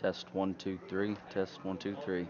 Test 1 2 3. Test 1 2 3.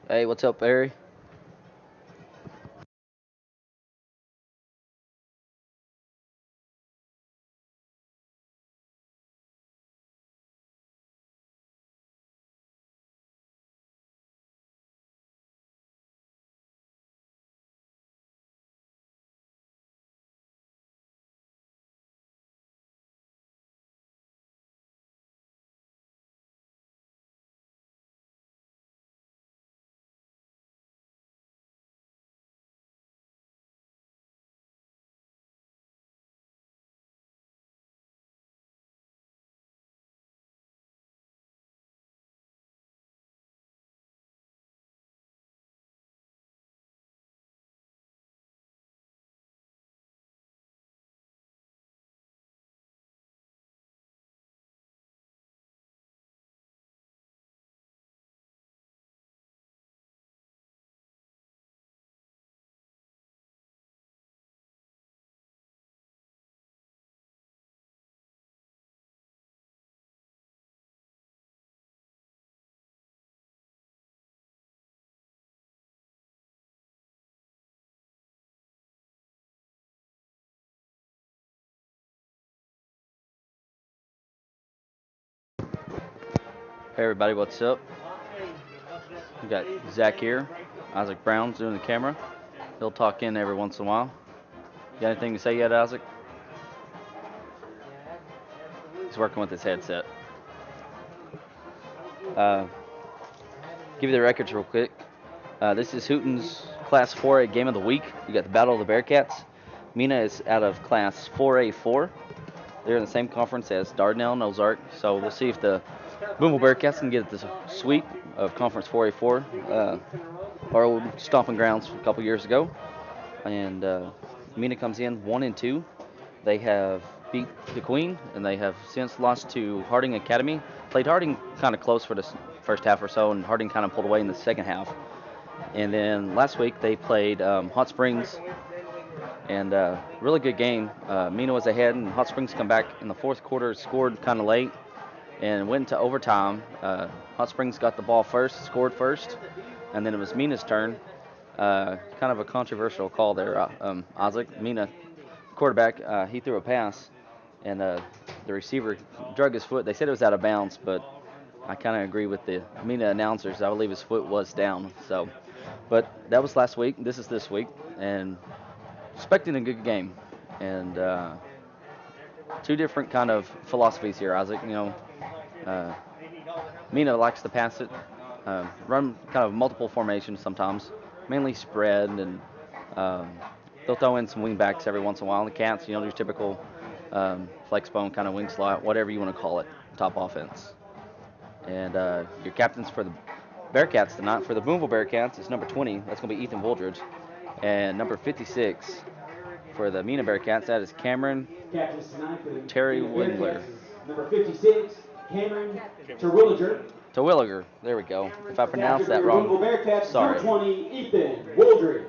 Hey, what's up, Barry? Hey, everybody, what's up? We got Zach here. Isaac Brown's doing the camera. He'll talk in every once in a while. Got anything to say yet, Isaac? He's working with his headset. Give you the records real quick. This is Hooten's Class 4A Game of the Week. You got the Battle of the Bearcats. Mena is out of Class 4A4. They're in the same conference as Dardanelle and Ozark. So we'll see if the Booneville Bearcats can get the sweep of Conference 4A4, our old stomping grounds from a couple years ago. And Mena comes in 1-2. They have beat the Queen, and they have since lost to Harding Academy. Played Harding kind of close for the first half or so, and Harding kind of pulled away in the second half. And then last week they played Hot Springs, and really good game. Mena was ahead, and Hot Springs come back in the fourth quarter, scored kind of late, and went to overtime. Hot Springs got the ball first, scored first, and then it was Mena's turn. Kind of a controversial call there, Isaac. Mena, quarterback, he threw a pass, and the receiver drug his foot. They said it was out of bounds, but I kind of agree with the Mena announcers. I believe his foot was down. So, but that was last week. This is this week, and expecting a good game. And two different kind of philosophies here, Isaac. Mena likes to pass it, run kind of multiple formations sometimes, mainly spread, and they'll throw in some wing backs every once in a while. The Cats, your typical flex bone kind of wing slot, whatever you want to call it, top offense. And your captains for the Bearcats tonight, for the Booneville Bearcats, is number 20. That's going to be Ethan Woldridge. And number 56 for the Mena Bearcats, that is Cameron Terry Wingler. Number 56, Cameron Terwilliger. There we go. If I pronounced that wrong, sorry. Number 20, Ethan Woldridge.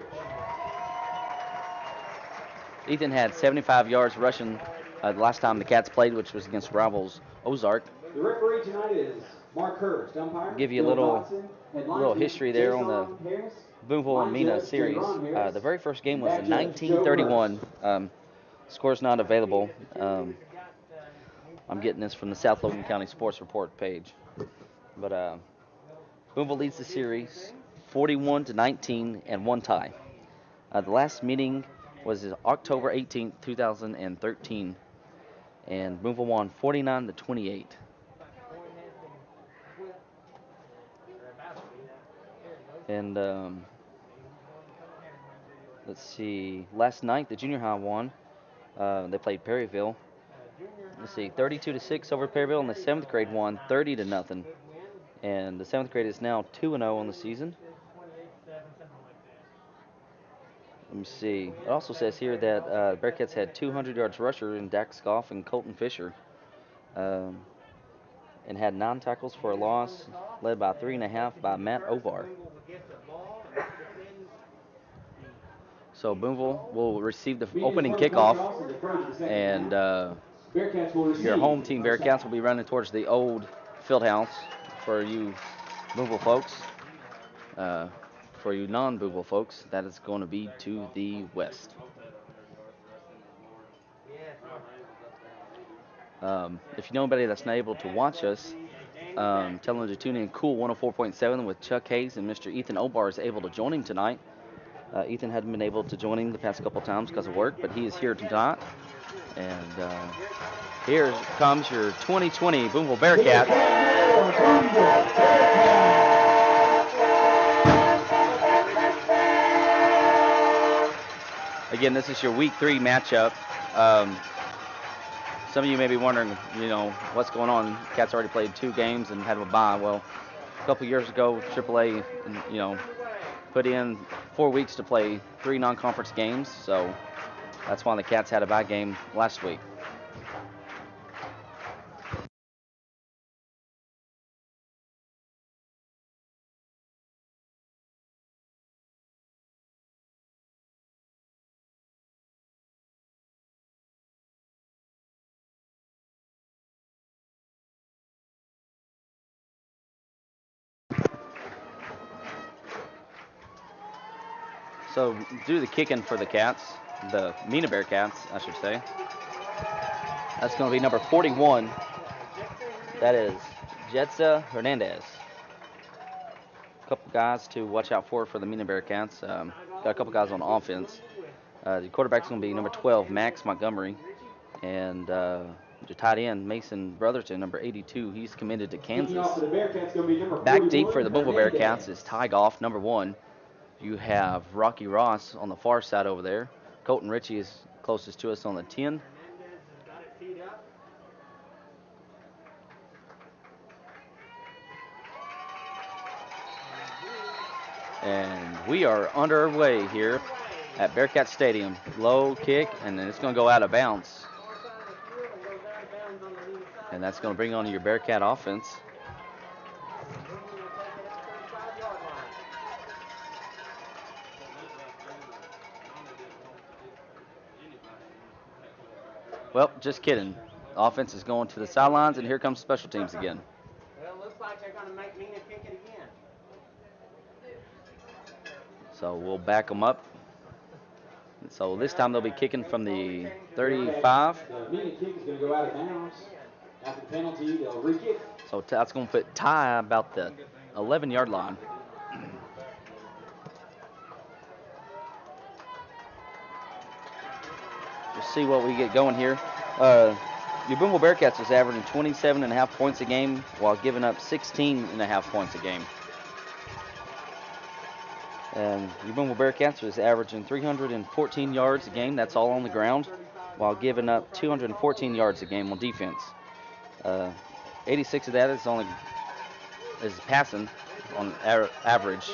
Ethan had 75 yards rushing the last time the Cats played, which was against rivals Ozark. The referee tonight is Mark Hurst, umpire. Give you a little history there on the Booneville and Mena series. The very first game was in 1931. Score's not available. I'm getting this from the South Logan County Sports Report page. But Booneville leads the series 41-19 and one tie. The last meeting was October 18th, 2013, and Booneville won 49-28. And let's see, last night the junior high won. They played Perryville. Let's see, 32-6 over Perryville, and the 7th grade won 30-0. And the 7th grade is now 2-0 on the season. Let me see. It also says here that Bearcats had 200 yards rusher in Dax Goff and Colton Fisher, and had 9 tackles for a loss, led by 3.5 by Matt Ovar. So Booneville will receive the opening kickoff, and your home team Bearcats will be running towards the old field house for you Booneville folks. For you non-Booneville folks, that is going to be to the west. If you know anybody that's not able to watch us, tell them to tune in Cool 104.7 with Chuck Hayes, and Mr. Ethan Obar is able to join him tonight. Ethan hadn't been able to join him the past couple times because of work, but he is here tonight. And here comes your 2020 Booneville Bearcats. Again, this is your Week 3 matchup. Some of you may be wondering, what's going on. Cats already played 2 games and had a bye. Well, a couple years ago, AAA, put in 4 weeks to play 3 non-conference games. So that's why the Cats had a bye game last week. So do the kicking for the Cats, the Mena Bearcats, I should say. That's going to be number 41. That is Jetsa Hernandez. A couple guys to watch out for the Mena Bearcats. Got a couple guys on offense. The quarterback's going to be number 12, Max Montgomery. And the tight end, Mason Brotherton, number 82. He's committed to Kicking Kansas. off for the Bearcats going to be number Back deep 41, for the Booneville Hernandez. Bearcats is Ty Goff, number 1. You have Rocky Ross on the far side over there. Colton Ritchie is closest to us on the 10. And we are underway here at Bearcat Stadium. Low kick, and then it's going to go out of bounds. And that's going to bring on your Bearcat offense. Well, just kidding. The offense is going to the sidelines, and here comes special teams again. Well, it looks like they're going to make Mena kick it again. So we'll back them up. So this time they'll be kicking from the 35. The Mena kick is going to go out of bounds. After the penalty, they'll re-kick. So that's going to put Ty about the 11-yard line. We'll see what we get going here. Your Booneville Bearcats is averaging 27.5 points a game while giving up 16.5 points a game. And your Booneville Bearcats is averaging 314 yards a game. That's all on the ground, while giving up 214 yards a game on defense. 86 of that is passing on average.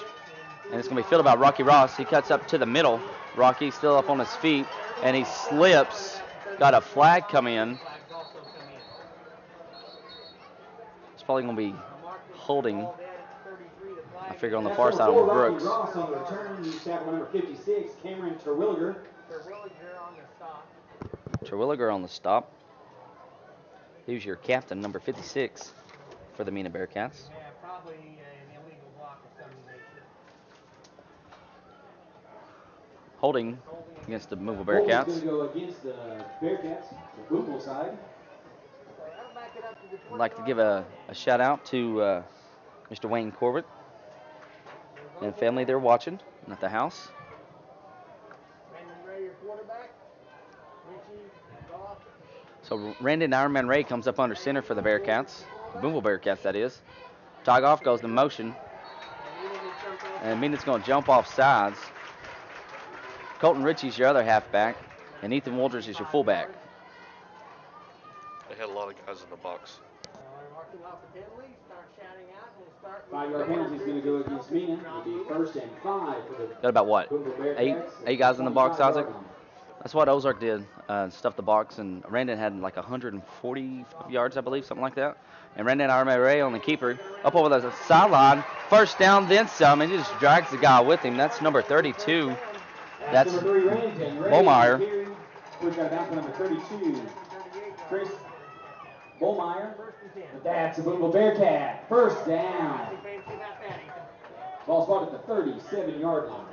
And it's going to be filled by Rocky Ross. He cuts up to the middle. Rocky still up on his feet, and he slips. Got a flag come in. It's probably going to be holding. I figure on the far side on Brooks. Ross on the return. He's tackle number 56, Cameron Terwilliger. Terwilliger on the stop. He was your captain, number 56, for the Mena Bearcats. Yeah, probably an illegal block of some nature. Holding against the Booneville Holding's Bearcats. going to go against the Bearcats, the Booneville side. I'd like to give a shout out to Mr. Wayne Corbett and family there watching at the house. So Randon Ironman Ray comes up under center for the Bearcats, Booneville Bearcats that is. Ty Goff goes to motion, and Mena's going to jump off sides. Colton Ritchie's your other halfback, and Ethan Woldridge is your fullback. They had a lot of guys in the box. 5-yard penalty is going to go against Mena. It'll be 1st and 5 for the Got about what? Booneville Bearcats. Eight guys in the box, 25-yard Isaac? line. That's what Ozark did, stuffed the box, and Randon had like 140 yards, I believe, something like that. And Randon Ironman Ray on the keeper, up over the sideline, first down, then some, and he just drags the guy with him. That's number 32. That's number 3, Randon. Bollmeyer. We've got back to number 32, Chris Bollmeyer. But that's a Booneville Bearcat. 1st down. Ball spotted at the 37-yard line.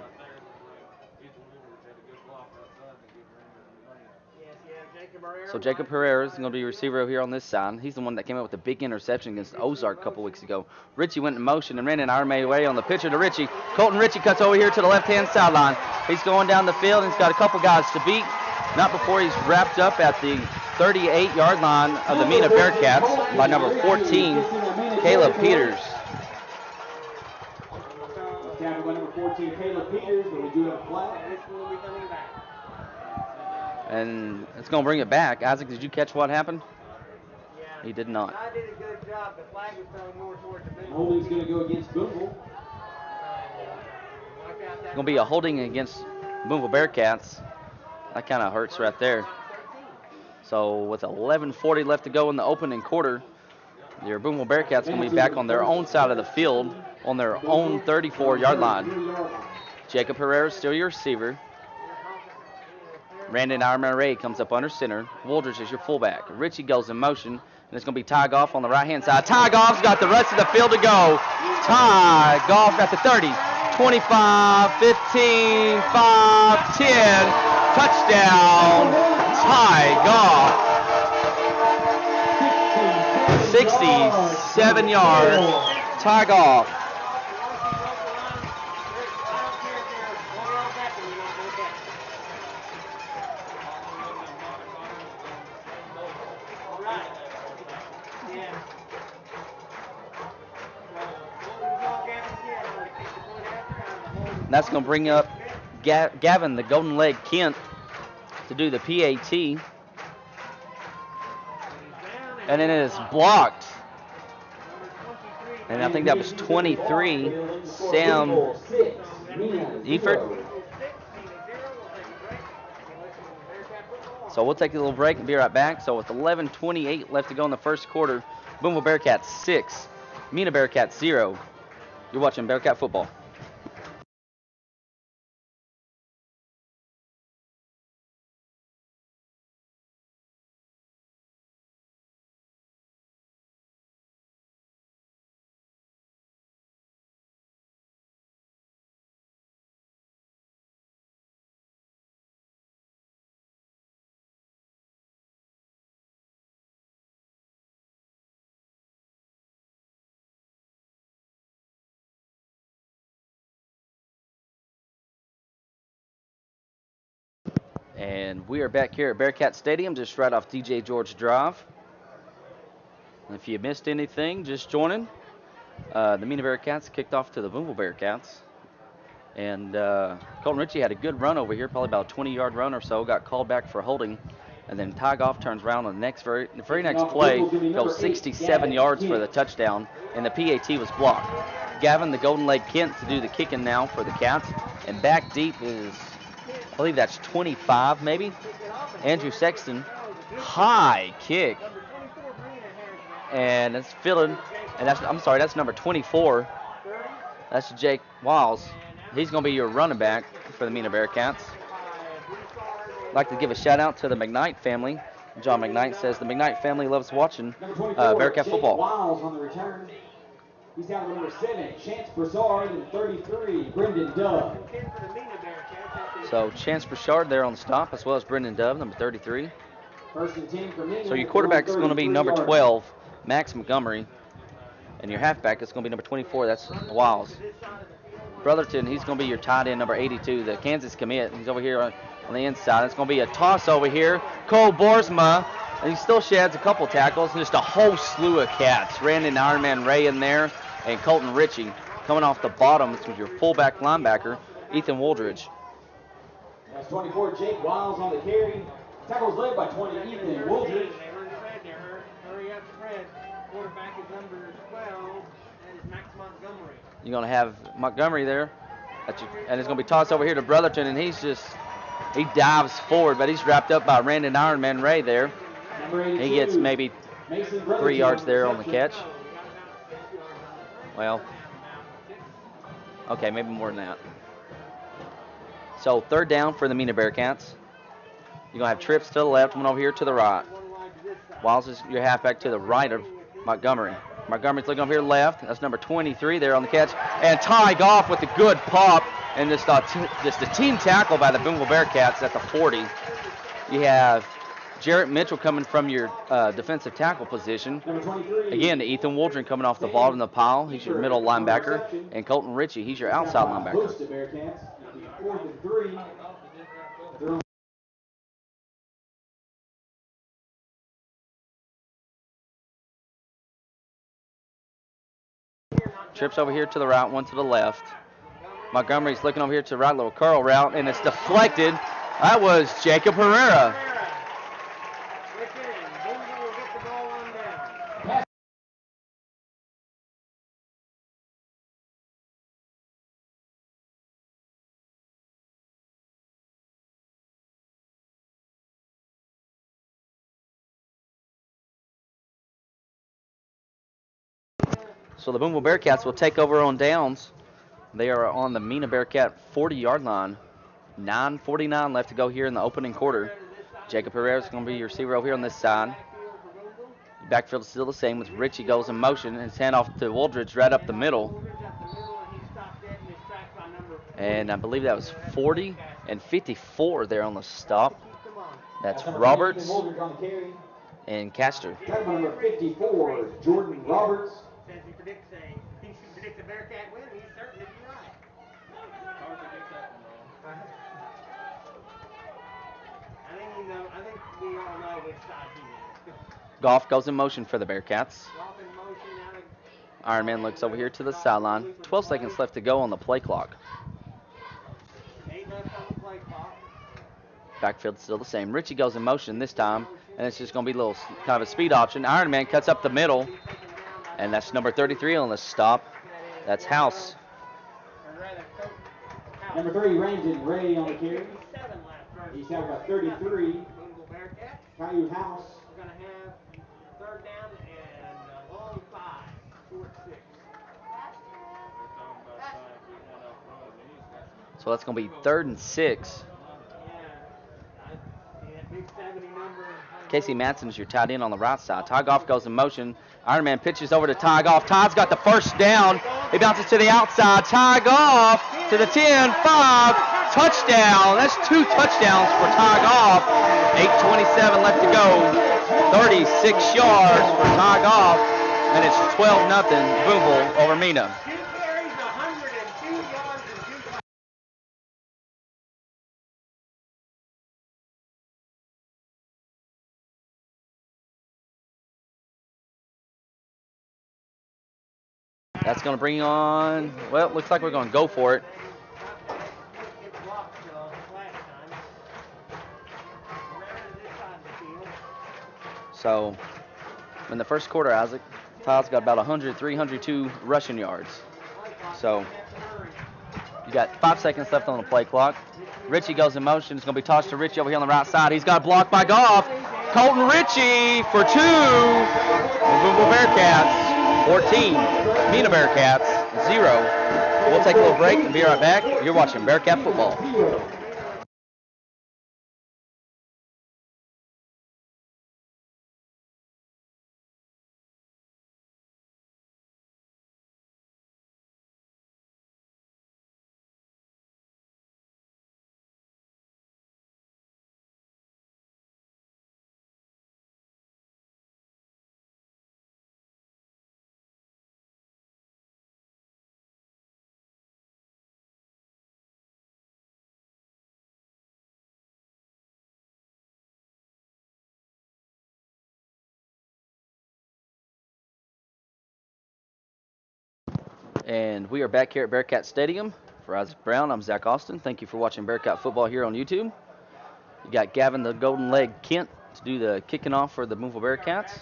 So Jacob Herrera is going to be receiver over here on this side. He's the one that came up with the big interception against Ozark a couple weeks ago. Ritchie went in motion and ran an Ironman way on the pitcher to Ritchie. Colton Ritchie cuts over here to the left-hand sideline. He's going down the field, and he's got a couple guys to beat. Not before he's wrapped up at the 38-yard line of the Mena Bearcats by number 14, Caleb Peters. Down by number 14, Caleb Peters, but we do have a flag. And it's going to bring it back. Isaac, did you catch what happened? Yeah. He did not. I did a good job. The flag was thrown more towards the middle. Holding's going to go against Booneville. It's going to be a holding against Booneville Bearcats. That kind of hurts right there. So with 11:40 left to go in the opening quarter, your Booneville Bearcats going to be back on their own side of the field on their own 34-yard line. Jacob Herrera is still your receiver. Randon Ironman Ray comes up under center. Woldridge is your fullback. Ritchie goes in motion, and it's going to be Ty Goff on the right-hand side. Ty Goff's got the rest of the field to go. Ty Goff at the 30, 25, 15, 5, 10. Touchdown, Ty Goff. 67 yards, Ty Goff. Yeah. And that's going to bring up Gavin, the Golden Leg Kent, to do the PAT. And it is blocked. And I think that was 23, Sam Eford. So we'll take a little break and be right back. So with 11:28 left to go in the first quarter, Booneville Bearcats 6, Mena Bearcats 0. You're watching Bearcat football. And we are back here at Bearcat Stadium, just right off DJ George Drive. And if you missed anything, just joining. The Mena Bearcats kicked off to the Booneville Bearcats. And Colton Ritchie had a good run over here, probably about a 20-yard run or so, got called back for holding. And then Ty Goff turns around on the very next play, goes 67 yards for the touchdown, and the PAT was blocked. Gavin, the Golden Leg Kent, to do the kicking now for the Cats. And back deep is, I believe that's 25 maybe. Andrew Sexton, high kick. And it's fielded, and that's number 24. That's Jake Wiles. He's going to be your running back for the Mena Bearcats. I'd like to give a shout out to the McKnight family. John McKnight says the McKnight family loves watching Bearcat football. Wiles on the return. He's down to number 7, Chance Broussard, and 33, Brendan Dove. So Chance Broussard there on the stop, as well as Brendan Dove, number 33. First and 10 for Mena. So your quarterback is going to be number 12, Max Montgomery. And your halfback is going to be number 24, that's Wiles. Brotherton, he's going to be your tight end, number 82, the Kansas commit. He's over here on the inside. It's going to be a toss over here. Cole Boersma, and he still sheds a couple tackles. And just a whole slew of Cats. Brandon Ironman Ray in there, and Colton Ritchie. Coming off the bottom, this was your fullback linebacker, Ethan Woldridge. That's 24, Jake Wiles on the carry. Tackles led by 20, Ethan Woldridge. Hurry up, Fred. Quarterback is number 12. That is Max Montgomery. You're going to have Montgomery there. And it's going to be tossed over here to Brotherton, and he dives forward, but he's wrapped up by Brandon Ironman Ray there. He gets maybe 3 yards there on the catch. Well, okay, maybe more than that. So third down for the Mena Bearcats. You're going to have trips to the left, one over here to the right. Wiles is your halfback to the right of Montgomery. Montgomery's looking over here left. That's number 23 there on the catch. And Ty Goff with a good pop. And just a team tackle by the Booneville Bearcats at the 40. You have Jarrett Mitchell coming from your defensive tackle position. Again, Ethan Woldridge coming off the bottom of the pile. He's your middle linebacker. And Colton Ritchie, he's your outside linebacker. Trips over here to the right, one to the left. Montgomery's looking over here to the right, little curl route, and it's deflected. That was Jacob Herrera. So the Booneville Bearcats will take over on downs. They are on the Mena Bearcat 40-yard line. 9:49 left to go here in the opening quarter. Jacob Herrera is going to be your receiver over here on this side. Backfield is still the same with Ritchie goes in motion and his handoff to Woldridge right up the middle. And I believe that was 40 and 54 there on the stop. That's Roberts and Castor. Number 54, Jordan Roberts. Says he should predict a Bearcat win. He's certainly right. I think we all know which side he is. Golf goes in motion for the Bearcats. Golf in motion now to Ironman looks over here to the sideline. 12 seconds left to go on the play clock. 8 left on the play clock. Backfield's still the same. Richie goes in motion this time, and it's just going to be a little kind of a speed option. Ironman cuts up the middle, and that's number 33 on the stop. That's House. Or rather, Coach House. Number 3, Rangen Ray on the carry. 57 left. He's now got 33. Booneville Bearcats. Caillou House. We're going to have third down and a long 5. Short 6. So that's going to be 3rd and 6. Big 70 number. Casey Manson's your tight end on the right side. Ty Goff goes in motion. Ironman pitches over to Ty Goff. Ty's got the first down. He bounces to the outside. Ty Goff to the 10, 5, touchdown. That's 2 touchdowns for Ty Goff. 8:27 left to go. 36 yards for Ty Goff, and it's 12-0 Booneville over Mena. 2 carries, 102 yards, and 2 touchdowns. That's going to bring on, well, it looks like we're going to go for it. It blocked last time. Ran to this side of the field. So in the first quarter, Isaac, Ty's got about 103, 102 rushing yards. So you got 5 seconds left on the play clock. Richie goes in motion. It's going to be tossed to Richie over here on the right side. He's got blocked by Goff. Colton Richie for 2. Booneville Bearcats 14. Mena Bearcats 0. We'll take a little break and be right back. You're watching Bearcat football. And we are back here at Bearcat Stadium. For Isaac Brown, I'm Zach Austin. Thank you for watching Bearcat football here on YouTube. You got Gavin the Golden Leg Kent to do the kicking off for the Booneville Bearcats.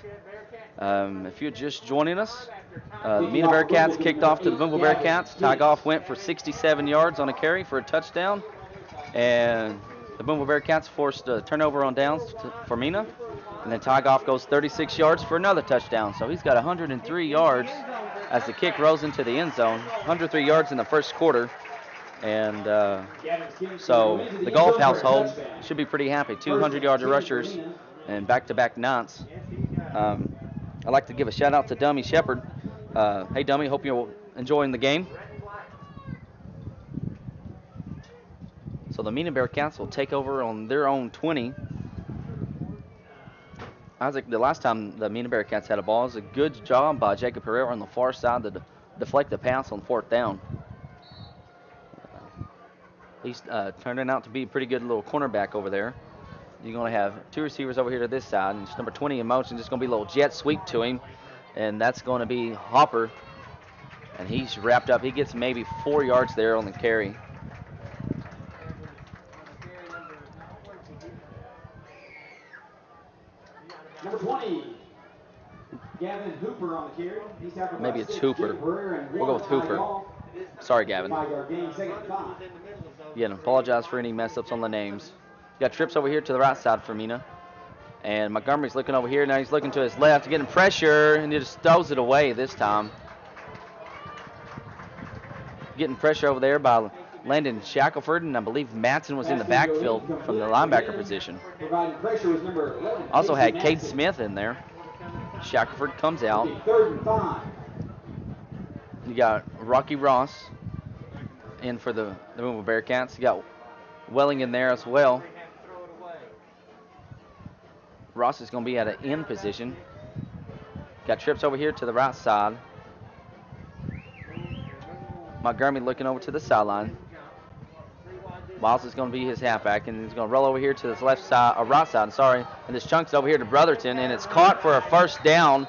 If you're just joining us, the Mena Bearcats kicked off to the Booneville Bearcats. Ty Goff went for 67 yards on a carry for a touchdown. And the Booneville Bearcats forced a turnover on downs for Mena. And then Ty Goff goes 36 yards for another touchdown. So he's got 103 yards as the kick rolls into the end zone. 103 yards in the first quarter. And so the Golf household should be pretty happy. 200 yards of rushers and back-to-back nines. I'd like to give a shout-out to Dummy Shepard. Hey, Dummy, hope you're enjoying the game. So the Mena Bearcats will take over on their own 20. Isaac, the last time the Mena Bearcats had a ball, it was a good job by Jacob Pereira on the far side to deflect the pass on 4th down. He's turning out to be a pretty good little cornerback over there. You're going to have 2 receivers over here to this side, and it's number 20 in motion. Just going to be a little jet sweep to him, and that's going to be Hopper. And he's wrapped up. He gets maybe 4 yards there on the carry. Number 20, Gavin Hooper on the carry. He's having Maybe it's Hooper. We'll go with Hooper. Sorry, Gavin. 5-yard gain, 2nd and 5. Yeah, and apologize for any mess-ups on the names. You got trips over here to the right side for Mena. And Montgomery's looking over here. Now he's looking to his left, getting pressure, and he just throws it away this time. Getting pressure over there by Landon Shackelford, and I believe Matson was in the backfield from the linebacker position. Providing pressure was number 11. Also had Cade Smith in there. Shackelford comes out. 3rd and 5. You got Rocky Ross in for the Booneville Bearcats. You got Welling in there as well. Ross is going to be at an end position. Got trips over here to the right side. Montgomery looking over to the sideline. Miles is going to be his halfback, and he's going to roll over here to his left side, or right side, sorry. And this chunks over here to Brotherton, and it's caught for a first down.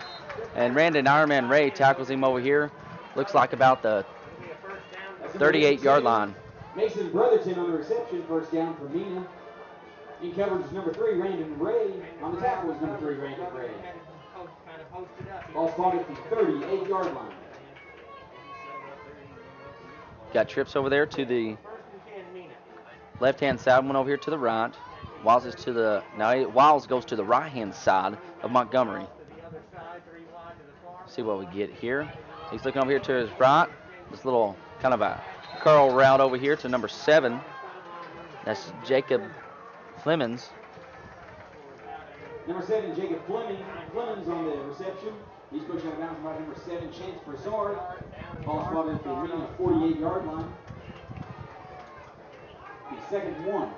And Randon Ironman Ray tackles him over here. Looks like about the 38-yard line. Mason Brotherton on the reception, first down for Mena. In coverage is number 3, Randon Ray. On the tackle is number 3, Randon Ray. Ball spotted at the 38-yard line. Got trips over there to the left-hand side, one over here to the right. Wiles is to the, now Wiles goes to the right-hand side of Montgomery. See what we get here. He's looking over here to his right. This little kind of a curl route over here to number 7. That's Jacob Flemings. Number 7, Jacob Flemings on the reception. He's pushing out of bounds by number 7, Chance Broussard. Ball spotted at the Mena 48-yard line. The second one.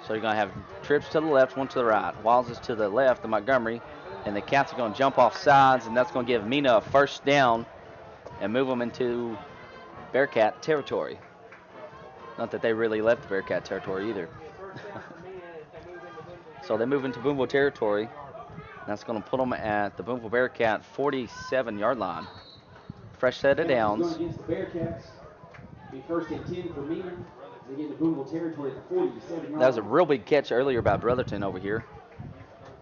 So you're going to have trips to the left, one to the right. Wiles is to the left of Montgomery, and the Cats are going to jump off sides, and that's going to give Mena a first down and move them into Bearcat territory. Not that they really left the Bearcat territory either. So they move into Booneville territory. That's going to put them at the Booneville Bearcat 47-yard line. Fresh set of downs. Against the Bearcats. Be first and 10 for Mena. They get the Booneville territory at the 47-yard line. That was a real big catch earlier by Brotherton over here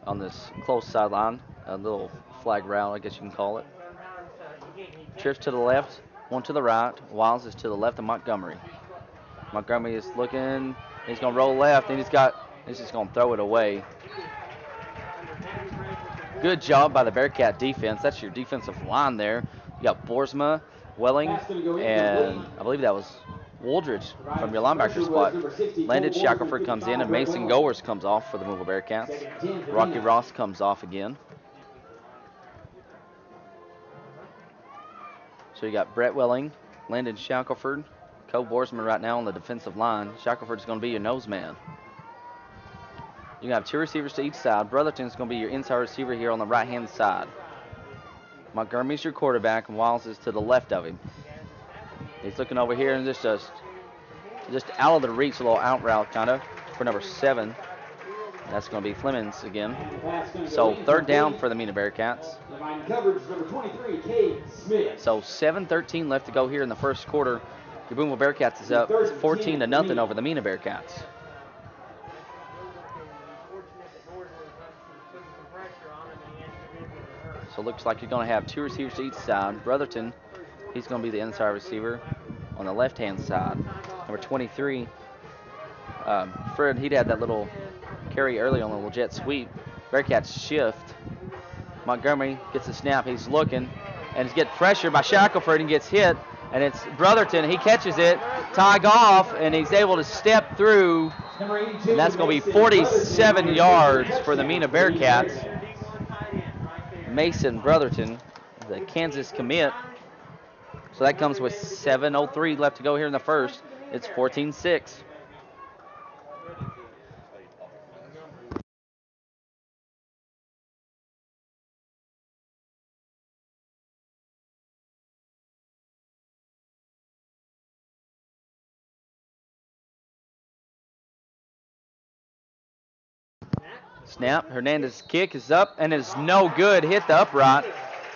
on this close sideline. A little flag route, I guess you can call it. Trips to the left, one to the right. Wiles is to the left of Montgomery. Montgomery is looking. He's going to roll left, and he's just going to throw it away. Good job by the Bearcat defense. That's your defensive line there. You got Boersma, Welling, and I believe that was Wooldridge from your linebacker spot. Landon Shackelford comes in, and Mason Goers comes off for the Booneville Bearcats. Rocky Ross comes off again. So you got Brett Welling, Landon Shackelford, Cole Boersma right now on the defensive line. Shackelford's going to be your nose man. You have 2 receivers to each side. Brotherton's going to be your inside receiver here on the right-hand side. Montgomery's your quarterback, and Wiles is to the left of him. He's looking over here and just out of the reach, a little out route kind of for number 7. That's going to be Flemings again. So third down for the Mena Bearcats. Coverage number 23, Cade Smith. So 7:13 left to go here in the first quarter. The Booneville Bearcats is up 14-0 over the Mena Bearcats. So it looks like you're going to have 2 receivers to each side. Brotherton, he's going to be the inside receiver on the left-hand side. Number 23, Fred, he'd had that little carry early on the little jet sweep. Bearcats shift. Montgomery gets a snap. He's looking, and he's getting pressure by Shackelford and gets hit. And it's Brotherton. He catches it, Ty Goff, and he's able to step through. And that's going to be 47 yards for the Mena Bearcats. Mason Brotherton, the Kansas commit. So that comes with 7:03 left to go here in the first. It's 14-6. Snap. Hernandez's kick is up and is no good. Hit the upright.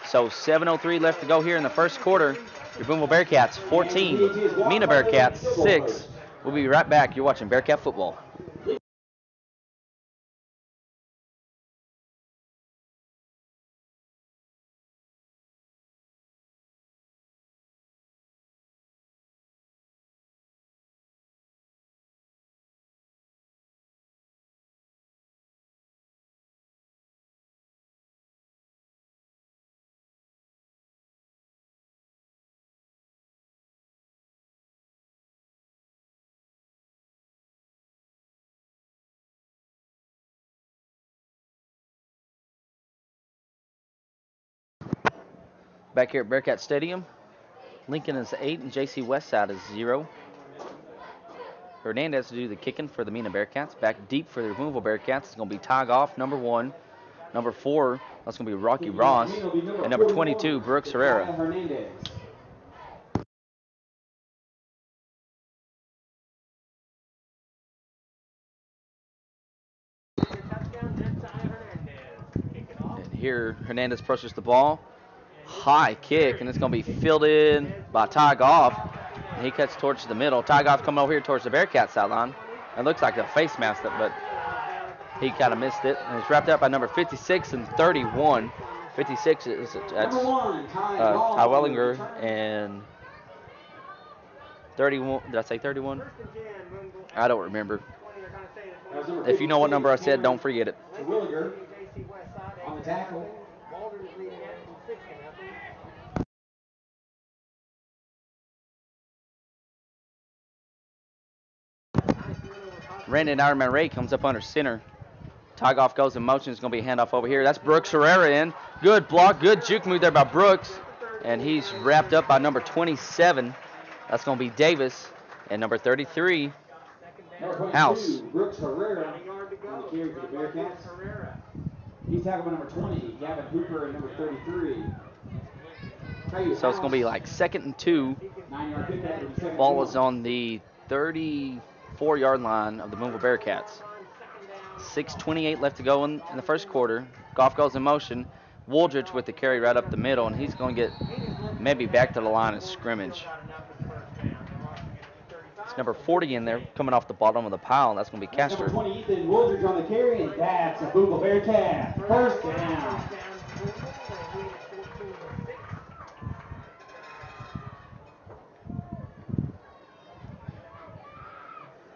So 7:03 left to go here in the first quarter. Your Booneville Bearcats 14, Mena Bearcats 6. We'll be right back. You're watching Bearcat football. Back here at Bearcat Stadium, Lincoln is 8 and JC Westside is 0. Hernandez to do the kicking for the Mena Bearcats. Back deep for the Booneville Bearcats. It's going to be Ty Goff, number 1. Number 4, that's going to be Rocky Ross. And number 22, Brooks Herrera. Here, Hernandez approaches the ball. High kick, and it's going to be fielded by Ty Goff. And he cuts towards the middle. Ty Goff coming over here towards the Bearcat sideline. It looks like a face mask, but he kind of missed it. And it's wrapped up by number 56 and 31. 56 is that's Ty Wellinger, and 31. Did I say 31? I don't remember. If you know what number I said, don't forget it. Williger on the tackle. Brandon Ironman Ray comes up under center. Ty Goff goes in motion. It's going to be a handoff over here. That's Brooks Herrera in. Good block. Good juke move there by Brooks. And he's wrapped up by number 27. That's going to be Davis. And number 33, House. Brooks Herrera on the carry for the Bearcats. He's tackled by number 20, Gavin Hooper, and number 33. So it's going to be like 2nd and 2. 9-yard pickup. Ball is on the 34-yard line of the Booneville Bearcats. 6:28 left to go in the first quarter. Goff goes in motion. Wooldridge with the carry right up the middle, and he's going to get maybe back to the line of scrimmage. It's number 40 in there, coming off the bottom of the pile. That's going to be Castor. Number 20, Ethan Wooldridge on the carry, and that's a Booneville Bearcat. First down.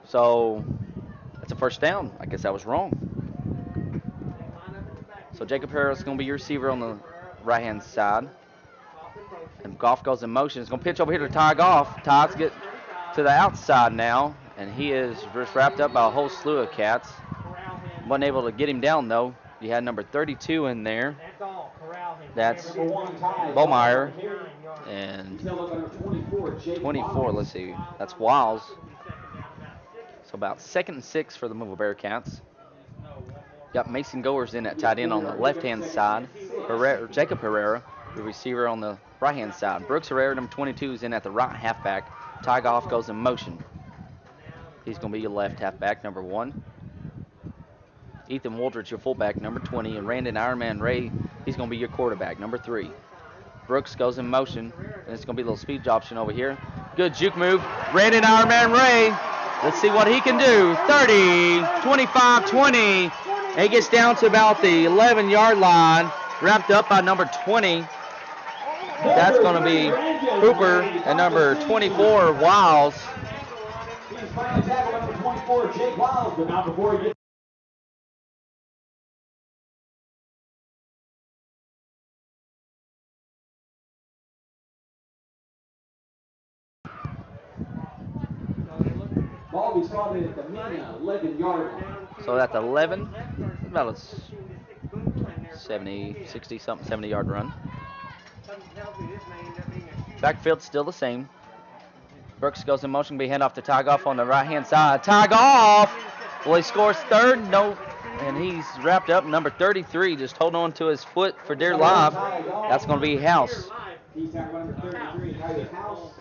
So that's a first down. I guess I was wrong. So Jacob Harris is going to be your receiver on the right-hand side. And Goff goes in motion. He's going to pitch over here to Ty Goff. Ty's get to the outside now, and he is just wrapped up by a whole slew of cats. Wasn't able to get him down, though. You had number 32 in there. That's Bomeyer. And 24, let's see. That's Wiles. So about 2nd and 6 for the Booneville Bearcats. Got Mason Goers in at tight end on the left-hand side. Jacob Herrera, the receiver, on the right-hand side. Brooks Herrera, number 22, is in at the right halfback. Ty Goff goes in motion. He's going to be your left halfback, number 1. Ethan Wooldridge, your fullback, number 20. And Brandon Ironman Ray, he's going to be your quarterback, number 3. Brooks goes in motion, and it's going to be a little speed option over here. Good juke move. Brandon Ironman Ray, let's see what he can do. 30, 25, 20. And he gets down to about the 11-yard line, wrapped up by number 20. That's going to be Hooper, and number 24, Wiles. He's finally tackled number 24, Jake Wiles, but not before he gets. Ball be spotted at the Mena 11-yard line. So that's 11, about a 70, 60 something, 70-yard run. Backfield still the same. Brooks goes in motion, be hand off to Ty Goff on the right-hand side. Ty Goff! Well, he scores 3rd, no, and he's wrapped up. Number 33, just holding on to his foot for dear life. That's going to be House. He's tackled number 33, Tyler House.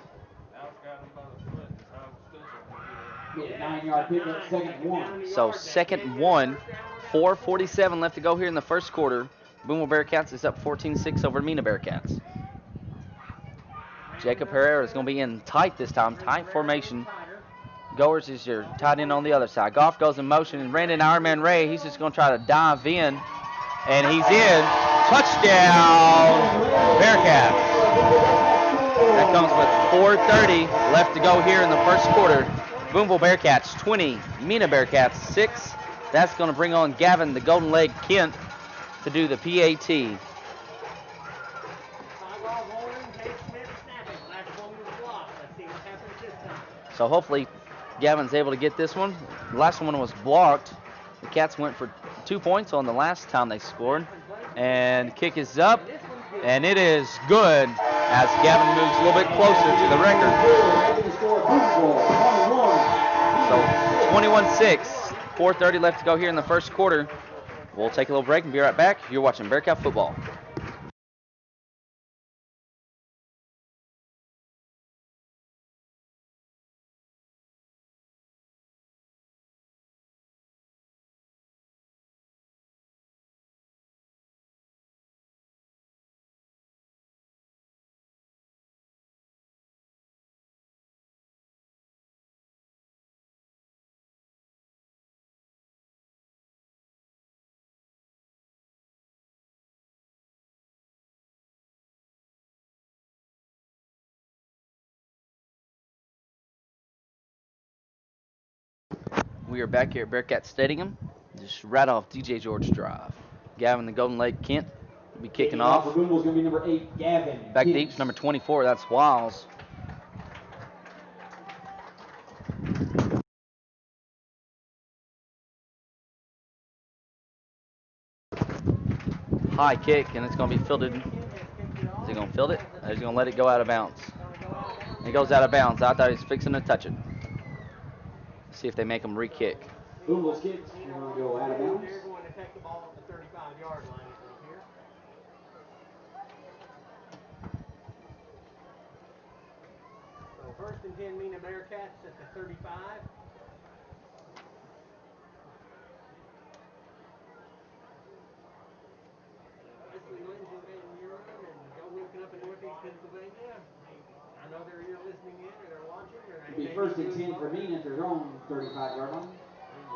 9-yard pickup, 2nd 1. So 2nd 1, 4:47 left to go here in the first quarter. Booneville Bearcats is up 14-6 over Mena Bearcats. Jacob Herrera is going to be in tight this time, tight formation. Goers is your tight end on the other side. Goff goes in motion, and Brandon Ironman Ray, he's just going to try to dive in, and he's in. Touchdown, Bearcats. That comes with 4:30 left to go here in the first quarter. Booneville Bearcats 20, Mena Bearcats 6. That's going to bring on Gavin, the Golden Leg Kent, to do the PAT. So hopefully Gavin's able to get this one. The last one was blocked. The Cats went for 2 points on the last time they scored. And kick is up, and it is good as Gavin moves a little bit closer to the record. So 21-6, 4:30 left to go here in the first quarter. We'll take a little break and be right back. You're watching Bearcat football. We are back here at Bearcat Stadium, just right off DJ George Drive. Gavin, the Golden Lake Kent, will be kicking off. For Booneville's going to be number 8, Gavin. Back Kent. deep, number 24, that's Wiles. High kick, and it's going to be fielded. Is he going to field it? Or is he going to let it go out of bounds? It goes out of bounds. I thought he was fixing to touch it. See if they make him re-kick. Booneville's kick. You're going to go out of bounds. They're going to take the ball at the 35-yard line here. So first and 10, Mena Bearcats at the 35. Up in Northeast Pennsylvania. I know they're here listening in or they're watching. It'll be first and 10 for Mena at their own 35-yard line.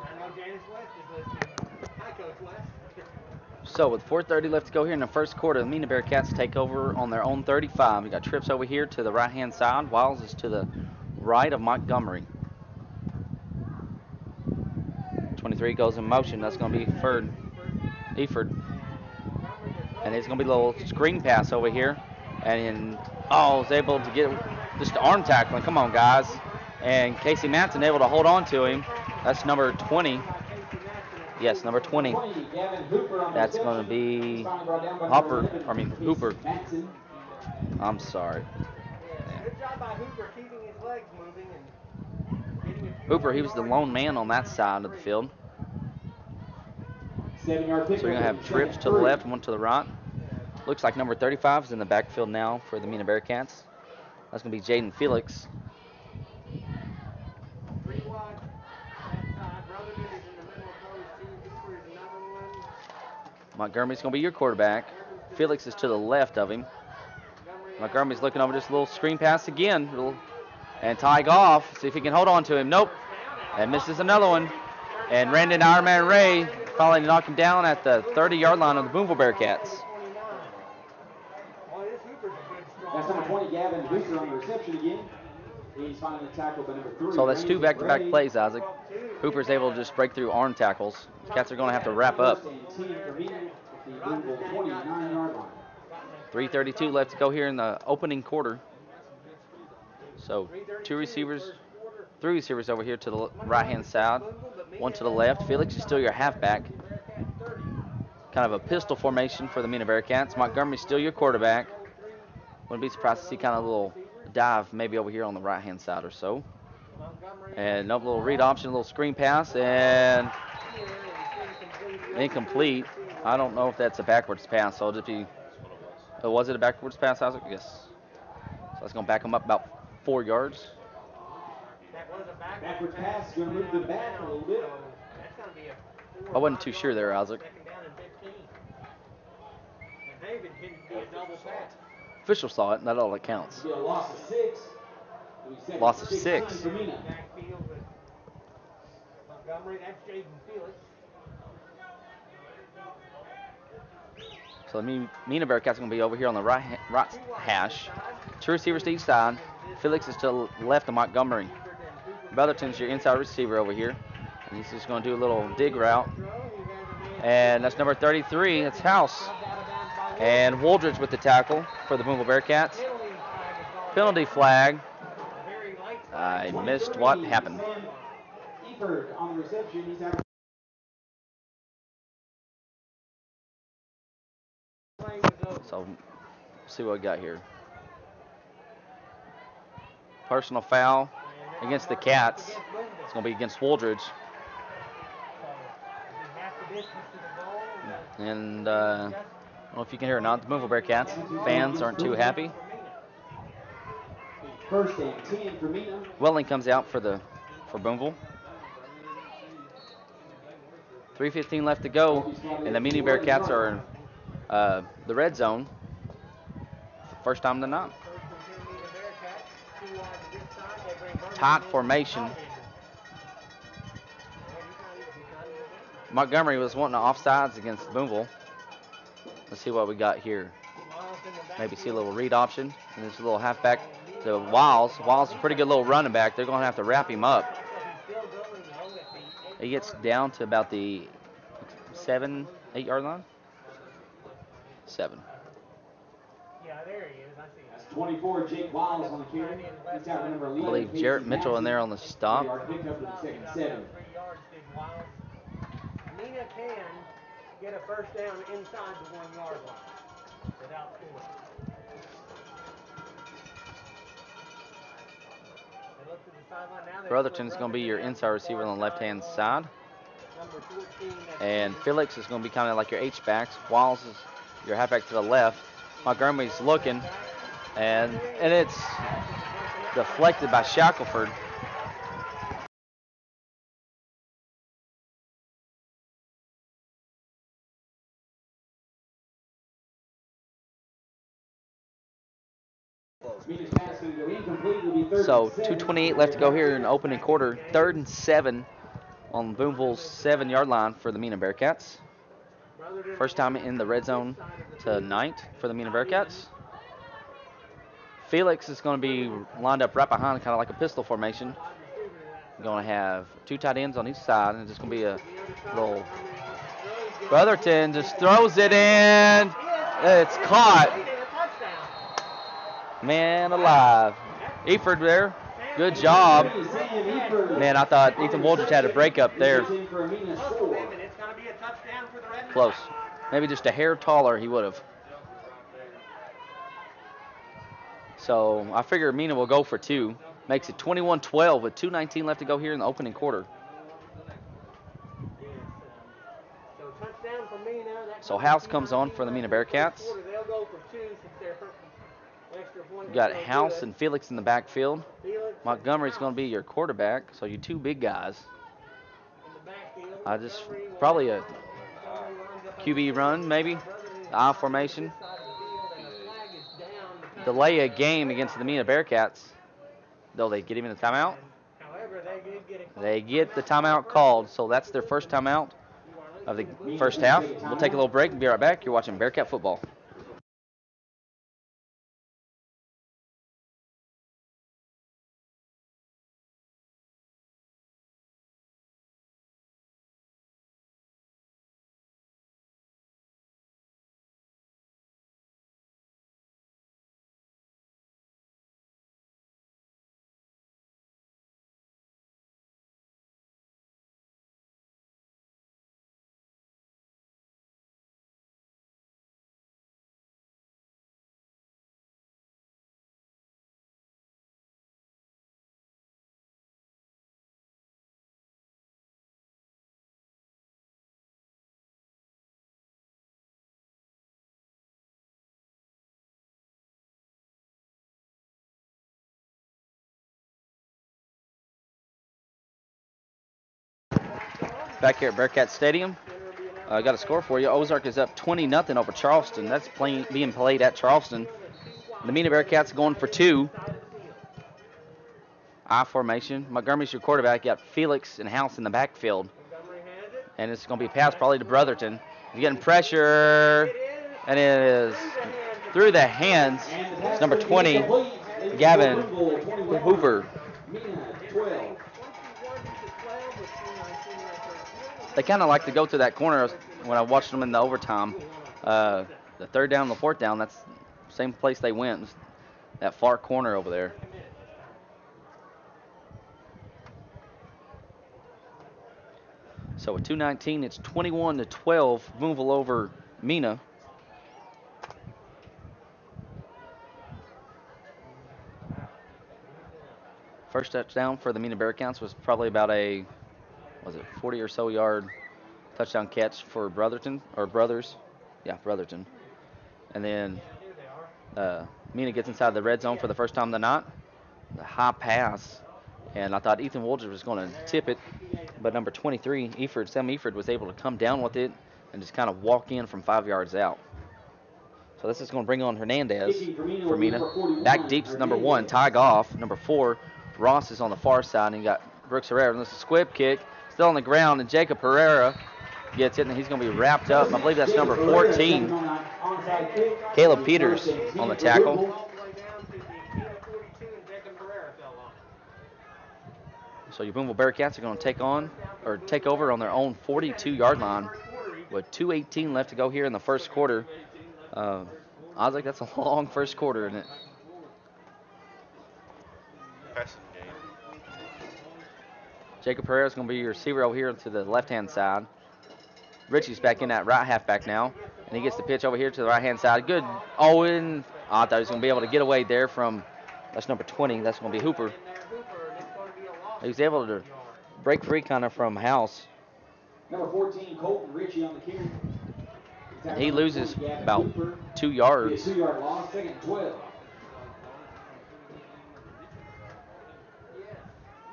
I know Janice West is listening. Hi, Coach West. So with 4:30 left to go here in the first quarter, the Mena Bearcats take over on their own 35. We got trips over here to the right-hand side. Wiles is to the right of Montgomery. 23 goes in motion. That's going to be Eford. And it's going to be a little screen pass over here. And is able to get just arm tackling. Come on, guys. And Casey Matson able to hold on to him. That's number 20. Yes, number 20. That's going to be Hooper. I'm sorry. Good job by Hooper keeping his legs moving and getting it. Hooper, he was the lone man on that side of the field. 7-yard kick. So we're going to have trips to the left and one to the right. Looks like number 35 is in the backfield now for the Mena Bearcats. That's going to be Jaden Felix. Montgomery's going to be your quarterback. Felix is to the left of him. Montgomery's looking over this little screen pass again. And Ty Goff, see if he can hold on to him. Nope. And misses another one. And Brandon Ironman Ray finally knocked him down at the 30-yard line of the Booneville Bearcats. That's number 20, Gavin Hooper on the reception again. He's finally tackled by number 3. So that's 2 back-to-back plays, Isaac. Hooper's able to just break through arm tackles. Cats are going to have to wrap up. 3:32 left to go here in the opening quarter. So 3 receivers over here to the right-hand side, 1 to the left. Felix is still your halfback. Kind of a pistol formation for the Mena Bearcats. Montgomery's still your quarterback. Wouldn't be surprised to see kind of a little dive maybe over here on the right-hand side or so. And another little read option, a little screen pass, and incomplete. I don't know if that's a backwards pass, so it'll just be, was it a backwards pass, Isaac? Yes. So that's going to back him up about 4 yards. Backwards pass, going to move them back a little bit. I wasn't too sure there, Isaac. Official saw it, and that's all that counts. It'll be a loss of 6. Loss of 6. Montgomery, that's Jaden Felix. So the Mena Bearcats going to be over here on the right hash. 2 receivers to each side. Felix is to the left of Montgomery. Brotherton's your inside receiver over here. And he's just going to do a little dig route. And that's number 33. It's House. And Wooldridge with the tackle for the Booneville Bearcats. Penalty flag. I missed what happened. On the reception, he's out. So, see what we got here. Personal foul against the Cats. It's going to be against Wooldridge. And I don't know if you can hear it or not. The Booneville Bearcats fans aren't too happy. First and 10 for Mena. Welling comes out for Booneville. 3:15 left to go, and the Mena Bearcats are in the red zone. First time tonight. Tight formation. Montgomery was wanting offsides against Booneville. Let's see what we got here. Maybe see a little read option. And this little halfback to Wiles. Wiles is a pretty good little running back. They're going to have to wrap him up. He gets down to about the 7, 8 yard line. 7. Yeah, there he is. I see him. That's 24, Jake Wiles on the carry. He's got number I 11. believe Casey Jarrett Mitchell in there on the Jackson. stop. Yard pickup with the second Got 7. down 3 yards, did Wiles. Mena can get a first down inside the 1 yard line without scoring. They look to the sideline now. Brotherton's going to be your inside receiver on the left-hand side. Number 14. And Felix is going to be kind of like your H-backs. Wiles is your halfback to the left. Montgomery's looking, and it's deflected by Shackelford. So 2:28 left to go here in the opening quarter. 3rd and 7 on Booneville's 7-yard line for the Mena Bearcats. First time in the red zone tonight for the Mena Bearcats. Felix is going to be lined up right behind, kind of like a pistol formation. Going to have 2 tight ends on each side, and it's just going to be a little. Brotherton just throws it in. It's caught. Man alive. Eford there. Good job. Man, I thought Ethan Woldridge had a break up there. Close. Maybe just a hair taller he would have. So I figure Mena will go for 2. Makes it 21-12 with 2:19 left to go here in the opening quarter. So House comes on for the Mena Bearcats. You got House and Felix in the backfield. Montgomery's going to be your quarterback, so you 2 big guys. Probably a QB run, maybe. The I formation. Delay a game against the Mena Bearcats. Though they get him in the timeout. They get the timeout called, so that's their first timeout of the first half. We'll take a little break and be right back. You're watching Bearcat football. Back here at Bearcat Stadium. I got a score for you. Ozark is up 20-0 over Charleston. That's being played at Charleston. The Mena Bearcats going for 2. I formation. Montgomery's your quarterback. You got Felix and House in the backfield. And it's going to be a pass probably to Brotherton. He's getting pressure. And it is through the hands. It's number 20, Gavin Hoover. They kind of like to go to that corner when I watched them in the overtime. The 3rd down and the 4th down, that's the same place they went, that far corner over there. So with 2:19, it's 21-12, Booneville over Mena. First touchdown for the Mena Bearcats was probably about a 40 or so yard touchdown catch for Brotherton, or Brothers. Yeah, Brotherton. And then Mena gets inside the red zone for the first time of the night. The high pass. And I thought Ethan Woldridge was going to tip it. But number 23, Sam Eford, was able to come down with it and just kind of walk in from 5 yards out. So this is going to bring on Hernandez for Mena. Back deep is number 1, Ty Goff. Number 4, Ross is on the far side. And you got Brooks Herrera. And this is a squib kick. Still on the ground. And Jacob Herrera gets it, and he's going to be wrapped up. I believe that's number 14. Caleb Peters on the tackle. So your Booneville Bearcats are going to take over on their own 42-yard line with 2:18 left to go here in the first quarter. Isaac, that's a long first quarter, isn't it? Passing game. Jacob Pereira is going to be your receiver over here to the left-hand side. Richie's back in that right halfback now, and he gets the pitch over here to the right-hand side. Good. Owen. Oh, I thought he was going to be able to get away there from, that's number 20. That's going to be Hooper. He was able to break free kind of from House. Number 14, Colton Ritchie on the carry. And he loses about 2 yards. 2-yard loss, second and 12.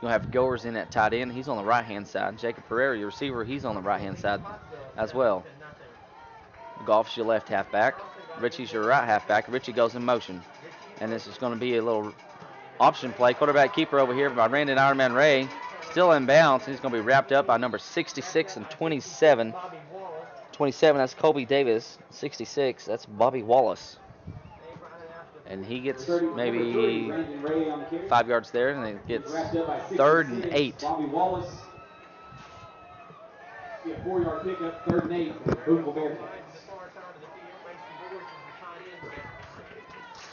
You'll have Goers in at tight end. He's on the right-hand side. Jacob Pereira, your receiver, he's on the right-hand side as well. Goff's your left halfback. Richie's your right halfback. Richie goes in motion. And this is going to be a little option play. Quarterback keeper over here by Brandon Ironman Ray. Still in bounds. He's going to be wrapped up by number 66 and 27. 27, that's Colby Davis. 66, that's Bobby Wallace. And he gets maybe 5 yards there, and it gets 3rd and 8. Bobby Wallace. 4-yard pickup, 3rd and 8 for the Booneville Bearcats.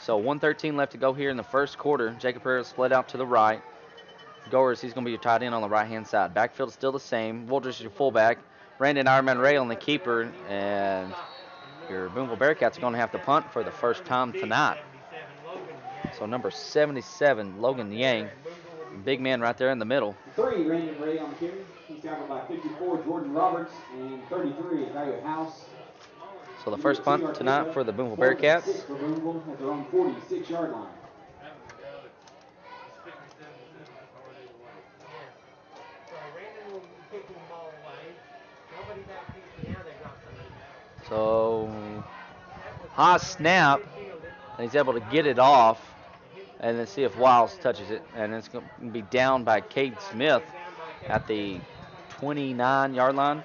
So 1:13 left to go here in the first quarter. Jacob Pereira split out to the right. Goers, he's going to be your tight end on the right-hand side. Backfield is still the same. Woldridge is your fullback. Brandon Ironman Ray on the keeper, and your Booneville Bearcats are going to have to punt for the first time tonight. So number 77, Logan Yang, big man right there in the middle. 3, Brandon Ray on the carry. He's tackled by 54, Jordan Roberts, and 33 is Tyler House. So the first punt tonight for the Booneville Bearcats. For Booneville at their own 46-yard line. So high snap, and he's able to get it off, and then see if Wiles touches it, and it's going to be down by Cade Smith at the 29-yard line.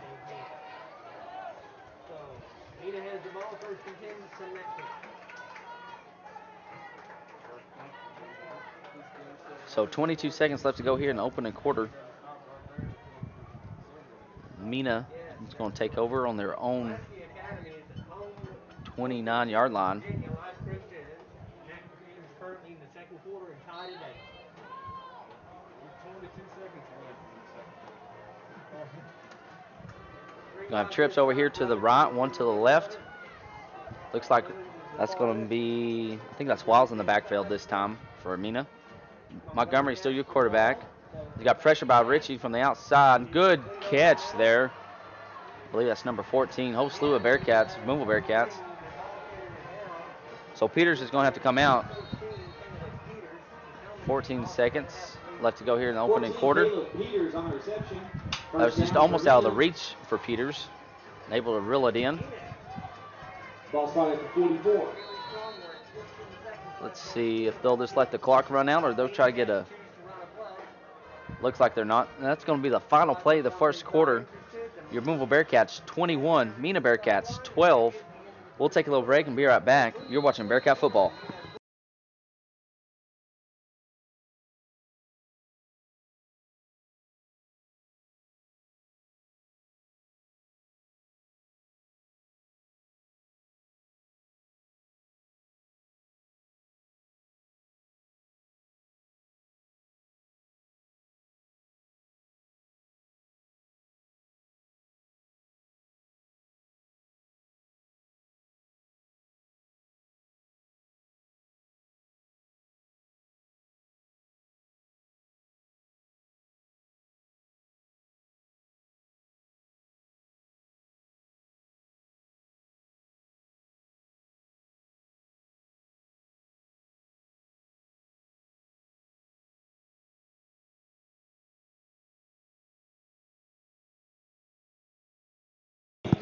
So 22 seconds left to go here in the opening quarter. Mena is going to take over on their own 29-yard line. Going to have trips over here to the right, one to the left. Looks like that's going to be, I think that's Wiles in the backfield this time for Mena. Montgomery still your quarterback. You got pressure by Richie from the outside. Good catch there. I believe that's number 14. Whole slew of Bearcats, Booneville Bearcats. So Peters is going to have to come out. 14 seconds left to go here in the opening quarter. That was just almost out of the reach for Peters. Able to reel it in. Ball spotted at the 44. Let's see if they'll just let the clock run out or they'll try to get a... Looks like they're not. And that's going to be the final play of the first quarter. Your Booneville Bearcats 21, Mena Bearcats 12. We'll take a little break and be right back. You're watching Bearcat football.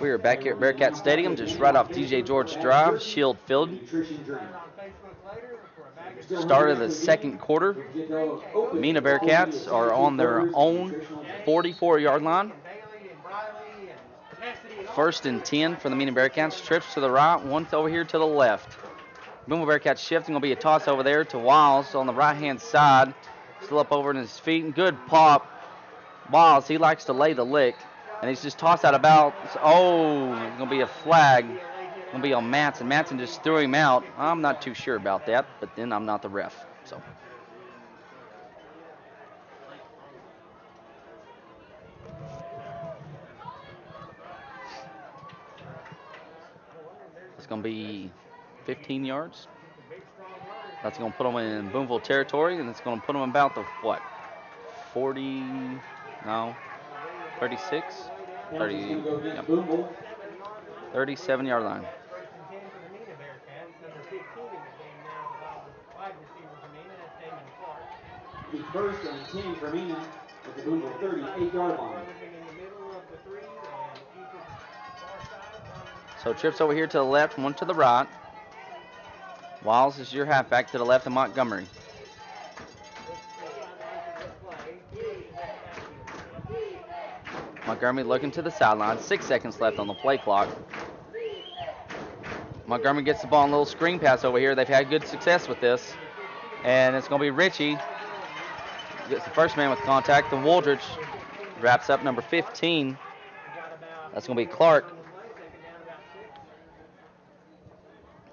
We are back here at Bearcat Stadium, just right off DJ George Drive, Shield Field. Start of the second quarter. Mena Bearcats are on their own 44-yard line. 1st and 10 for the Mena Bearcats. Trips to the right, one over here to the left. Booneville Bearcats shifting will be a toss over there to Wiles on the right-hand side. Still up over in his feet, and good pop Wiles, he likes to lay the lick, and he's just tossed out of bounds. Oh, it's going to be a flag. It's going to be on Matson. Matson just threw him out. I'm not too sure about that, but then I'm not the ref. So it's going to be 15 yards. That's going to put them in Booneville territory, and it's going to put them about the, what, 40, no, 36? 30, yep. 37-yard line. The first and 10 for Mena at the Booneville 38-yard line. So trips over here to the left, one to the right. Wiles is your halfback to the left of Montgomery. Montgomery looking to the sideline. 6 seconds left on the play clock. Montgomery gets the ball in a little screen pass over here. They've had good success with this. And it's going to be Ritchie. Gets the first man with contact. The Wooldridge wraps up number 15. That's going to be Clark.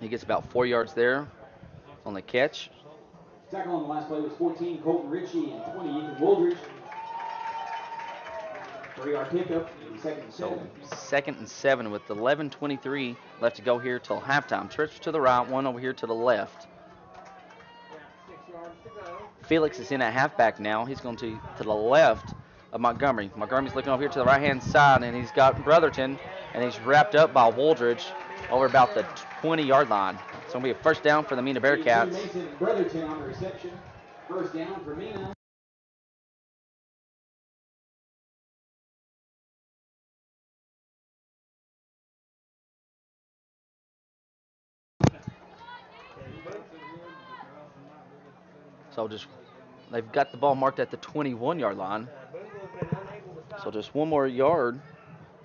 He gets about 4 yards there on the catch. Tackle on the last play was 14, Colton Ritchie, and 20, Ethan Wooldridge. 3-yard pickup, second and 7. So 2nd and 7 with 11:23 left to go here till halftime. Trips to the right, one over here to the left. Felix is in at halfback now. He's going to the left of Montgomery. Montgomery's looking over here to the right-hand side, and he's got Brotherton, and he's wrapped up by Wooldridge over about the 20-yard line. It's going to be a first down for the Mena Bearcats. Mason Brotherton on the reception. First down for Mena. So just, they've got the ball marked at the 21-yard line. So just one more yard,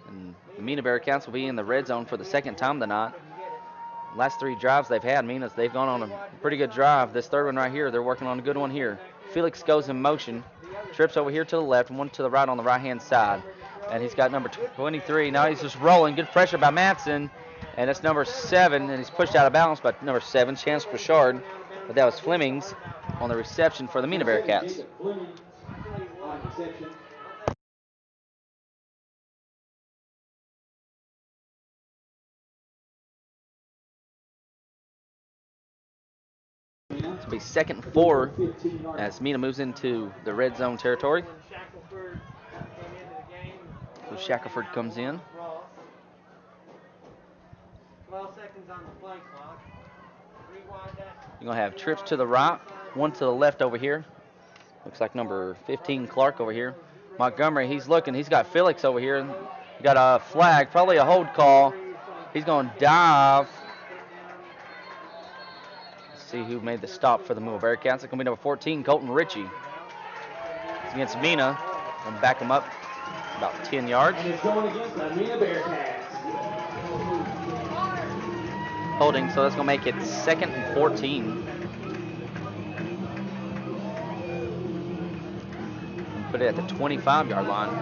and the Mena Bearcats will be in the red zone for the second time tonight. Last 3 drives they've had, they've gone on a pretty good drive. This third one right here, they're working on a good one here. Felix goes in motion, trips over here to the left, one to the right on the right-hand side. And he's got number 23. Now he's just rolling. Good pressure by Matson. And that's number 7, and he's pushed out of bounds by number 7, Chance Bouchard. But that was Flemings on the reception for the Mena Bearcats. It'll be 2nd and 4 as Mena moves into the red zone territory. So Shackelford comes in. 12 seconds on the play clock. You're going to have trips to the right, one to the left over here. Looks like number 15, Clark, over here. Montgomery, he's looking. He's got Felix over here. Got a flag, probably a hold call. He's going to dive. Let's see who made the stop for the Booneville Bearcats. It's going to be number 14, Colton Ritchie. It's against Mena. And back him up about 10 yards. And it's going against the Mena Bearcats. Holding, so that's going to make it 2nd and 14. Put it at the 25-yard line.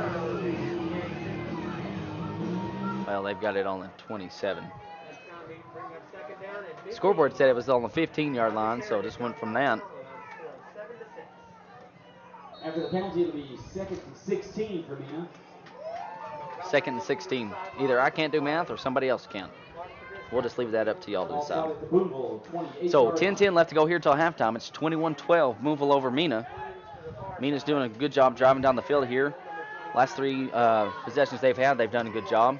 Well, they've got it on the 27. Scoreboard said it was on the 15-yard line, so it just went from that. After the penalty, it'll be 2nd and 16 for Mena. 2nd and 16. Either I can't do math or somebody else can. We'll just leave that up to y'all to decide. So 10-10 left to go here till halftime. It's 21-12. Booneville over Mena. Mena's doing a good job driving down the field here. Last 3 possessions they've had, they've done a good job.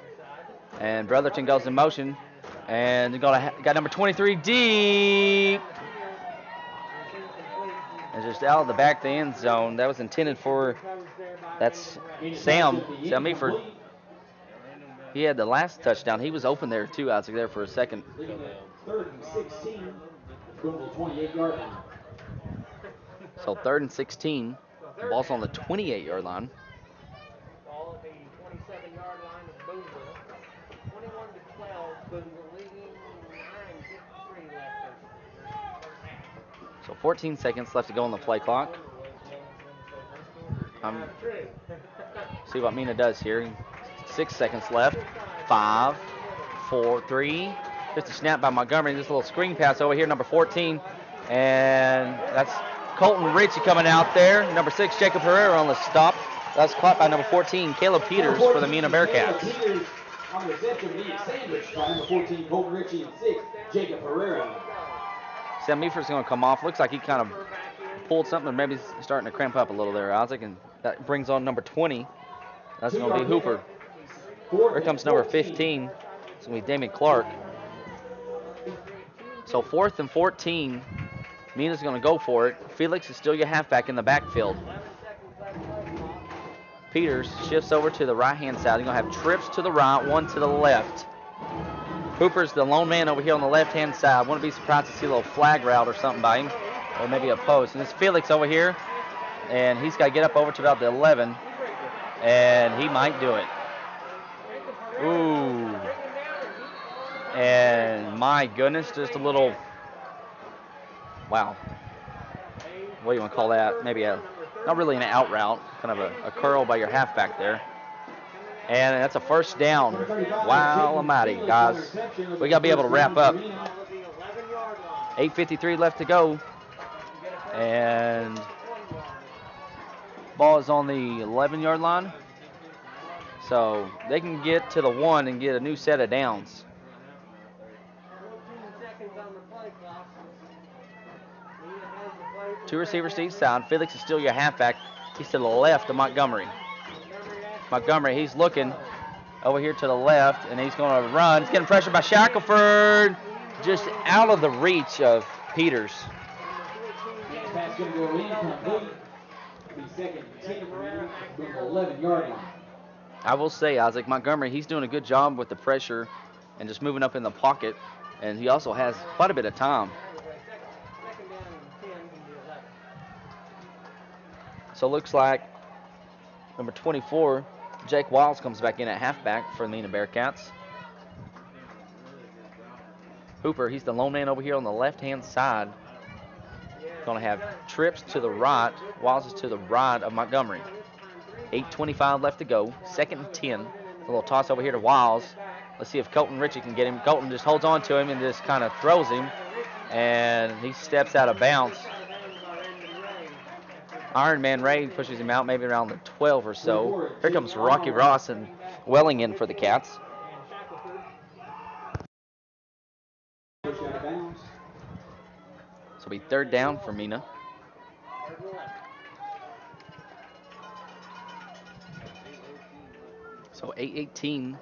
And Brotherton goes in motion. And got number 23 deep. And just out of the back of the end zone. That was intended for, that's Sam Eford. He had the last touchdown. He was open there, too, out there for a second. 3rd and 16, Booneville 28-yard line. So 3rd and 16. The ball's on the 28-yard line. Ball at the 27-yard line of Booneville. 21-12, Booneville leading 9:53 left. So 14 seconds left to go on the play clock. See what Mena does here. 6 seconds left. 5, 4, 3. Just a snap by Montgomery. This little screen pass over here, number 14. And that's Colton Ritchie coming out there. Number 6, Jacob Herrera on the stop. That's caught by number 14, Caleb Peters for the Mena Bearcats. On the reception, being sandwiched by number 14, Colton Ritchie, and 6, Jacob Herrera. Sam Meaford's going to come off. Looks like he kind of pulled something and maybe he's starting to cramp up a little there, Isaac. And that brings on number 20. That's going to be Hooper. Here comes number 15. It's going to be Damien Clark. So 4th and 14. Mena's going to go for it. Felix is still your halfback in the backfield. Peters shifts over to the right-hand side. You're going to have trips to the right, one to the left. Hooper's the lone man over here on the left-hand side. Wouldn't be surprised to see a little flag route or something by him, or maybe a post. And it's Felix over here, and he's got to get up over to about the 11, and he might do it. Ooh. And my goodness, just a little, wow. What do you want to call that? Maybe not really an out route, kind of a curl by your halfback there. And that's a first down. Wow almighty, guys. We got to be able to wrap up. 8:53 left to go. And ball is on the 11-yard line. So they can get to the 1 and get a new set of downs. Two receivers to each side. Felix is still your halfback. He's to the left of Montgomery. Montgomery, he's looking over here to the left, and he's going to run. He's getting pressured by Shackelford, just out of the reach of Peters. Pass going to go incomplete. Second 10 from the 11-yard line. I will say, Isaac, Montgomery, he's doing a good job with the pressure and just moving up in the pocket, and he also has quite a bit of time. So it looks like number 24, Jake Wiles, comes back in at halfback for the Mena Bearcats. Hooper, he's the lone man over here on the left-hand side. Going to have trips to the right. Wiles is to the right of Montgomery. 8:25 left to go. 2nd and 10. A little toss over here to Wiles. Let's see if Colton Ritchie can get him. Colton just holds on to him and just kind of throws him. And he steps out of bounds. Iron Man Ray pushes him out maybe around the 12 or so. Here comes Rocky Ross and Wellington for the Cats. So it'll be 3rd down for Mena. So 8:18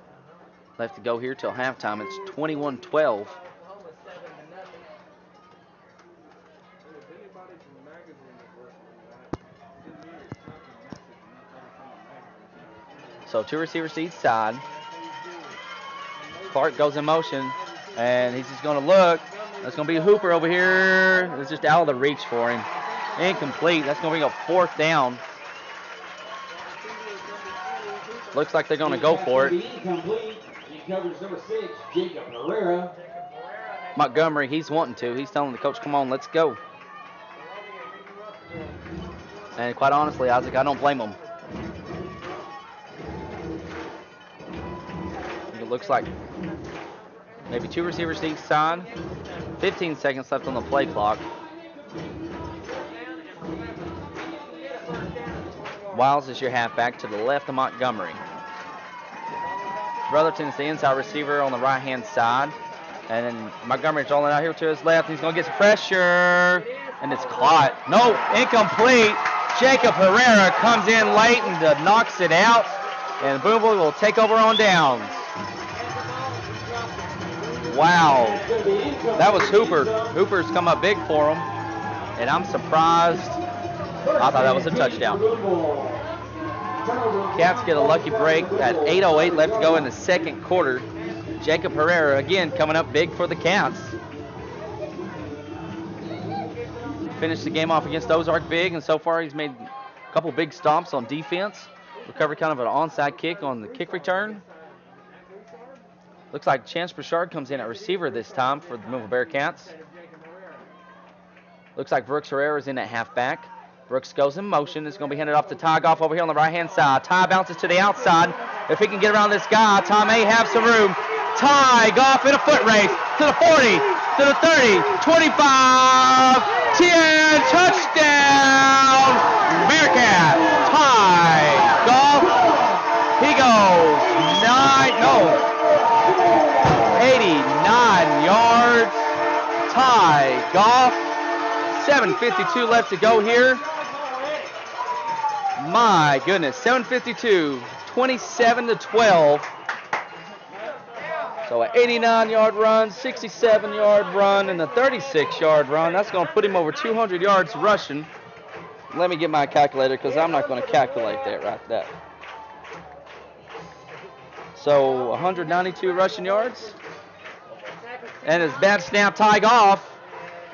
left to go here till halftime. It's 21-12. So 2 receivers to each side. Clark goes in motion, and he's just going to look. That's going to be Hooper over here. It's just out of the reach for him. Incomplete. That's going to bring up 4th down. Looks like they're going to go for it. Incomplete. He covers number 6, Jacob Herrera. Montgomery, he's wanting to. He's telling the coach, come on, let's go. And quite honestly, Isaac, I don't blame him. It looks like maybe 2 receivers to each side. 15 seconds left on the play clock. Wiles is your halfback to the left of Montgomery. Brotherton's the inside receiver on the right-hand side. And then Montgomery's rolling out here to his left. He's going to get some pressure. And it's caught. No, incomplete. Jacob Herrera comes in late and knocks it out. And Booneville will take over on downs. Wow. That was Hooper. Hooper's come up big for him. And I'm surprised. I thought that was a touchdown. Cats get a lucky break at 8:08 left to go in the 2nd quarter. Jacob Herrera again coming up big for the Cats. Finished the game off against Ozark big, and so far he's made a couple big stops on defense. Recovered kind of an onside kick on the kick return. Looks like Chance Bouchard comes in at receiver this time for the Booneville Bearcats. Looks like Brooks Herrera is in at halfback. Brooks goes in motion. It's going to be handed off to Ty Goff over here on the right-hand side. Ty bounces to the outside. If he can get around this guy, Ty may have some room. Ty Goff in a foot race to the 40, to the 30, 25, 10, touchdown, Bearcat. Ty Goff, he goes 89 yards. Ty Goff, 7:52 left to go here. My goodness, 7:52, 27-12. So an 89-yard run, 67-yard run, and a 36-yard run. That's going to put him over 200 yards rushing. Let me get my calculator because I'm not going to calculate that right there. So 192 rushing yards. And his bad snap, Ty Goff.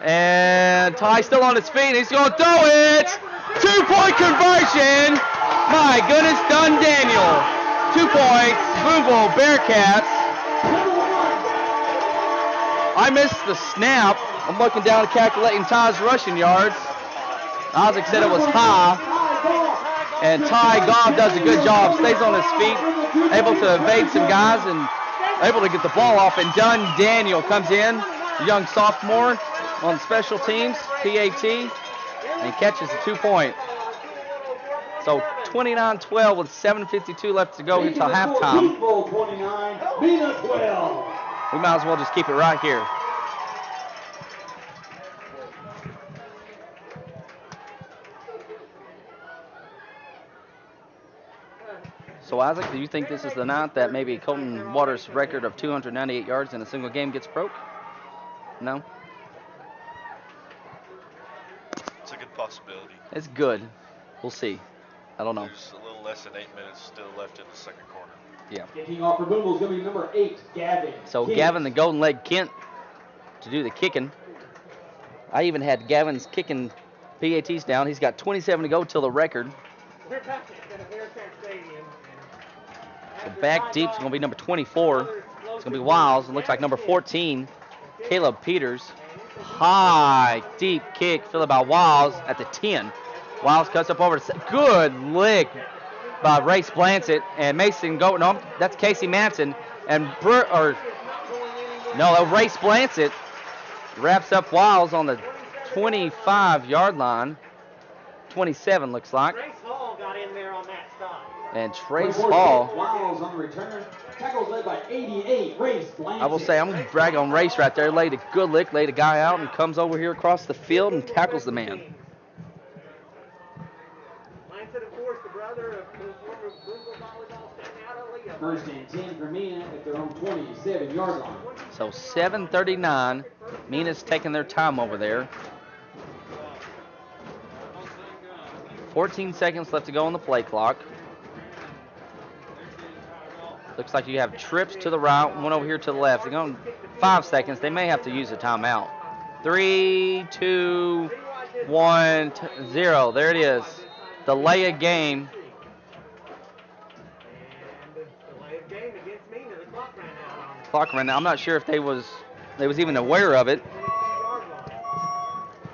And Ty still on his feet. He's going to throw it. 2-point conversion. My goodness, done Daniel. 2 points. Booneville Bearcats. I missed the snap. I'm looking down and calculating Ty's rushing yards. Isaac said it was high. And Ty Goff does a good job. Stays on his feet. Able to evade some guys and able to get the ball off. And Dunn Daniel comes in. Young sophomore on special teams. PAT. And catches the 2 point. So 29-12 with 7:52 left to go until halftime. 29, Mena 12. We might as well just keep it right here. So Isaac, do you think this is the night that maybe Colton Waters' record of 298 yards in a single game gets broke? No? It's a good possibility. It's good. We'll see. I don't know. There's a little less than 8 minutes still left in the second quarter. Yeah. Kicking off for Booneville is going to be number 8, Gavin. So Kent. Gavin, the golden leg Kent, to do the kicking. I even had Gavin's kicking PATs down. He's got 27 to go till the record. We're back at the Bearcat Stadium. So back deep is going to be number 24. It's going to be Wiles. It looks like number 14, Caleb Peters. High, deep kick, filled by Wiles at the 10. Wiles cuts up over to good lick by Race Blancett and Mason go. No, that's Casey Manson and Race Blancett wraps up Wiles on the 25-yard line. 27 looks like. Trace Hall got in there on that stop. And Trace Hall. Wiles on the return. Tackles led by 88, Race Blancett. I will say I'm going to brag on Race right there. Laid a good lick, laid a guy out, and comes over here across the field and tackles the man. Blancett, of course, the brother of the former Booneville volleyball standout Aaliyah. First and 10 for Mena at their own 27-yard line. So 7:39. Mena's taking their time over there. 14 seconds left to go on the play clock. Looks like you have trips to the right, one over here to the left. They're going 5 seconds. They may have to use a timeout. 3, 2, 1, 0. There it is. Delay a game. Clock ran out. I'm not sure if they was even aware of it.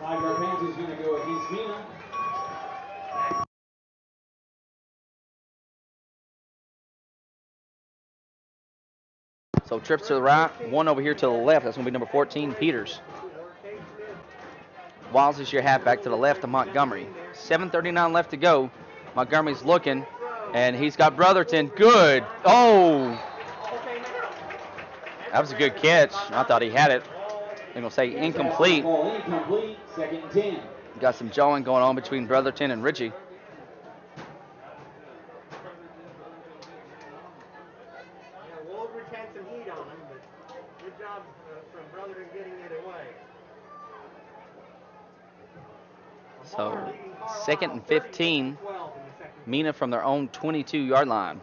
5-yard penalty is going to go against Mena. So trips to the right, one over here to the left. That's going to be number 14, Peters. Wiles is your halfback to the left of Montgomery. 7:39 left to go. Montgomery's looking, and he's got Brotherton. Good. Oh! That was a good catch. I thought he had it. They're going to say incomplete. Ball incomplete, 2nd and 10. Got some jawing going on between Brotherton and Richie. So 2nd and 15. Mena from their own 22-yard line.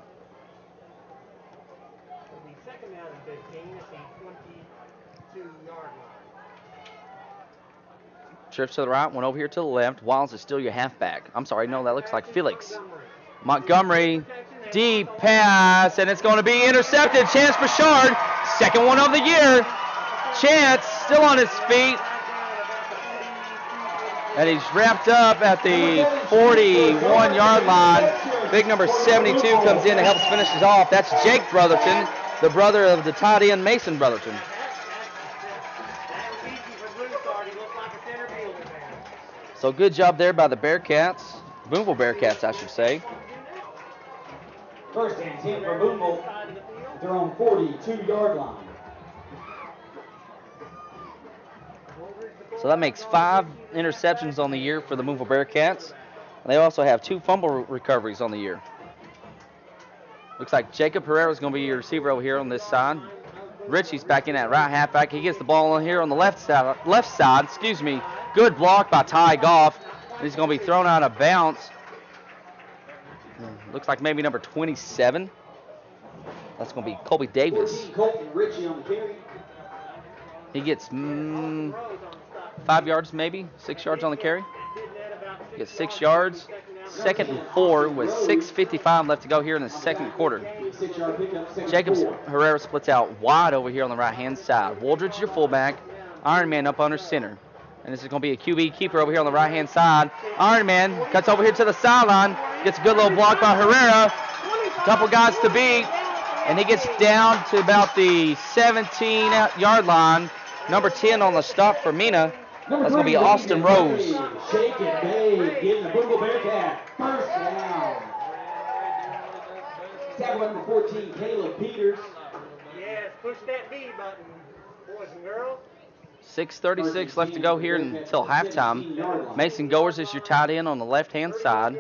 Trips to the right, one over here to the left. Wiles is still your halfback. I'm sorry, no, that looks like Felix. Montgomery, deep pass, and it's going to be intercepted. Chance Bouchard, second one of the year. Chance still on his feet. And he's wrapped up at the 41-yard line. Big number 72 comes in to help us finish it off. That's Jake Brotherton, the brother of the tight end Mason Brotherton. So good job there by the Bearcats. Booneville Bearcats, I should say. First and 10 for Booneville at their own 42-yard line. So that makes 5 interceptions on the year for the Booneville Bearcats. They also have 2 fumble recoveries on the year. Looks like Jacob Herrera is going to be your receiver over here on this side. Richie's back in at right halfback. He gets the ball on here on the left side. Excuse me. Good block by Ty Goff. He's going to be thrown out of bounds. Looks like maybe number 27. That's going to be Colby Davis. He gets 5 yards maybe, 6 yards on the carry. He gets 6 yards. 2nd and 4 with 6:55 left to go here in the second quarter. Jacobs Herrera splits out wide over here on the right-hand side. Wooldridge, your fullback. Iron Man up under center. And this is going to be a QB keeper over here on the right-hand side. Iron Man cuts over here to the sideline. Gets a good little block by Herrera. A couple guys to beat. And he gets down to about the 17-yard line. Number 10 on the stop for Mena. That's going to be Austin Rose. Shake and bake, getting the Booneville Bearcat first down. Tackle number 14, Caleb Peters. Yes, push that B button, boys and girls. 6:36 left to go here until halftime. Mason Goers is your tight end on the left-hand side.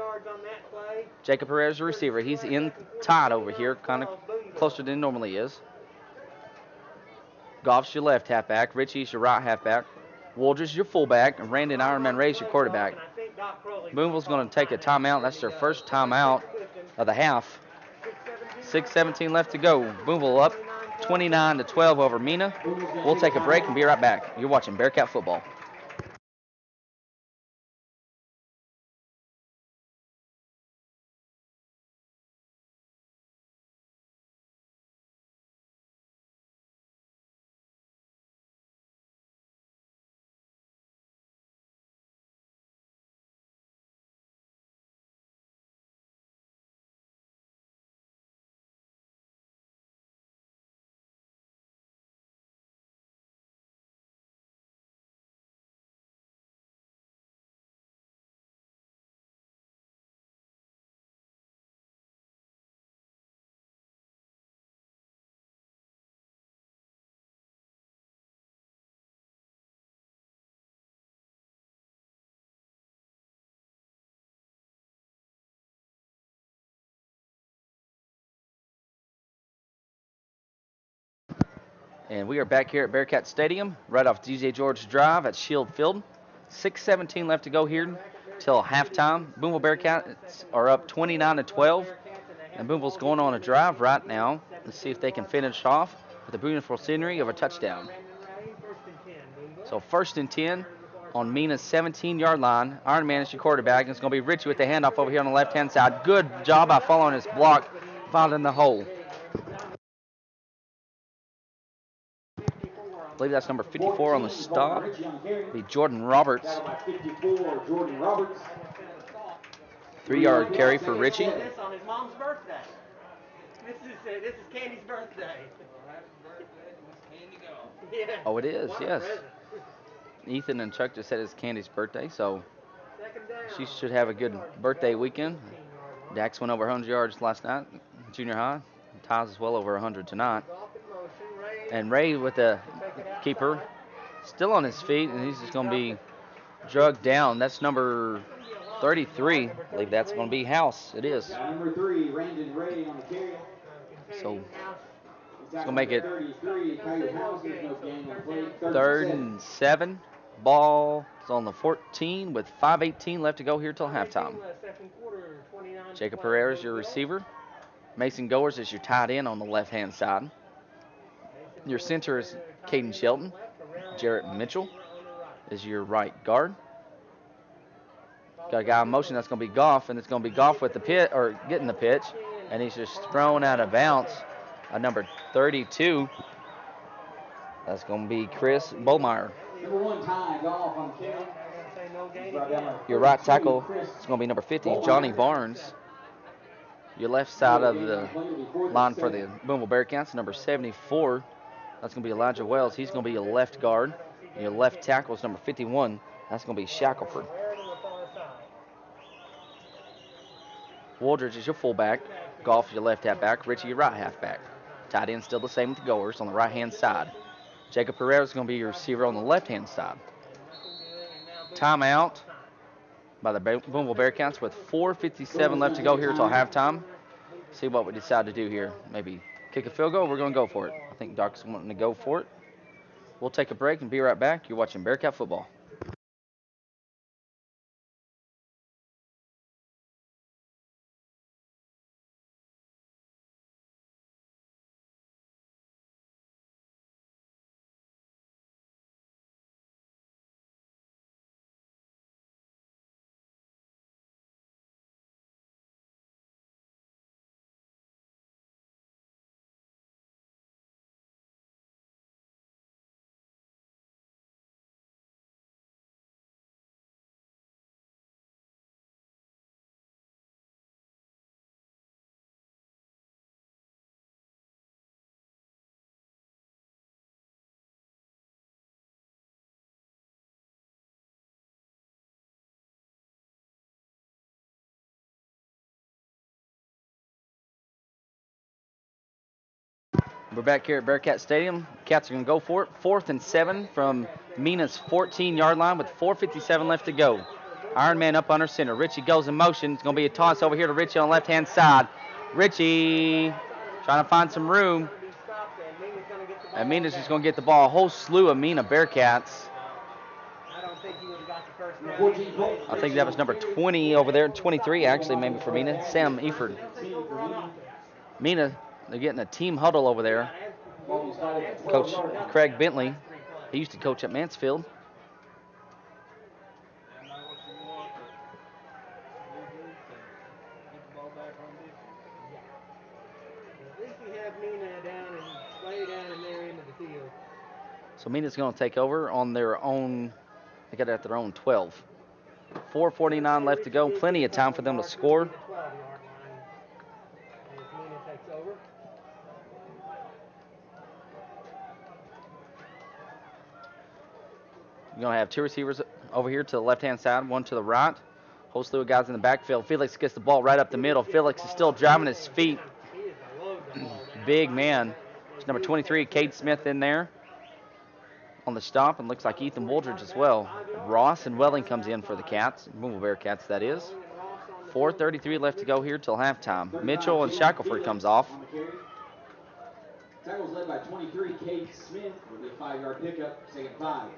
Jacob Perez, your receiver. He's in tight over here, kind of closer than he normally is. Goff's your left halfback. Richie's your right halfback. Wooldridge your fullback. And Randy and Ironman Ray's your quarterback. Booneville's going to take a timeout. That's their first timeout of the half. 6:17 left to go. Booneville up 29-12 over Mena. We'll take a break and be right back. You're watching Bearcat football. And we are back here at Bearcat Stadium, right off DJ George Drive at Shield Field. 6:17 left to go here till halftime. Booneville Bearcats are up 29-12, and Booneville's going on a drive right now. Let's see if they can finish off with a beautiful scenery of a touchdown. So 1st and 10 on Mena's 17-yard line. Iron Man is your quarterback, and it's going to be Richie with the handoff over here on the left-hand side. Good job by following his block, finding the hole. I believe that's number 54 on the stop. It'll be Jordan Roberts. 3-yard carry for Richie. This on his mom's birthday. This is Candy's birthday. Yeah. Oh, it is, yes. Ethan and Chuck just said it's Candy's birthday, so she should have a good birthday weekend. Dax went over 100 yards last night, junior high. Ty's as well over 100 tonight. And Ray with the keeper still on his feet, and he's just going to be drugged down. That's number 33. I believe that's going to be House. It is. Number 3, Brandon Ray on the carry. So it's going to make it 3rd and 7. Ball is on the 14 with 5:18 left to go here till halftime. Jacob Herrera is your receiver. Mason Goers is your tight end on the left-hand side. Your center is Caden Shelton. Jarrett Mitchell is your right guard. Got a guy in motion. That's going to be Goff, and it's going to be Goff with the pitch, or getting the pitch, and he's just thrown out of bounds. Number 32. That's going to be Chris Bollmeyer. Number 1, Ty Goff on the carry. say no gain Brought again. down by Your right 32, tackle Chris is going to be number 50, Bowmeyer. Johnny Barnes. Your left side of the line for the Booneville Bearcats, number 74. That's going to be Elijah Wells. He's going to be your left guard. Your left tackle is number 51. That's going to be Shackelford. Waldridge is your fullback. Goff, your left halfback. Richie, your right halfback. Tight end still the same with the goers on the right-hand side. Jacob Pereira is going to be your receiver on the left-hand side. Timeout by the Booneville Bearcats with 4:57 left to go here till halftime. See what we decide to do here. Maybe kick a field goal. We're going to go for it. I think Doc's wanting to go for it. We'll take a break and be right back. You're watching Bearcat football. We're back here at Bearcat Stadium. Cats are going to go for it. 4th and 7 from Mena's 14-yard line with 4:57 left to go. Iron Man up under center. Richie goes in motion. It's going to be a toss over here to Richie on the left-hand side. Richie trying to find some room. And Mena's just going to get the ball. A whole slew of Mena Bearcats. I think that was number 20 over there. 23 actually maybe for Mena. Sam Eford. Mena, they're getting a team huddle over there. Coach Craig Bentley, he used to coach at Mansfield. So Mena's going to take over on their own. They got it at their own 12. 4:49 left to go. Plenty of time for them to score. You're going to have two receivers over here to the left-hand side, one to the right. Whole slew of guys in the backfield. Felix gets the ball right up the middle. Felix is still driving his feet. Big man. It's number 23, Cade Smith in there on the stop, and looks like Ethan Wooldridge as well. Ross and Welling comes in for the Cats, Booneville Bearcats that is. 4:33 left to go here till halftime. Mitchell and Shackelford comes off. Tackles led by 23, Cade Smith. Will be a 5-yard pickup, second 5.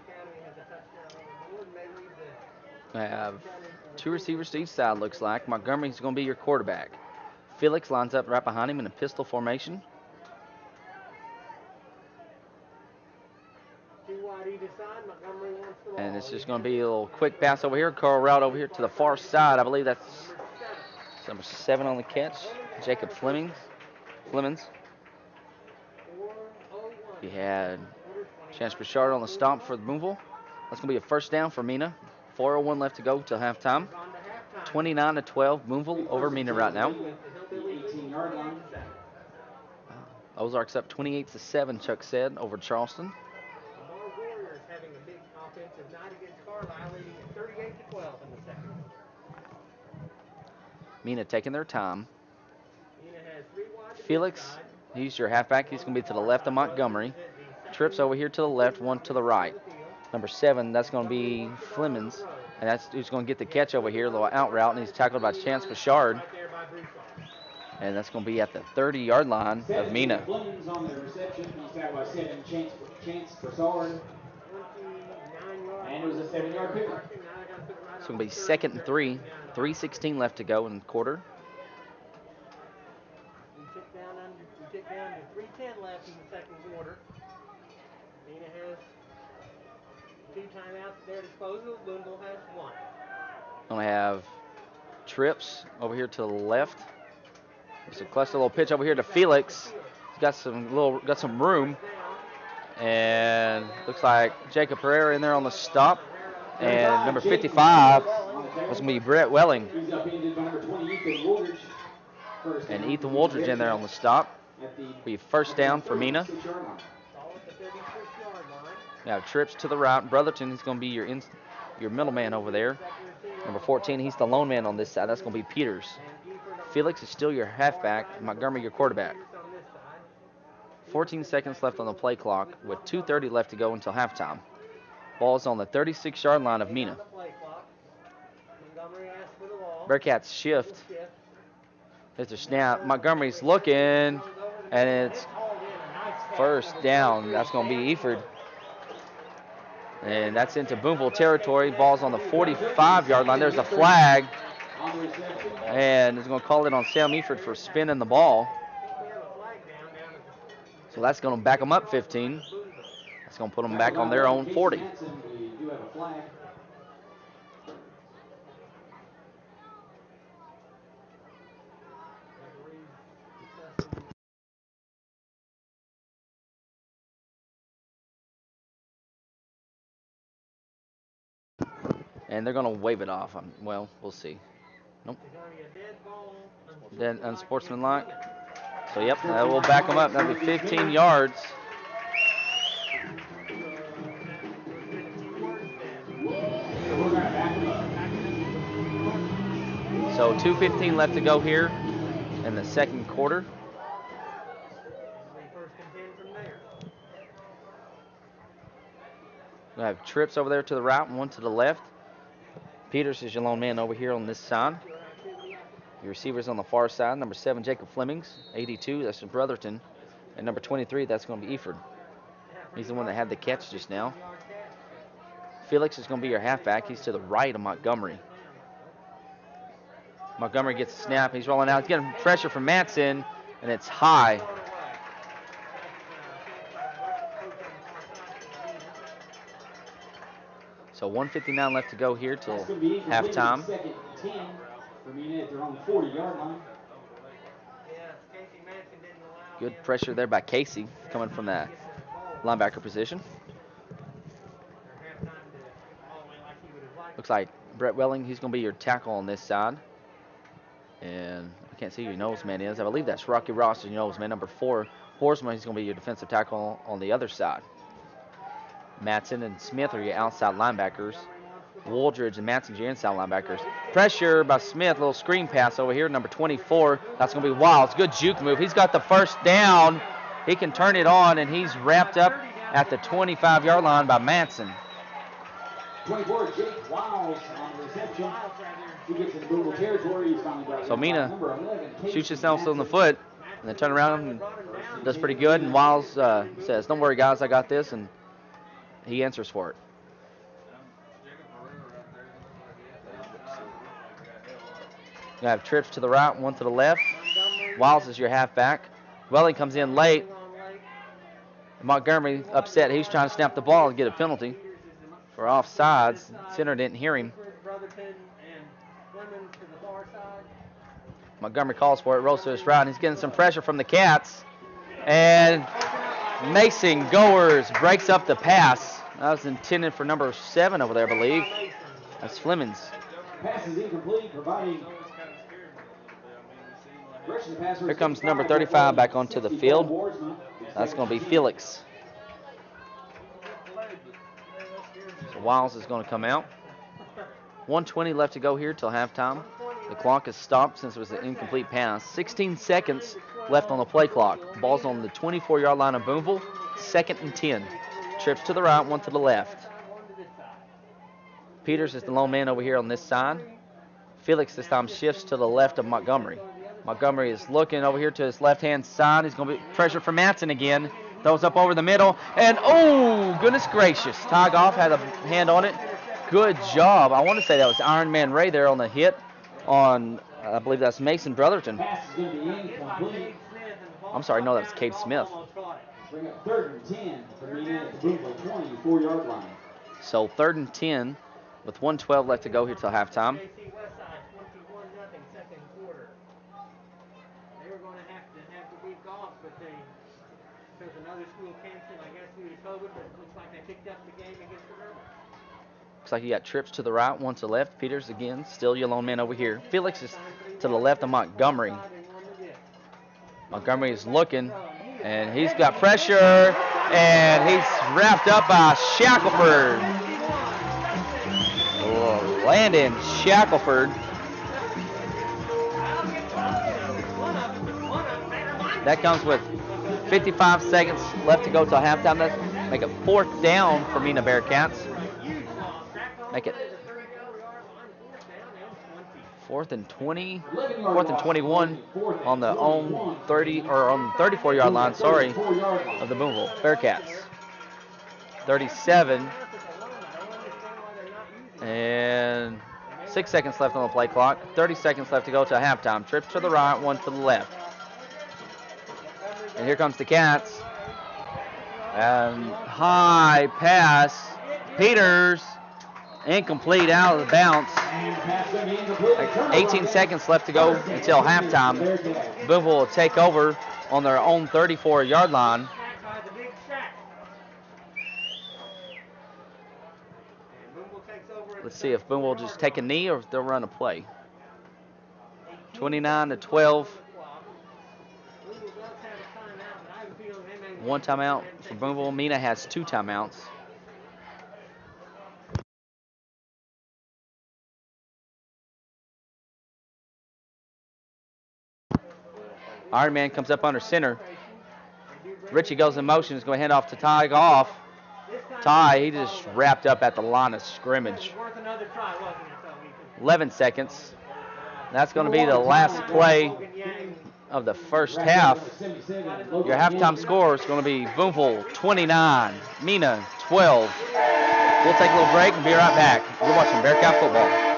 I have two receivers to each side, looks like. Montgomery's going to be your quarterback. Felix lines up right behind him in a pistol formation. And it's just going to be a little quick pass over here. Curl route over here to the far side. I believe that's number 7 on the catch, Jacob Flemings. He had Chance Bouchard on the stomp for the Booneville. That's going to be a first down for Mena. 4:01 left to go till halftime. 29-12, Booneville over Mena right now. Ozarks up 28-7, Chuck said, over Charleston. Mena taking their time. Felix, he's your halfback. He's going to be to the left of Montgomery. Trips over here to the left, one to the right. Number 7, that's going to be Flemings. And that's who's going to get the catch over here, a little out route, and he's tackled by Chance Bouchard. And that's going to be at the 30-yard line of Mena. Flemings on the reception. He's tackled by 7, Chance Bouchard. And it was a 7-yard pickup. It's going to be 2nd and 3. 3:16 left to go in the quarter. We tick down to 3:10 left in the second quarter. Mena has 2 timeouts at their disposal. Booneville has 1. Going to have trips over here to the left. Just a cluster little pitch over here to Felix. He's got some room. And looks like Jacob Pereira in there on the stop. And number 55, that's going to be Brett Welling. He's upended by number 20, Ethan Woolridge. First And down, Ethan Booneville Woolridge in there on the Bearcats stop. at the Be first down for Mena. 36-yard line. Ball at the 36-yard line. Now trips to the right. Brotherton, he's going to be your middleman over there. Number 14, he's the lone man on this side. That's going to be Peters. Felix is still your halfback. Montgomery, your quarterback. 14 seconds left on the play clock with 2:30 left to go until halftime. Ball's on the 36-yard line of Mena. Bearcats shift. There's a snap. Montgomery's looking, and it's first down. That's going to be Eford. And that's into Booneville territory. Ball's on the 45-yard line. There's a flag. And it's going to call it on Sam Eford for spinning the ball. So that's going to back them up 15. That's going to put them back on their own 40. We do have a flag. And they're going to wave it off. Well, we'll see. Nope. Dead unsportsmanlike. So, yep, that will back them up. That'll be 15 yards. So 2:15 left to go here in the second quarter. We have trips over there to the right and one to the left. Peters is your lone man over here on this side. Your receivers on the far side. Number 7, Jacob Flemings. 82, that's Brotherton. And number 23, that's going to be Eford. He's the one that had the catch just now. Felix is going to be your halfback. He's to the right of Montgomery. Montgomery gets a snap. He's rolling out. He's getting pressure from Matson, and it's high. So 1:59 left to go here till halftime. Second 10 for Mena at their own 40-yard line. Good pressure there by Casey coming from that linebacker position. Looks like Brett Welling, he's going to be your tackle on this side. And I can't see who your nose man is. I believe that's Rocky Ross, your nose man. Number 4, Horseman, he's going to be your defensive tackle on the other side. Matson and Smith are your outside linebackers. Wooldridge and Matson's your inside linebackers. Pressure by Smith, little screen pass over here, number 24. That's going to be Wiles. Good juke move. He's got the first down. He can turn it on, and he's wrapped up at the 25-yard line by Matson. 24, Jake Wiles on the reception. He gets into Booneville territory. He's finally brought So in Mena number 11, shoots himself in the foot, and then turn around and does pretty good. And Wiles says, "Don't worry, guys, I got this," and he answers for it. You have trips to the right, one to the left. Wiles is your halfback. Welling comes in late. Montgomery upset. He's trying to snap the ball and get a penalty for offsides. Center didn't hear him. Montgomery calls for it, rolls to his right. He's getting some pressure from the Cats. And Mason Goers breaks up the pass. That was intended for number 7 over there, I believe. That's Flemings. Pass is incomplete, providing. Here comes number 35 back onto the field. That's going to be Felix. So Wiles is going to come out. 1:20 left to go here till halftime. The clock is stopped since it was an incomplete pass. 16 seconds left on the play clock. Ball's on the 24-yard line of Booneville. 2nd and 10. Trips to the right, one to the left. Peters is the lone man over here on this side. Felix this time shifts to the left of Montgomery. Montgomery is looking over here to his left-hand side. He's going to be pressure from Matson again. Throws up over the middle. And, oh, goodness gracious. Ty Goff had a hand on it. Good job. I want to say that was Iron Man Ray there on the hit on, I believe that's Mason Brotherton. Pass is going to be incomplete. I'm sorry, no, that's Cade Smith. Bring up 3rd and 10 for Mena at the Booneville 24-yard line. So 3rd and 10 with 1:12 left to go here till halftime. Looks like you got trips to the right, one to the left. Peters again, still your lone man over here. Felix is to the left of Montgomery. Montgomery is looking, and he's got pressure, and he's wrapped up by Shackelford. Landon Shackelford. That comes with 55 seconds left to go till halftime. That's make it 4th down for Mena Bearcats. Make it 4th and 20, 4th and 21 on the own 30 or on the 34-yard line. Sorry, of the Booneville Bearcats. 37 and 6 seconds left on the play clock. 30 seconds left to go to halftime. Trips to the right, one to the left. And here comes the Cats. And high pass. Peters. Incomplete, out of the bounce. 18 seconds left to go until halftime. Booneville will take over on their own 34-yard line. Let's see if Booneville will just take a knee or if they'll run a play. 29-12. One timeout for Booneville. Mena has 2 timeouts. Iron Man comes up under center. Richie goes in motion. He's going to hand off to Ty Goff. Ty, he just wrapped up at the line of scrimmage. 11 seconds. That's going to be the last play of the first half. Your halftime score is going to be Booneville 29, Mena 12. We'll take a little break and be right back. You're watching Bearcat football.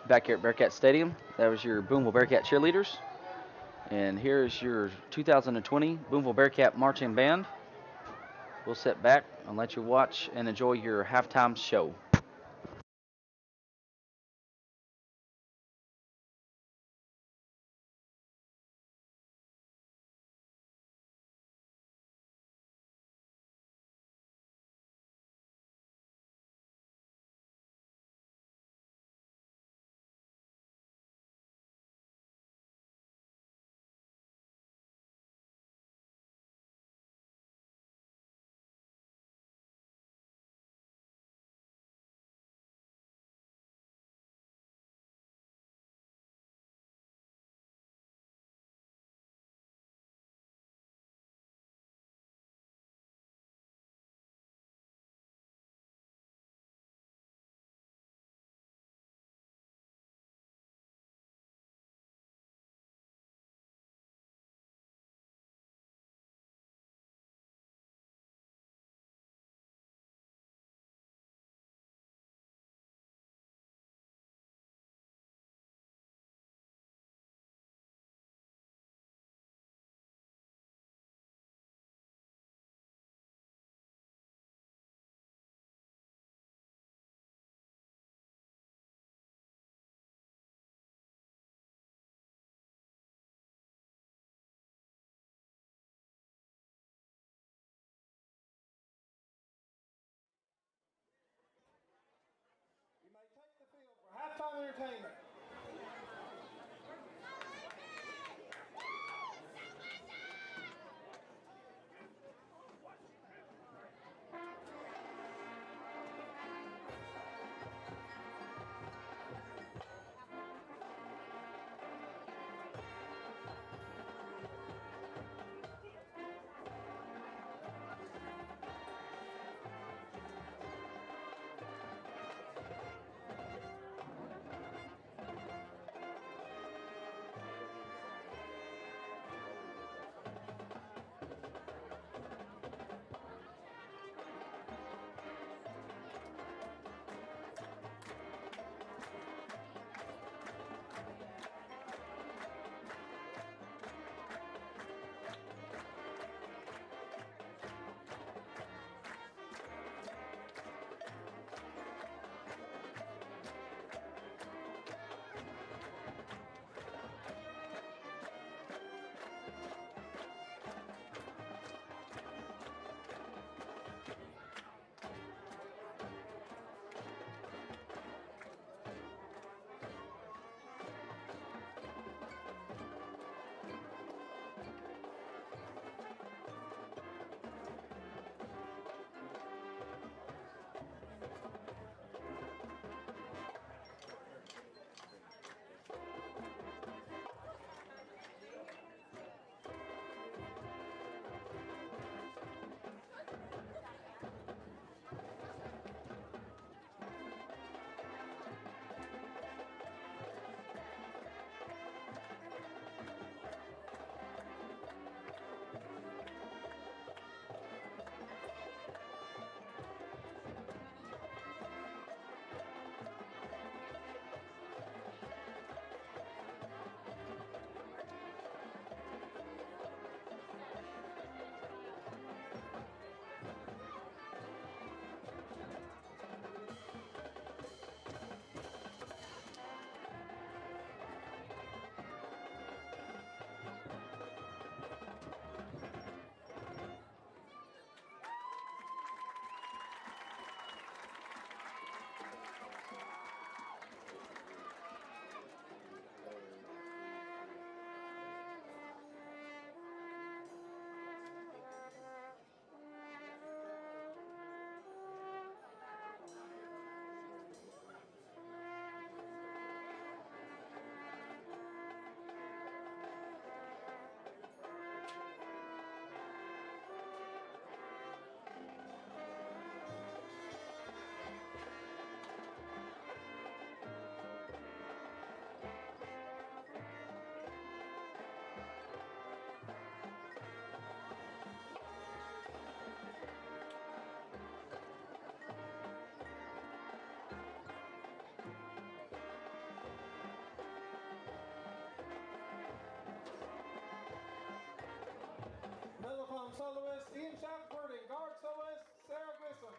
Back here at Bearcat Stadium, that was your Booneville Bearcat cheerleaders. And here's your 2020 Booneville Bearcat Marching Band. We'll sit back and let you watch and enjoy your halftime show. entertainment. Mellophone soloist Ian Shackelford and guard soloist Sarah Grissom.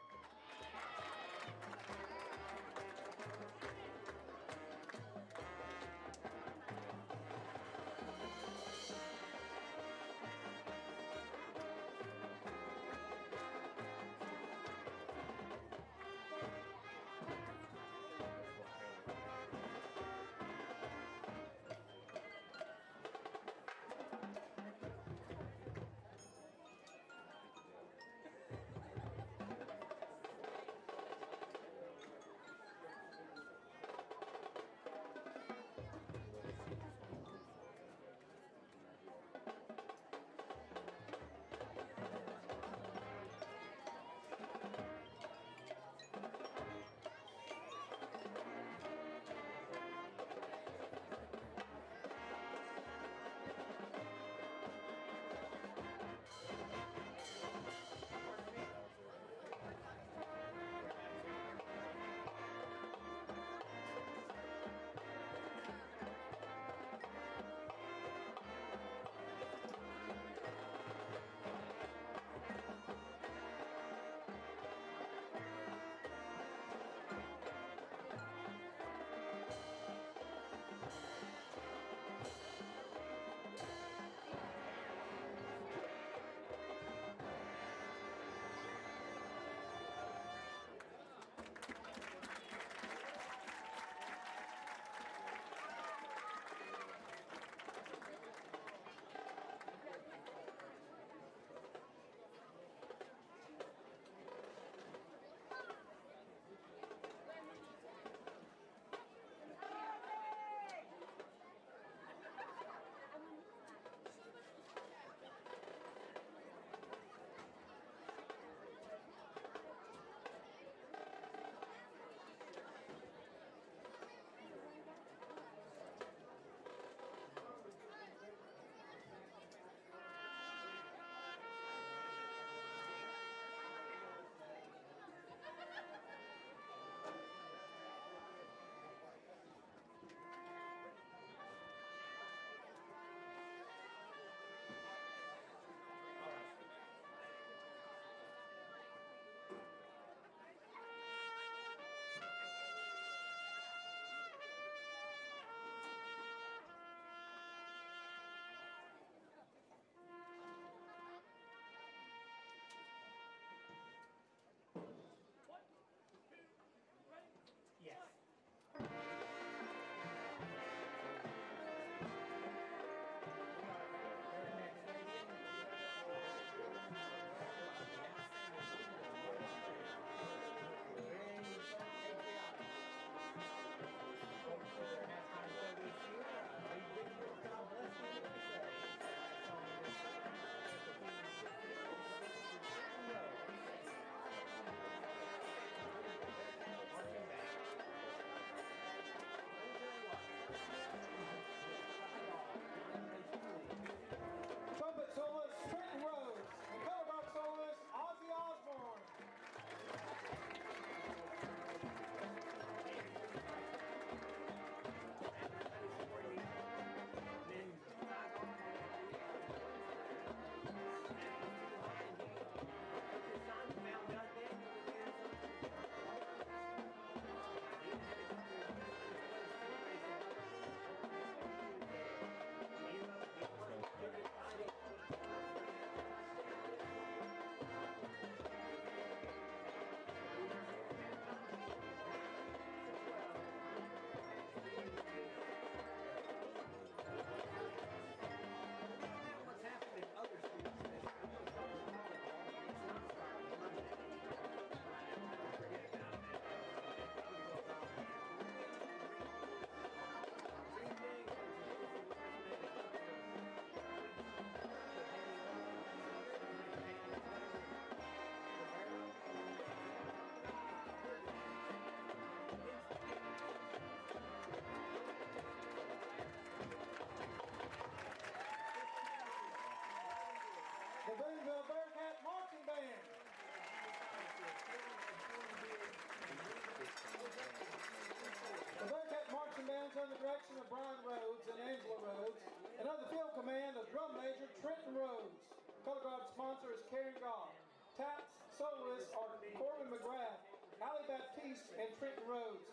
Trenton Rhodes. Color guard sponsor is Karen Goff. Taps soloists are Corbin McGrath, Ali Baptiste, and Trenton Rhodes.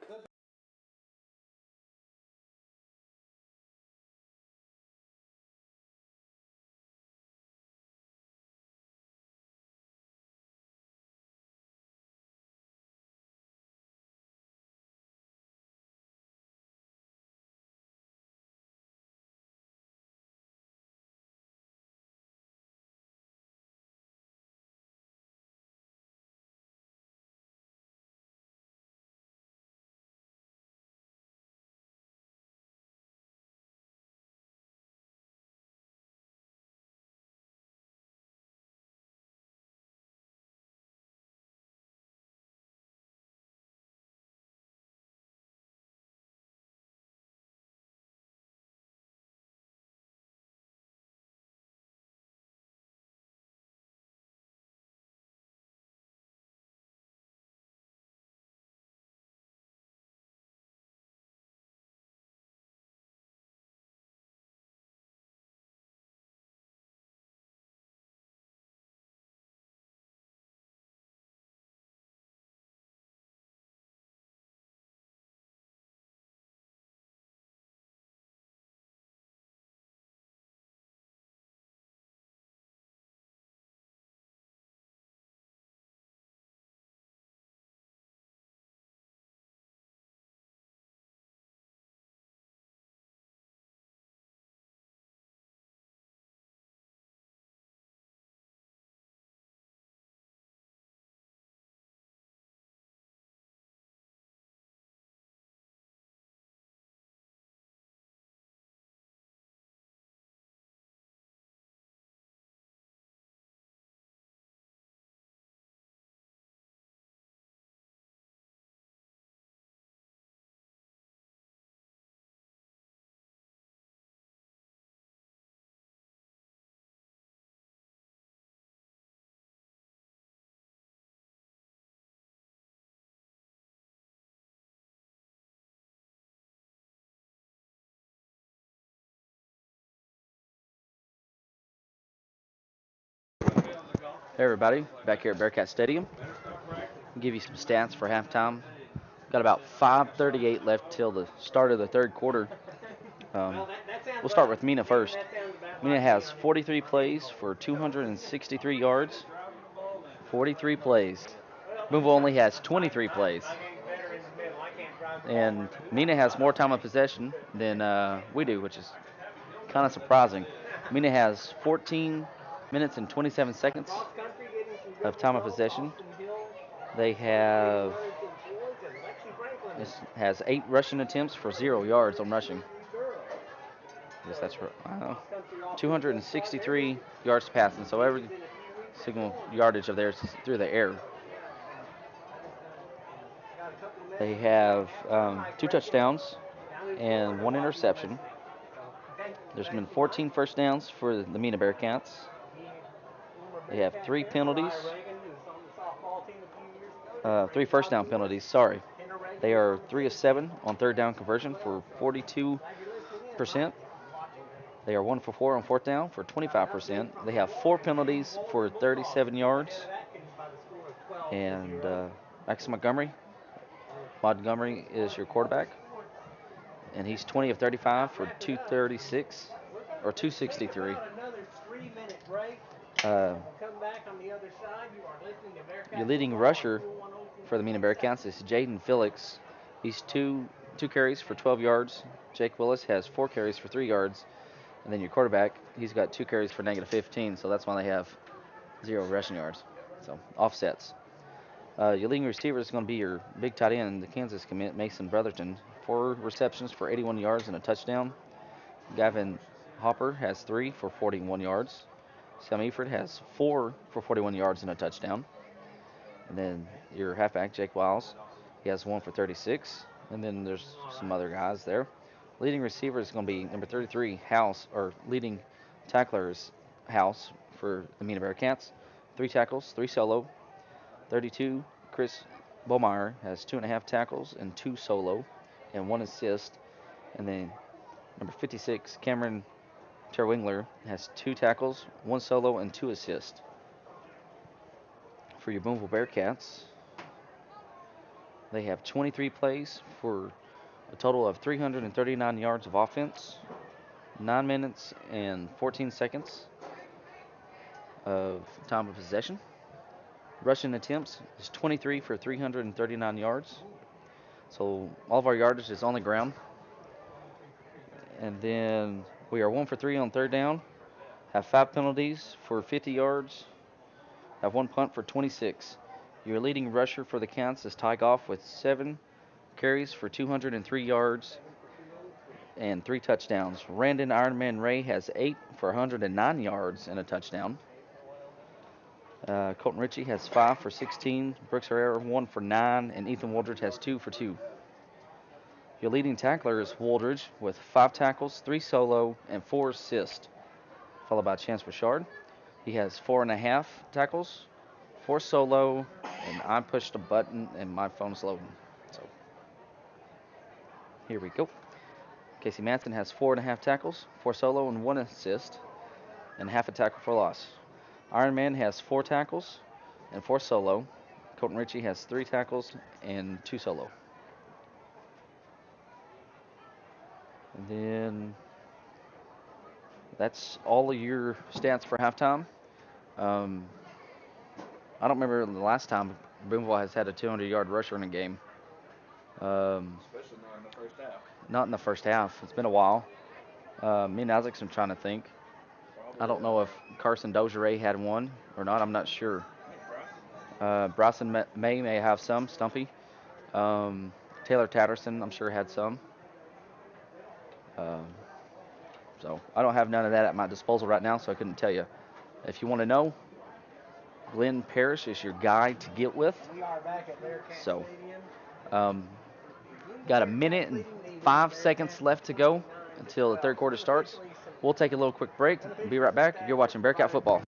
The Hey everybody, back here at Bearcat Stadium. I'll give you some stats for halftime. Got about 5:38 left till the start of the third quarter. We'll start with Mena first. Mena has 43 plays for 263 yards. 43 plays. Booneville only has 23 plays. And Mena has more time of possession than we do, which is kind of surprising. Mena has 14 minutes and 27 seconds of time of possession. They have has 8 rushing attempts for 0 yards on rushing. Yes, that's right. 263 yards passing, so every single yardage of theirs is through the air. They have 2 touchdowns and 1 interception. There's been 14 first downs for the Mena Bearcats. They have 3 penalties. 3 first down penalties, sorry. They are 3 of 7 on third down conversion for 42%. They are 1 for 4 on fourth down for 25%. They have 4 penalties for 37 yards. And Max Montgomery is your quarterback. And he's 20 of 35 for 236 or 263. Your leading rusher for the Mena Bearcats is Jaden Felix. He's two carries for 12 yards. Jake Willis has 4 carries for 3 yards. And then your quarterback, he's got 2 carries for negative 15, so that's why they have 0 rushing yards. So offsets. Your leading receiver is going to be your big tight end, the Kansas commit, Mason Brotherton. 4 receptions for 81 yards and a touchdown. Gavin Hopper has 3 for 41 yards. Sam Eford has 4 for 41 yards and a touchdown. And then your halfback, Jake Wiles, he has 1 for 36. And then there's some other guys there. Leading receiver is going to be number 33, House, or leading tackler is House for the Mena Bearcats. 3 tackles, 3 solo. 32, Chris Bomeyer has 2.5 tackles and 2 solo and 1 assist. And then number 56, Cameron Terwingler has 2 tackles, 1 solo, and 2 assists. For your Booneville Bearcats, they have 23 plays for a total of 339 yards of offense, 9 minutes and 14 seconds of time of possession. Rushing attempts is 23 for 339 yards. So all of our yardage is on the ground. And then we are 1 for 3 on third down, have 5 penalties for 50 yards, have 1 punt for 26. Your leading rusher for the Cats is Kickoff with 7 carries for 203 yards and 3 touchdowns. Randon Ironman Ray has 8 for 109 yards and a touchdown. Colton Ritchie has 5 for 16. Brooks Herrera 1 for 9, and Ethan Wooldridge has 2 for 2. Your leading tackler is Wooldridge with 5 tackles, 3 solo, and 4 assists, followed by Chance Richard. He has 4.5 tackles, 4 solo, and I pushed a button and my phone's loading. So here we go. Casey Manson has 4.5 tackles, 4 solo, and 1 assist, and half a tackle for loss. Iron Man has 4 tackles and 4 solo. Colton Ritchie has 3 tackles and 2 solo. And then that's all of your stats for halftime. I don't remember the last time Booneville has had a 200-yard rusher in a game. Especially not in the first half. Not in the first half. It's been a while. Me and Alex, I'm trying to think. I don't know if Carson Dozier had one or not. I'm not sure. Bryson may have some. Stumpy. Taylor Tatterson, I'm sure, had some. So I don't have none of that at my disposal right now, so I couldn't tell you. If you want to know, Glenn Parrish is your guy to get with. We are back at Bearcat So, Stadium. got a minute and 5 seconds left to go until the third quarter starts. We'll take a little quick break. Be right back. You're watching Bearcat football.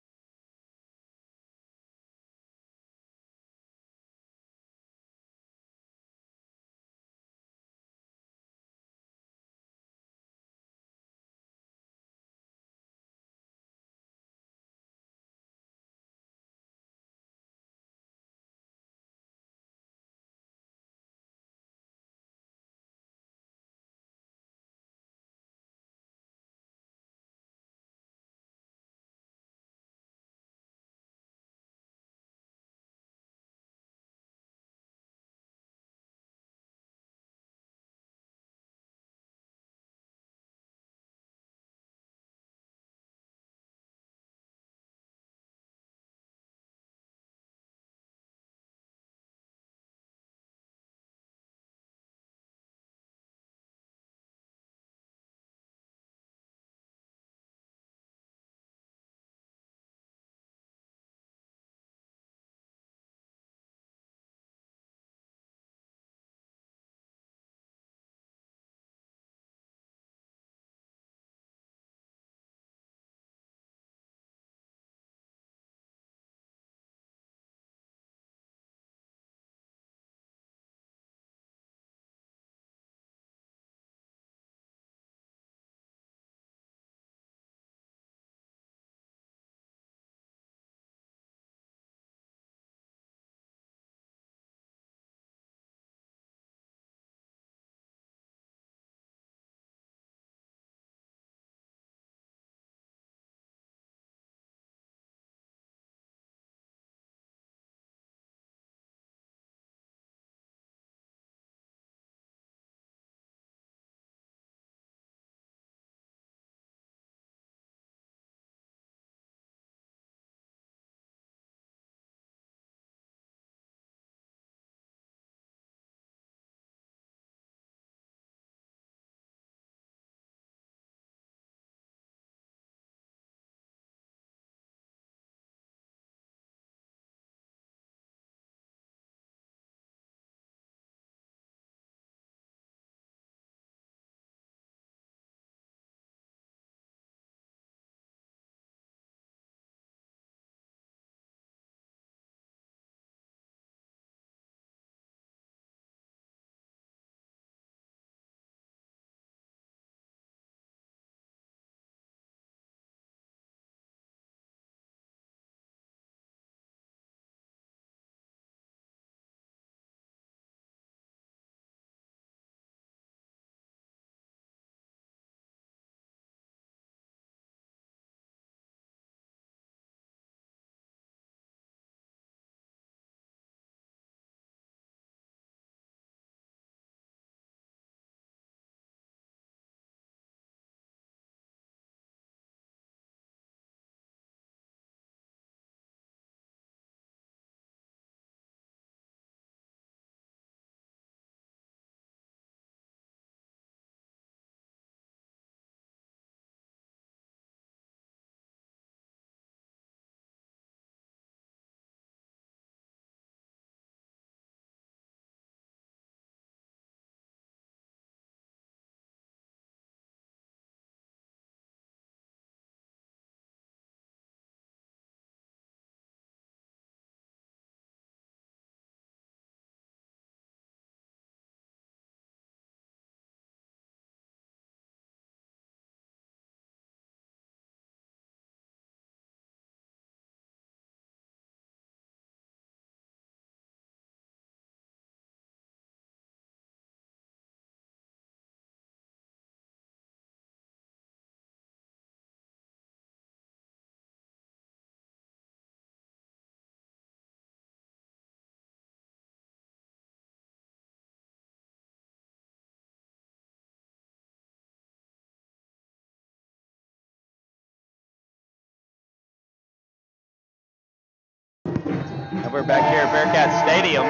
And we're back here at Bearcat Stadium.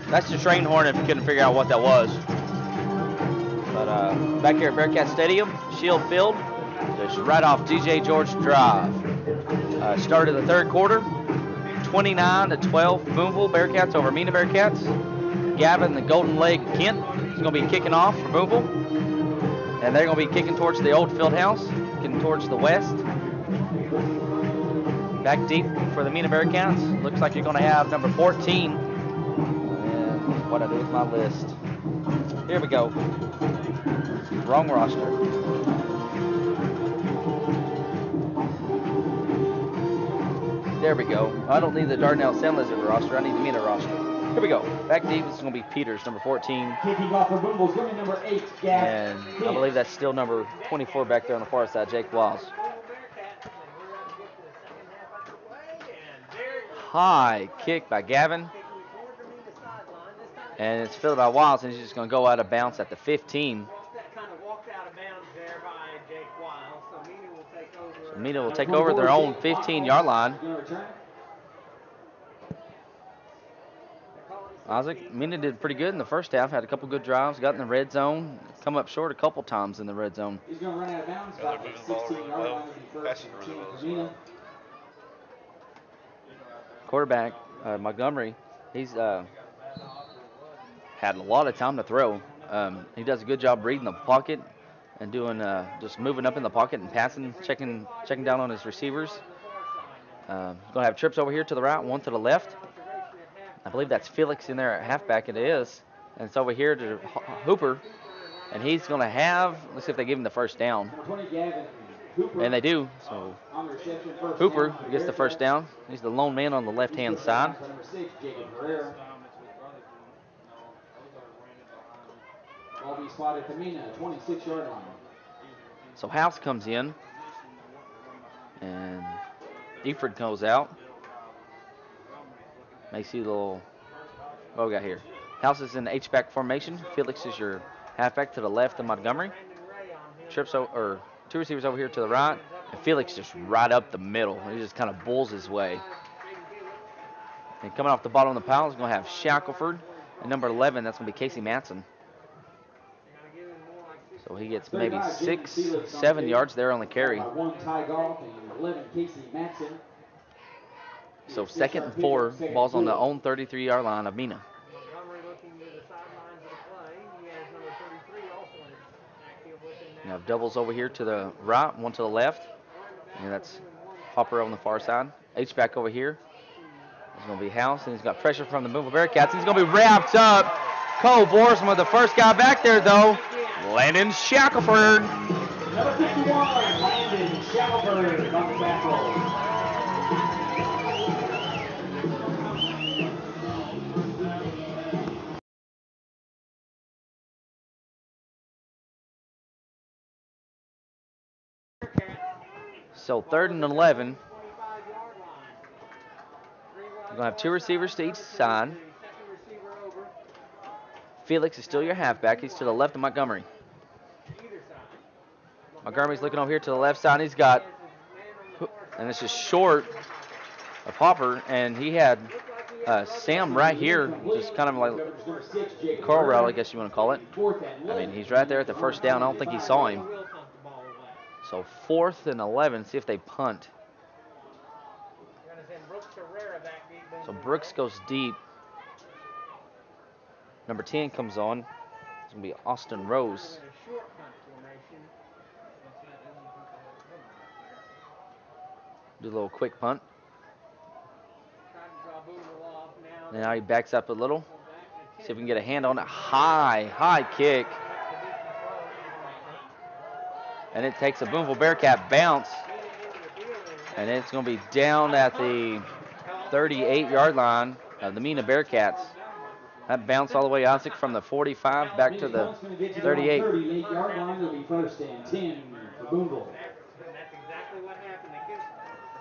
That's the train horn if you couldn't figure out what that was. But back here at Bearcat Stadium, Shield Field, just right off DJ George Drive. Start of the third quarter, 29-12, Booneville Bearcats over Mena Bearcats. Gavin, the Golden Leg Kent, is going to be kicking off for Booneville. And they're going to be kicking towards the old field house, kicking towards the west. Back deep for the Mena Bearcats. Looks like you're going to have number 14. And what I do with my list. Here we go. Wrong roster. There we go. I don't need the Dardanelle San Lizard roster. I need the Mena roster. Here we go. Back deep. This is going to be Peters, number 14. Kicking off for Booneville's going to be number 8, Gavin. And I believe that's still number 24 back there on the far side, Jake Wiles. High kick by Gavin. And it's filled by Wiles, and he's just going to go out of bounds at the 15. So Mena will take over their own 15-yard line. Isaac, Mena did pretty good in the first half. Had a couple good drives, got in the red zone, come up short a couple times in the red zone. He's going to run out of bounds. They're moving the ball really well, passing really well as well. Quarterback, Montgomery, he's had a lot of time to throw. He does a good job reading the pocket and doing just moving up in the pocket and passing, checking down on his receivers. Going to have trips over here to the right, one to the left. I believe that's Felix in there at halfback. It is. And it's over here to Hooper. And he's going to have, let's see if they give him the first down. And they do. So Hooper gets the first down. He's the lone man on the left-hand side. Ball be spotted at the Mena, 26-yard line. So House comes in. And Eford goes out. May see the little, what we got here. House is in H-back formation. Felix is your halfback to the left of Montgomery. Two receivers over here to the right. And Felix just right up the middle. He just kind of bulls his way. And coming off the bottom of the pile is going to have Shackelford. And number 11, that's going to be Casey Matson. So he gets maybe 6-7 yards there on the carry. One Ty Golf and 11 Casey Matson. So 2nd and 4, ball's on the own 33-yard line of Mena. You have doubles over here to the right, one to the left. And that's Hopper on the far side. H-back over here. It's going to be House, and he's got pressure from the Booneville Bearcats. He's going to be wrapped up. Cole Borsma, the first guy back there, though. Landon Shackelford. Number 51, Landon Shackelford on the back roll. So 3rd and 11. We're going to have two receivers to each side. Felix is still your halfback. He's to the left of Montgomery. Montgomery's looking over here to the left side. He's got, and this is short of Hopper, and he had Sam right here, just kind of like curl route, I guess you want to call it. I mean, he's right there at the first down. I don't think he saw him. So 4th and 11, see if they punt. So Brooks goes deep. Number 10 comes on. It's going to be Austin Rose. Do a little quick punt. Now he backs up a little. See if we can get a hand on it. High kick. And it takes a Booneville Bearcat bounce. And it's going to be down at the 38-yard line of the Mena Bearcats. That bounced all the way, Isaac, from the 45 back to the 38. 38-yard line will be 1st and 10 for Booneville. That's exactly what happened. The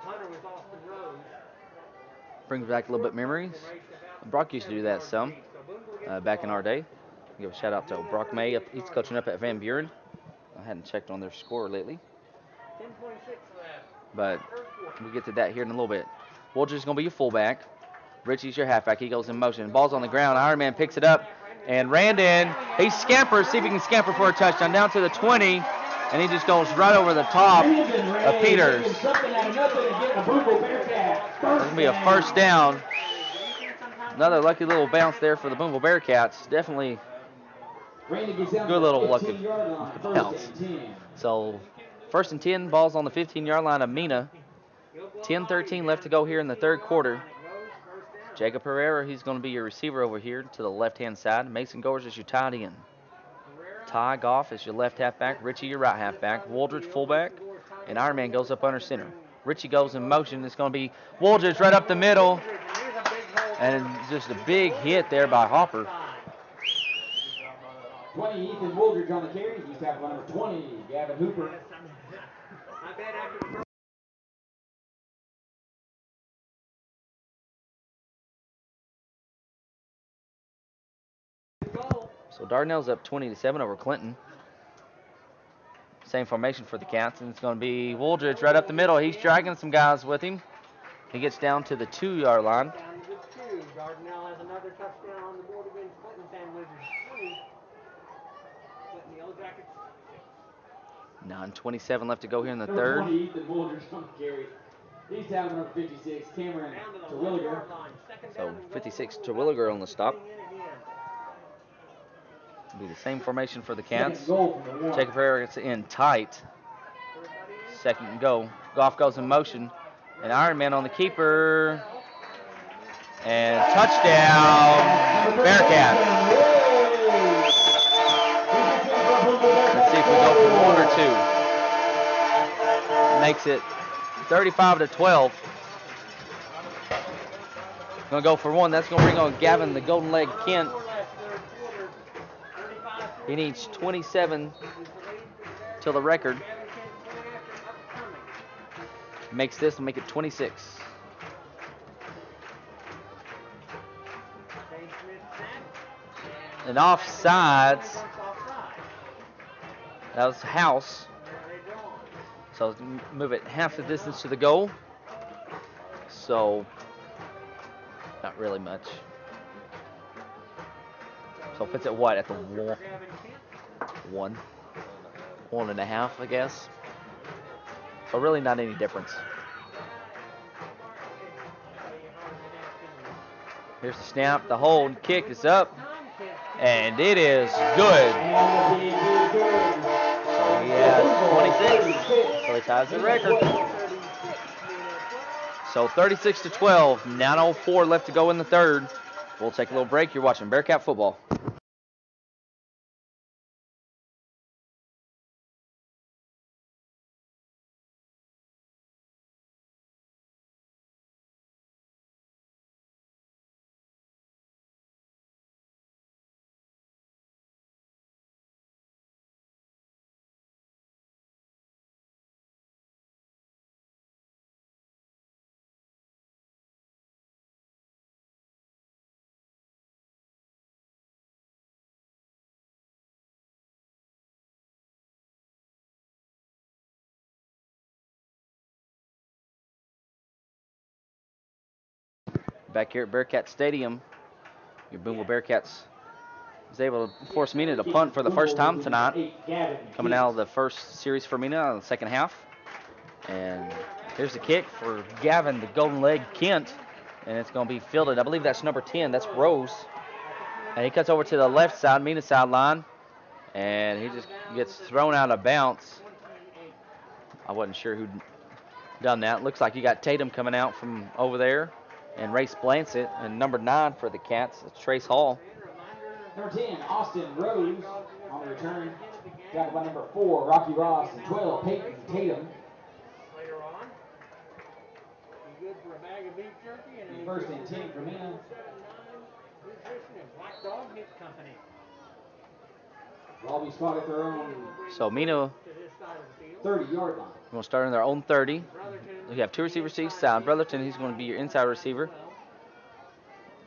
punter was Austin Rose. Brings back a little bit of memories. Brock used to do that some back in our day. Give a shout out to Brock May. He's coaching up at Van Buren. I hadn't checked on their score lately, 10:26 left. but we'll get to that here in a little bit. Wooldridge's going to be your fullback. Richie's your halfback. He goes in motion. Ball's on the ground. Ironman picks it up. And Randon, he scampers. See if he can scamper for a touchdown. Down to the 20. And he just goes right over the top of Peters. It's going to be a first down. Another lucky little bounce there for the Booneville Bearcats. Definitely good little lucky bounce. So, 1st and 10, ball's on the 15-yard line of Mena. 10-13 left to go here in the third quarter. Jacob Herrera, he's going to be your receiver over here to the left-hand side. Mason Goers is your tight end. Ty Goff is your left halfback. Richie, your right halfback. Wooldridge, fullback. And Ironman goes up under center. Richie goes in motion. It's going to be Wooldridge right up the middle. And just a big hit there by Hopper. 20, Ethan Wooldridge on the carry. He's tackle number 20, Gavin Hooper. So Dardanelle's up 20-7 over Clinton. Same formation for the Cats, and it's going to be Wooldridge right up the middle. He's dragging some guys with him. He gets down to the 2-yard line. Down to the 2. Dardanelle has another touchdown on the board against Clinton. San Wizards 20. Clinton Yellow Jackets 9:27 left to go here in the third. 20, Ethan Wooldridge on the carry. He's down to number 56, Cameron Terwilliger. So 56 Terwilliger on the stop. Be the same formation for the Cats. Jacob Herrera gets in tight. 2nd and go. Goff goes in motion. And Ironman on the keeper. And touchdown, Bearcat. Let's see if we go for 1 or 2. Makes it 35-12. Gonna go for 1. That's gonna bring on Gavin the Golden Leg Kent. He needs 27 till the record. Makes this and make it 26. And offsides. That was House. So move it half the distance to the goal. So not really much. So puts it what at the 1.5, I guess. So really not any difference. Here's the snap, the hold, kick is up, and it is good. So he has 26, so he ties the record. So 36-12, 9:04 left to go in the third. We'll take a little break. You're watching Bearcat football. Back here at Bearcat Stadium, your Booneville Bearcats was able to force Mena to punt for the first time tonight. Coming out of the first series for Mena in the second half. And here's the kick for Gavin, the Golden Leg Kent. And it's going to be fielded. I believe that's number 10. That's Rose. And he cuts over to the left side, Mena sideline. And he just gets thrown out of bounds. I wasn't sure who'd done that. Looks like you got Tatum coming out from over there. And Race Blancett, and number 9 for the Cats, it's Trace Hall. Number 10, Austin Rose on the return. Tackled by number 4, Rocky Ross, and 12, Peyton Tatum. later on. Be good for a bag of beef jerky and 1st and 10 for Mena. Nutrition and Black Dog Meat Company. Will all be spotted at their own So Mena To this side of the field. 30-yard line. going to start on their own 30. Brotherton You have 2 receivers each side. Brotherton, he's going to be your inside receiver.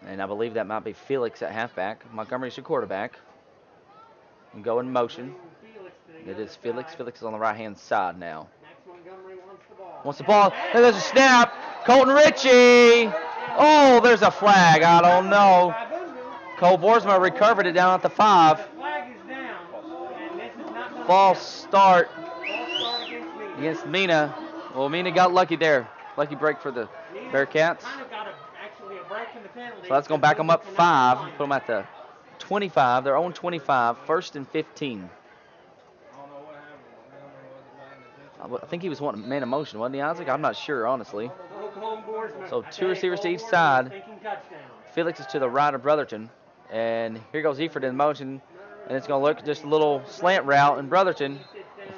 And I believe that might be Felix at halfback. Montgomery's your quarterback. And go in motion. It is Felix. Felix is on the right-hand side now. Max Montgomery Wants the ball. And there's a snap. Colton Ritchie. Oh, there's a flag. I don't know. Cole Boersma recovered it down at the 5. The flag is down, and this is not False start against against Mena. Well, Mena got lucky there. Lucky break for the Bearcats. Kind of got actually a break in the penalty. So that's going to back them up 5. Put them at the 25. They're on 25. 1st and 15. I think he was wanting man in motion, wasn't he, Isaac? I'm not sure, honestly. So 2 receivers to each side. Felix is to the right of Brotherton. And here goes Eford in motion. And it's going to look just a little slant route. And Brotherton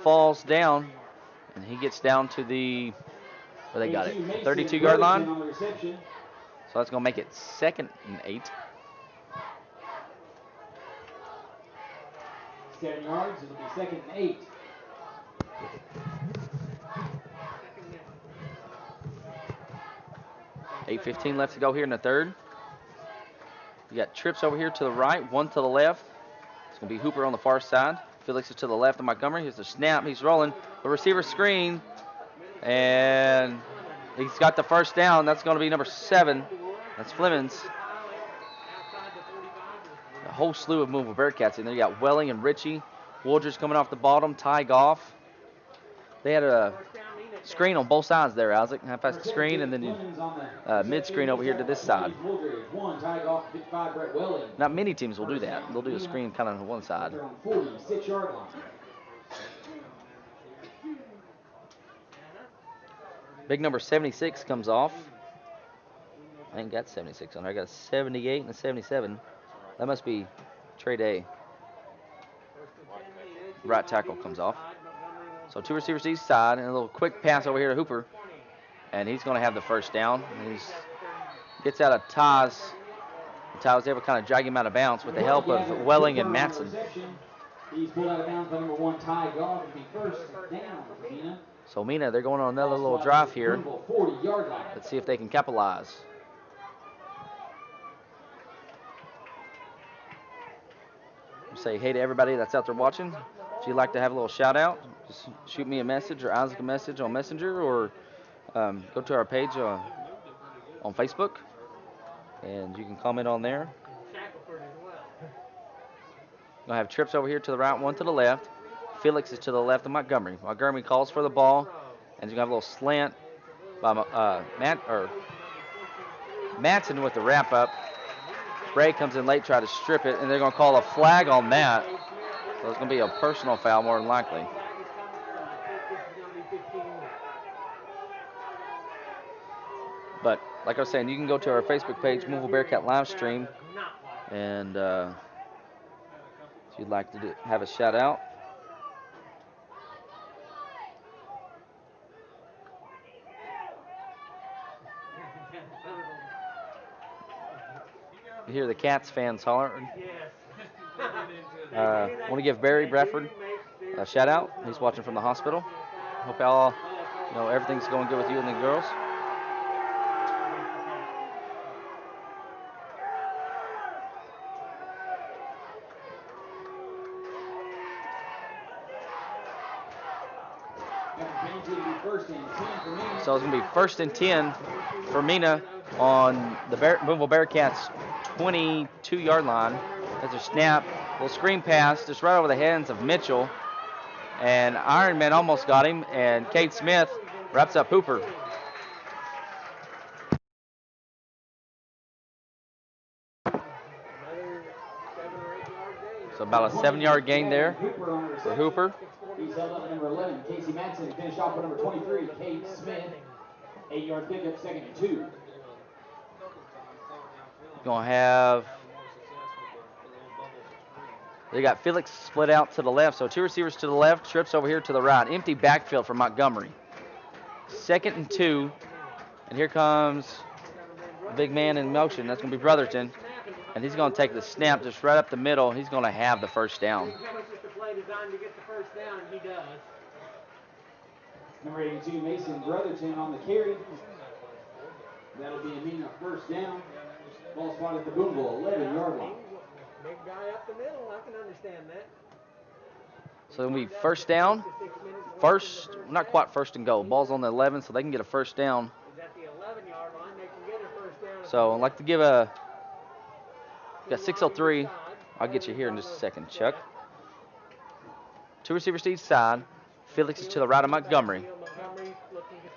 falls down. And he gets down to the, where they got it, 32-yard line. So that's going to make it 2nd and 8. 7 yards, it'll be 2nd and 8. $8:15 left to go here in the 3rd. You got trips over here to the right, 1 to the left. It's going to be Hooper on the far side. Felix is to the left of Montgomery. Here's the snap. He's rolling. The receiver screen. And he's got the 1st down. That's going to be number 7. That's Flemings. A whole slew of Booneville Bearcats in there. You got Welling and Ritchie. Woodridge coming off the bottom. Ty Goff. They had a screen on both sides there, Isaac. Half past the screen and then mid-screen over here to this side. Not many teams will do that. They'll do a screen kind of on one side. Big number 76 comes off. I ain't got 76 on there. I got a 78 and a 77. That must be Trey Day. Right tackle comes off. So 2 receivers each side, and a little quick pass over here to Hooper. And he's going to have the 1st down. And he gets out of Taz. Ty was able to kind of drag him out of bounds with the help of Welling and Matson. He's pulled out of bounds by number 1, Ty Goff. It'll be 1st down for Mena. So Mena, they're going on another little drive here. 40-yard line. Let's see if they can capitalize. Say hey to everybody that's out there watching. If you'd like to have a little shout out, just shoot me a message or Isaac a message on Messenger, or go to our page on Facebook, and you can comment on there. Gonna have trips over here to the right, 1 to the left. Felix is to the left of Montgomery. Montgomery calls for the ball, and he's gonna have a little slant by Matson with the wrap up. Bray comes in late, try to strip it, and they're going to call a flag on that. So it's going to be a personal foul more than likely. But like I was saying, you can go to our Facebook page, Booneville Bearcat live stream, and if you'd like to have a shout out. You hear the Cats fans hollering. I want to give Barry Bradford a shout out. He's watching from the hospital. Hope y'all, everything's going good with you and the girls. So it's going to be 1st and 10 for Mena on the Booneville Bearcats 22-yard line. There's a snap, little screen pass, just right over the hands of Mitchell. And Ironman almost got him, and Cade Smith wraps up Hooper. So about a 7-yard gain there for Hooper. He's held up at number 11, Casey Matson, finished off with number 23, Cade Smith. 8-yard pickup, 2nd and 2. Going to have, they got Felix split out to the left, so 2 receivers to the left, trips over here to the right. Empty backfield for Montgomery. 2nd and 2, and here comes the big man in motion. That's going to be Brotherton, and he's going to take the snap just right up the middle. He's going to have the 1st down. Designed to get the 1st down, and he does. Number 82, Mason Brotherton on the carry. That'll be a Mena 1st down. Ball spot at the Booneville 11-yard line. Big guy up the middle, I can understand that. So it'll be first down. Not quite first and goal. Ball's on the 11, so they can get a first down. At the 11-yard line, they can get a first down. So I'd like to give got 6:03. I'll get you here in just a second, Chuck. 2 receivers to each side. Felix is to the right of Montgomery.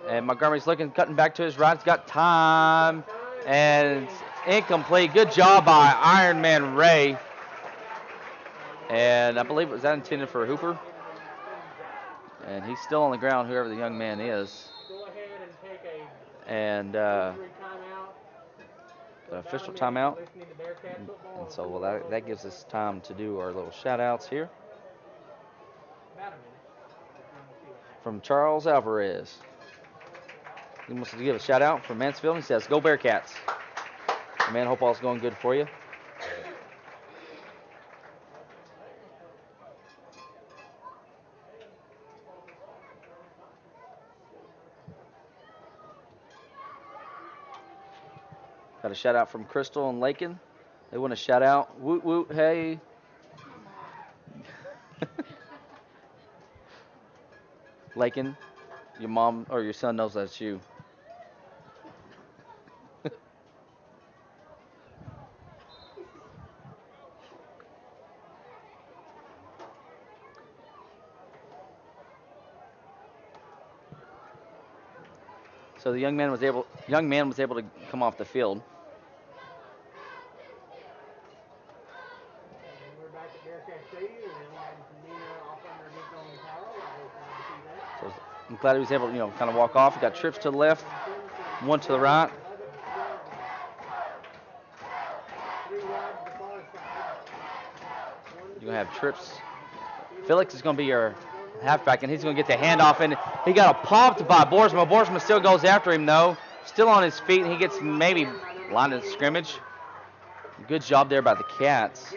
And Montgomery's cutting back to his right. He's got time. And it's incomplete. Good job by Iron Man Ray. And I believe, was that intended for Hooper? And he's still on the ground, whoever the young man is. And the official timeout. And so that gives us time to do our little shout-outs here. From Charles Alvarez. He wants to give a shout-out from Mansfield. He says, "Go Bearcats." Man, hope all's going good for you. Got a shout out from Crystal and Lakin. They want a shout out. Woot woot, hey. Lakin, your mom or your son knows that's you. So the young man was able to come off the field. We're back at Bearcat Stadium, and Mena off underneath on power. So I'm glad he was able to, kind of walk off. He got trips to the left, one to the right. You're going to have trips. Felix is going to be your halfback, and he's going to get the handoff, and he got a popped by Boersma. Boersma still goes after him, though. Still on his feet, and he gets maybe line of scrimmage. Good job there by the Cats.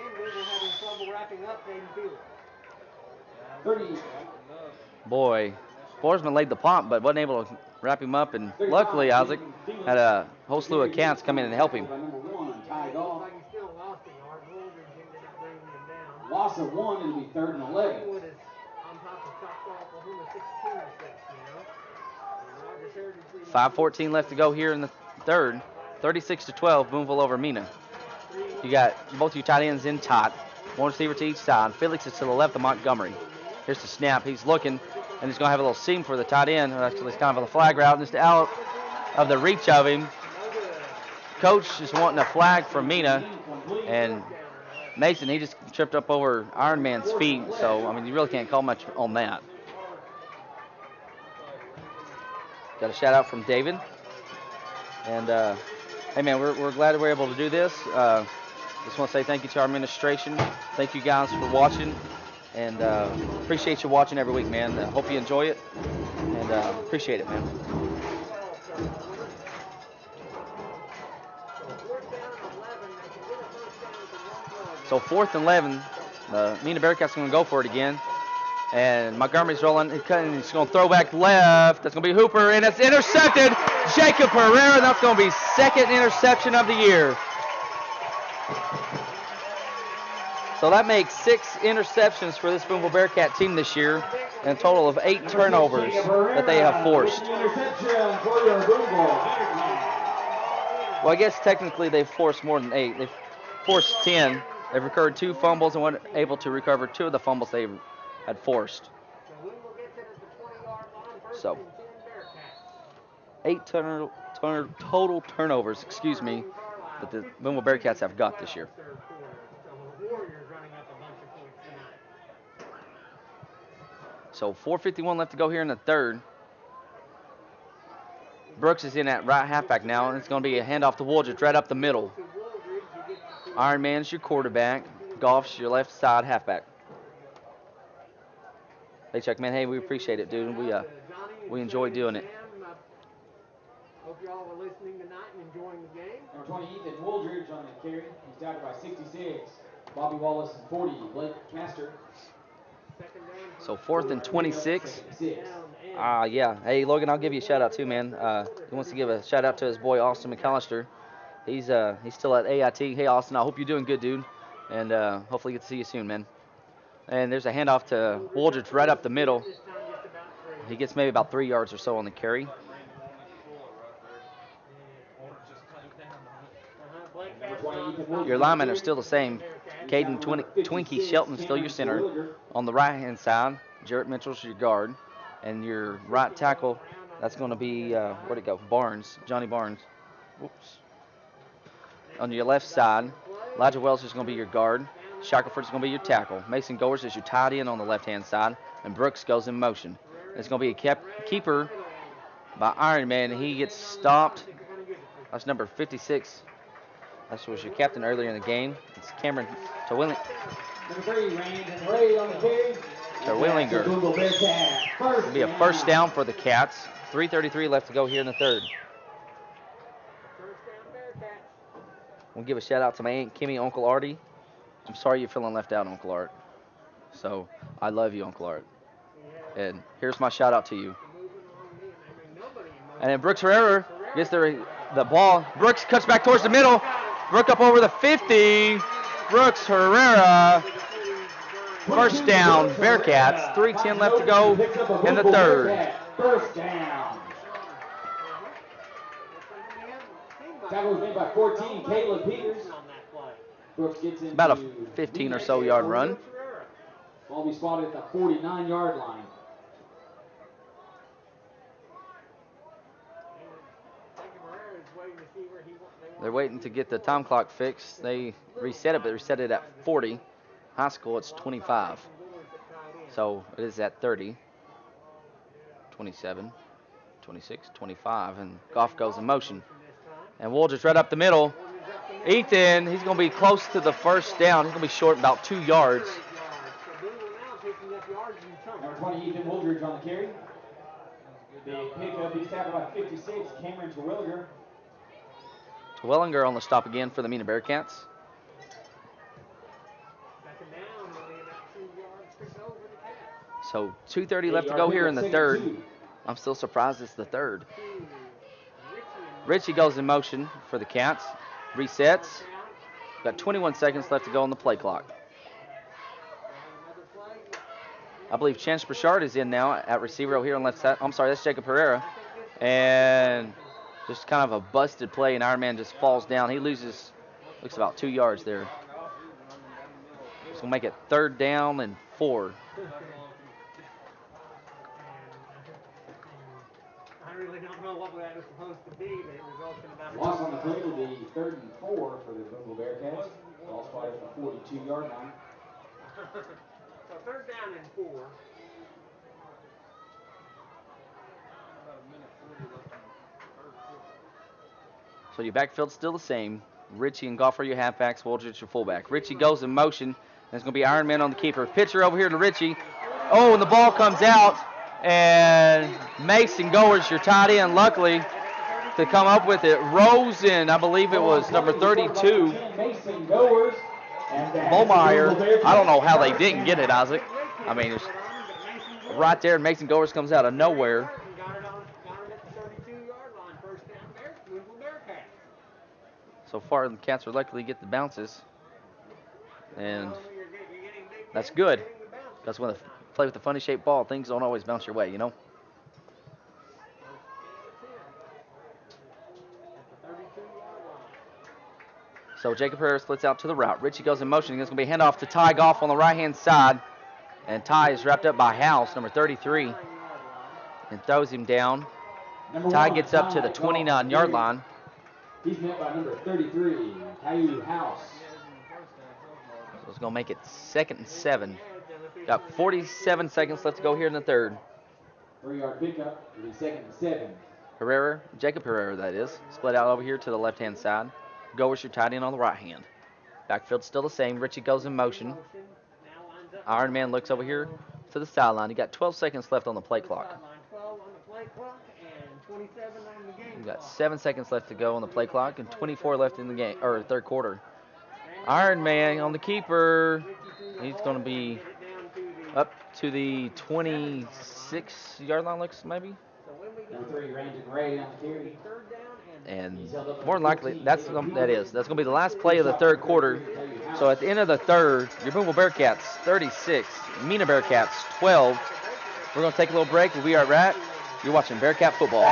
Boy, Boersma laid the pump, but wasn't able to wrap him up, and luckily Isaac had a whole slew of Cats come in and help him. Loss of 1, it'll be 3rd and 11. 5:14 left to go here in the third. 36-12, Booneville over Mena. You got both your tight ends in tight. One receiver to each side. Felix is to the left of Montgomery. Here's the snap. He's looking, and he's going to have a little seam for the tight end. Actually, it's kind of a flag route, just out of the reach of him. Coach is wanting a flag from Mena, and Mason, he just tripped up over Iron Man's feet, so, I mean, you really can't call much on that. Got a shout out from David. And, hey, man, we're glad we're able to do this. Just want to say thank you to our administration. Thank you guys for watching. And appreciate you watching every week, man. Hope you enjoy it. And appreciate it, man. So 4th and 11. Mena Bearcats going to go for it again. And Montgomery's rolling. He's going to throw back left. That's going to be Hooper, and it's intercepted. Jacob Herrera. That's going to be 2nd interception of the year. So that makes 6 interceptions for this Booneville Bearcat team this year, and a total of 8 turnovers that they have forced. Well, I guess technically they've forced more than 8. They've forced 10. They've recovered 2 fumbles and weren't able to recover 2 of the fumbles they had forced. So 8 total turnovers, that the Booneville Bearcats have got this year. So 4:51 left to go here in the third. Brooks is in at right halfback now, and it's going to be a handoff to Woolridge right up the middle. Iron Man's your quarterback. Goff's your left side halfback. Hey, Chuck, man, hey, we appreciate it, dude. We enjoy doing it. Hope you all were listening tonight and enjoying the game. Number 20, Ethan Woolridge on the carry. He's down by 66. Bobby Wallace and 40. Blake Master. So 4th and 26. Yeah. Hey, Logan, I'll give you a shout out too, man. He wants to give a shout out to his boy Austin McAllister. He's still at AIT. Hey, Austin, I hope you're doing good, dude. And hopefully get to see you soon, man. And there's a handoff to Wooldridge right up the middle. He gets maybe about 3 yards or so on the carry. Your linemen are still the same. Caden Twinkie Shelton still your center. On the right-hand side, Jarrett Mitchell's your guard. And your right tackle, that's going to be, where'd it go? Barnes, Johnny Barnes. Whoops. On your left side, Elijah Wells is going to be your guard. Shackelford's going to be your tackle. Mason Goers is your tight end on the left-hand side. And Brooks goes in motion. It's going to be a keeper by Ironman. He gets stopped. That's number 56. That was your captain earlier in the game. It's Cameron Terwillinger. It'll be a first down for the Cats. 3:33 left to go here in the third. We'll give a shout out to my Aunt Kimmy, Uncle Artie. I'm sorry you're feeling left out, Uncle Art. So I love you, Uncle Art. And here's my shout out to you. And then Brooks Herrera gets the ball. Brooks cuts back towards the middle. Brooks up over the 50. Brooks Herrera. First down, Bearcats. 3:10 left to go in the third. First down. Tackle was made by 14, Caleb Peters. Brooks gets into about a 15 or so yard run. Ball be spotted at the 49-yard line. They're waiting to get the time clock fixed. They reset it, but they reset it at 40. High school, it's 25. So it is at 30, 27, 26, 25, and Goff goes in motion. And Wooldridge right up the middle. Ethan, he's going to be close to the first down. He's going to be short about 2 yards. Number 20, Ethan Wooldridge on the carry. The pickup, he's tackled by 56, Cameron Terwillinger. Terwillinger on the stop again for the Mena Bearcats. So 2:30 left to go here in the third. I'm still surprised it's the third. Richie goes in motion for the Cats. Resets. Got 21 seconds left to go on the play clock. I believe Chance Burchard is in now at receiver over here on left side. I'm sorry, that's Jacob Herrera. And just kind of a busted play, and Ironman just falls down. He loses, looks about 2 yards there. It's going to make it 3rd down and 4. I really don't know what that was supposed to be, but it resulted in about Loss on the play will be 3rd and 4 for the Booneville Bearcats. Ball spotted at the 42-yard line. So 3rd down and 4. So your backfield's still the same. Richie and Goff are your halfbacks. Wooldridge your fullback. Richie goes in motion. And it's going to be Ironman on the keeper. Pitcher over here to Richie. Oh, and the ball comes out. And Mason Goers, your tight end, luckily, to come up with it. Rosen, I believe it was number 32. Mason Goers. Bollmeyer. I don't know how they didn't get it, Isaac. I mean, it's right there, and Mason Goers comes out of nowhere. So far, the Cats are lucky to get the bounces. And that's good. Because when they play with a funny shaped ball, things don't always bounce your way, you know? So Jacob Herrera splits out to the route. Richie goes in motion. It's going to be handoff to Ty Goff on the right-hand side. And Ty is wrapped up by House, number 33, and throws him down. Ty gets up to the 29-yard line. He's met by number 33, Caillou House. So it's going to make it 2nd and 7. Got 47 seconds left to go here in the third. 3-yard pickup. It'll be 2nd and 7. Herrera, Jacob Herrera, that is, split out over here to the left-hand side. Goers your tight end on the right hand. Backfield's still the same. Richie goes in motion. Iron Man looks over here to the sideline. He got 12 seconds left on the play clock. We got 7 seconds left to go on the play clock and 24 left in the game, or third quarter. Iron Man on the keeper. He's going to be up to the 26-yard line, looks maybe. Number 3, Brandon Ray on the carry. And more than likely, that's going to be the last play of the third quarter. So at the end of the third, your Booneville Bearcats 36, Mena Bearcats 12. We're going to take a little break. We'll be right back. You're watching Bearcat football.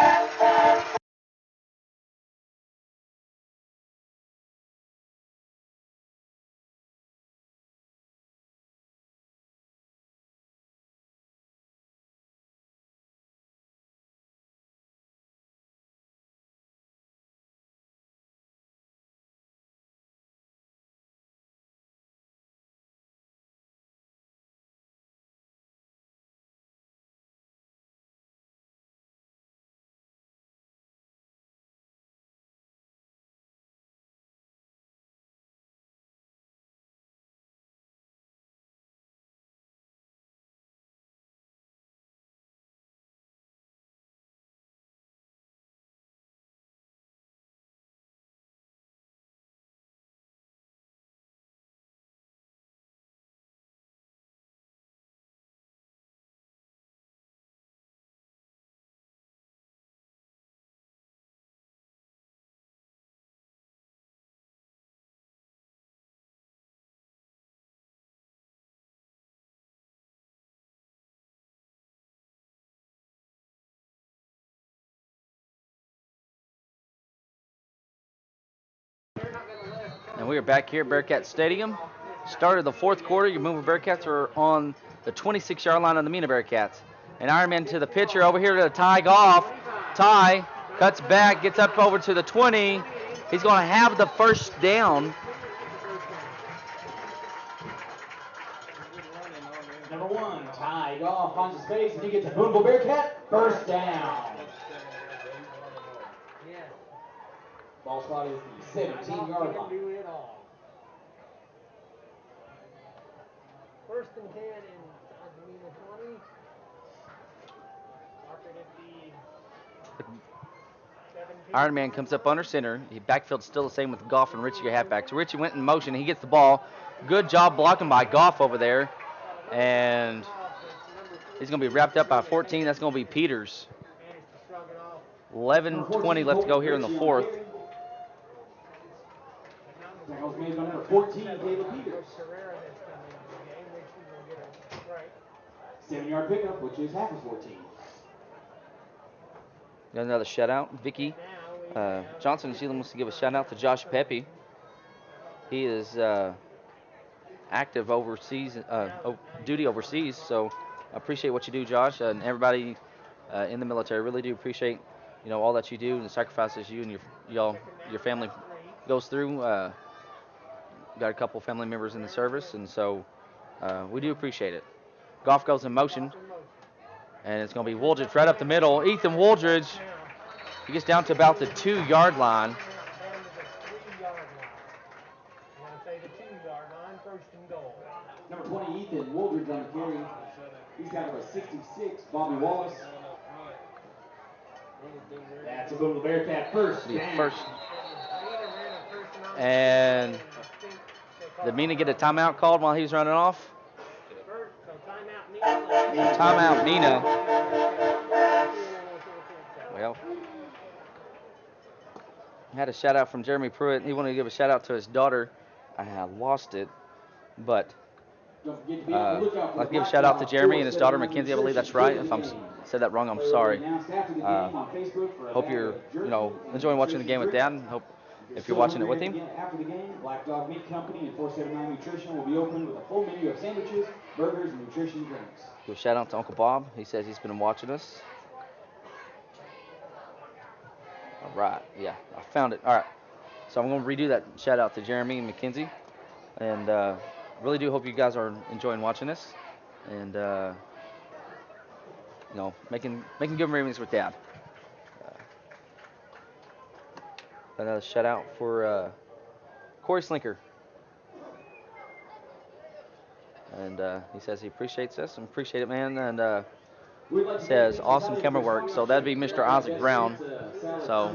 And we are back here at Bearcat Stadium. Started the fourth quarter. Your Booneville Bearcats are on the 26-yard line of the Mena Bearcats. And Ironman to the pitcher over here to Ty Goff. Ty cuts back, gets up over to the 20. He's going to have the first down. Number 1, Ty Goff finds a space, and he gets a Booneville Bearcat first down. Ball spot is the 17-yard line. Do it all. First and 10 inside the Mena 20. Mark it at the 17. Ironman comes up under center. The backfield's still the same with Goff and Richie, your halfback. So Richie went in motion. He gets the ball. Good job blocking by Goff over there. And he's going to be wrapped up by 14. That's going to be Peters. 11:20 left to go here in the fourth. Tackles made by number 14, Caleb Peters. 7-yard pickup, which is half of 14. Got another shutout. Vicky Johnson, she wants to give a shout out to Josh Pepe. He is active overseas, duty overseas. So I appreciate what you do, Josh, and everybody in the military. Really do appreciate, all that you do and the sacrifices you and your family goes through. Got a couple family members in the service, and so we do appreciate it. Goff goes in motion, and it's going to be Wooldridge right up the middle. Ethan Wooldridge, he gets down to about the 2-yard line. Number 20, Ethan Wooldridge on the carry. He's got number 66, Bobby Wallace. That's a Booneville Bearcat first down. And did Mena get a timeout called while he was running off? Timeout, Mena. Well, had a shout out from Jeremy Pruitt. He wanted to give a shout out to his daughter. I lost it, but I'd like to give a shout out to Jeremy and his daughter Mackenzie. I believe that's right. If I said that wrong, I'm sorry. Hope you're enjoying watching the game with Dad. And hope if you're watching it with him. After the game, Black Dog Meat Company and 479 Nutrition will be open with a full menu of sandwiches, burgers, and nutrition drinks. Give a shout out to Uncle Bob. He says he's been watching us. All right. Yeah, I found it. All right. So I'm going to redo that shout out to Jeremy and Mackenzie. And really do hope you guys are enjoying watching this. And, making good memories with Dad. Another shout out for Corey Slinker. And he says he appreciates us and appreciate it, man. And says awesome camera work. So that'd be Mr. Isaac Brown. So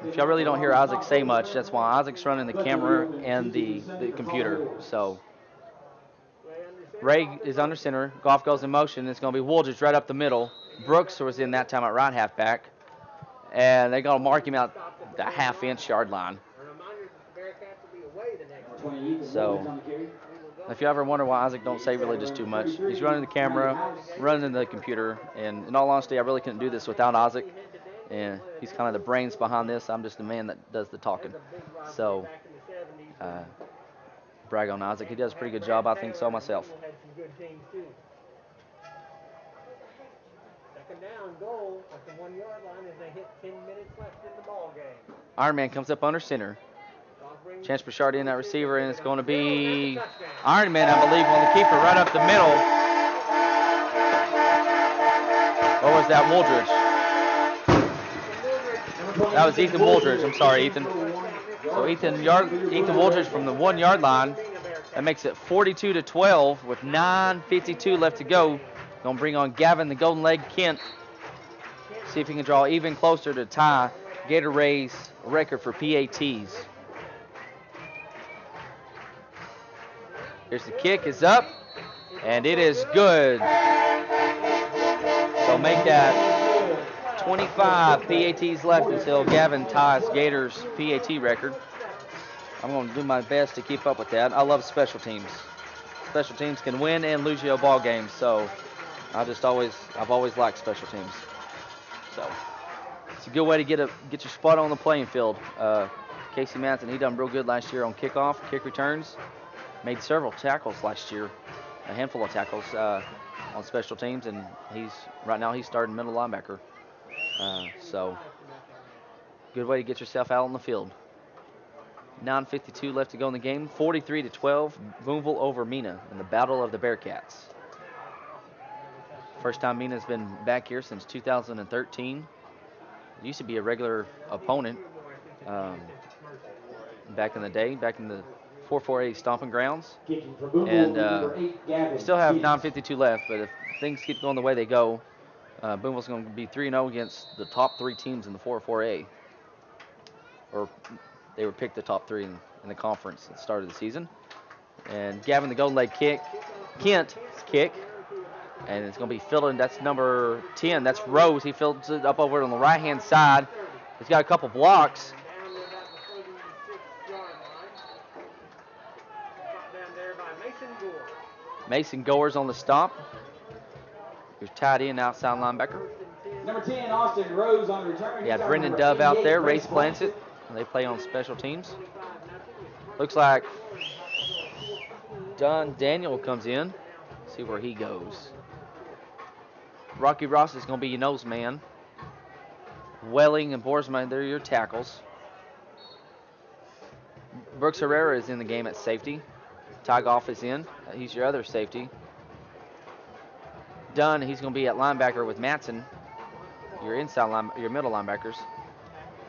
if y'all really don't hear Isaac say much, that's why Isaac's running the camera and the computer. So Ray is under center. Goff goes in motion. It's going to be Wooldridge right up the middle. Brooks was in that time at right halfback. And they're going to mark him out the half-inch yard line. So if you ever wonder why Isaac don't say really just too much, he's running the camera, running the computer, and in all honesty, I really couldn't do this without Isaac. And he's kind of the brains behind this. I'm just the man that does the talking. So, brag on Isaac. He does a pretty good job. I think so myself. Second down, goal at the 1 yard line as they hit 10 minutes left in the ball game. Iron Man comes up under center. Chance Bouchard in that receiver, and it's going to be Iron Man, I believe, on the keeper right up the middle. Or was that Woldridge? That was Ethan Woldridge. I'm sorry, Ethan. So Ethan Woldridge from the 1 yard line. That makes it 42-12 with 9:52 left to go. Going to bring on Gavin, the Golden Leg Kent. See if he can draw even closer to tie Gatorade's record for PATs. Here's the kick, it's up, and it is good. So make that 25 PATs left until Gavin ties Gators' PAT record. I'm going to do my best to keep up with that. I love special teams. Special teams can win and lose you a ball game, so I've always liked special teams. So it's a good way to get your spot on the playing field. Casey Madsen, he done real good last year on kickoff, kick returns. Made several tackles last year, a handful of tackles on special teams, and right now he's starting middle linebacker. So good way to get yourself out on the field. 9:52 left to go in the game. 43-12, Booneville over Mena in the Battle of the Bearcats. First time Mena's been back here since 2013. It used to be a regular opponent back in the day, back in the 448 stomping grounds. And still have 9:52 left, but if things keep going the way they go, Booneville's going to be 3-0 against the top 3 teams in the 404A. Or they were picked the top 3 in the conference at the start of the season. And Gavin, the Golden Leg Kent's kick. And it's going to be fielded. That's number 10. That's Rose. He fields it up over on the right-hand side. He's got a couple blocks. Mason Goers on the stop. He's tied in outside linebacker. Number 10, Austin Rose on return. Yeah, Brendan Dove out there. Race Blancett. They play on special teams. Looks like Don Daniel comes in. See where he goes. Rocky Ross is going to be your nose man. Welling and Boersma, they're your tackles. Brooks Herrera is in the game at safety. Tygoff is in. He's your other safety. Dunn, he's going to be at linebacker with Madsen. Your your middle linebackers.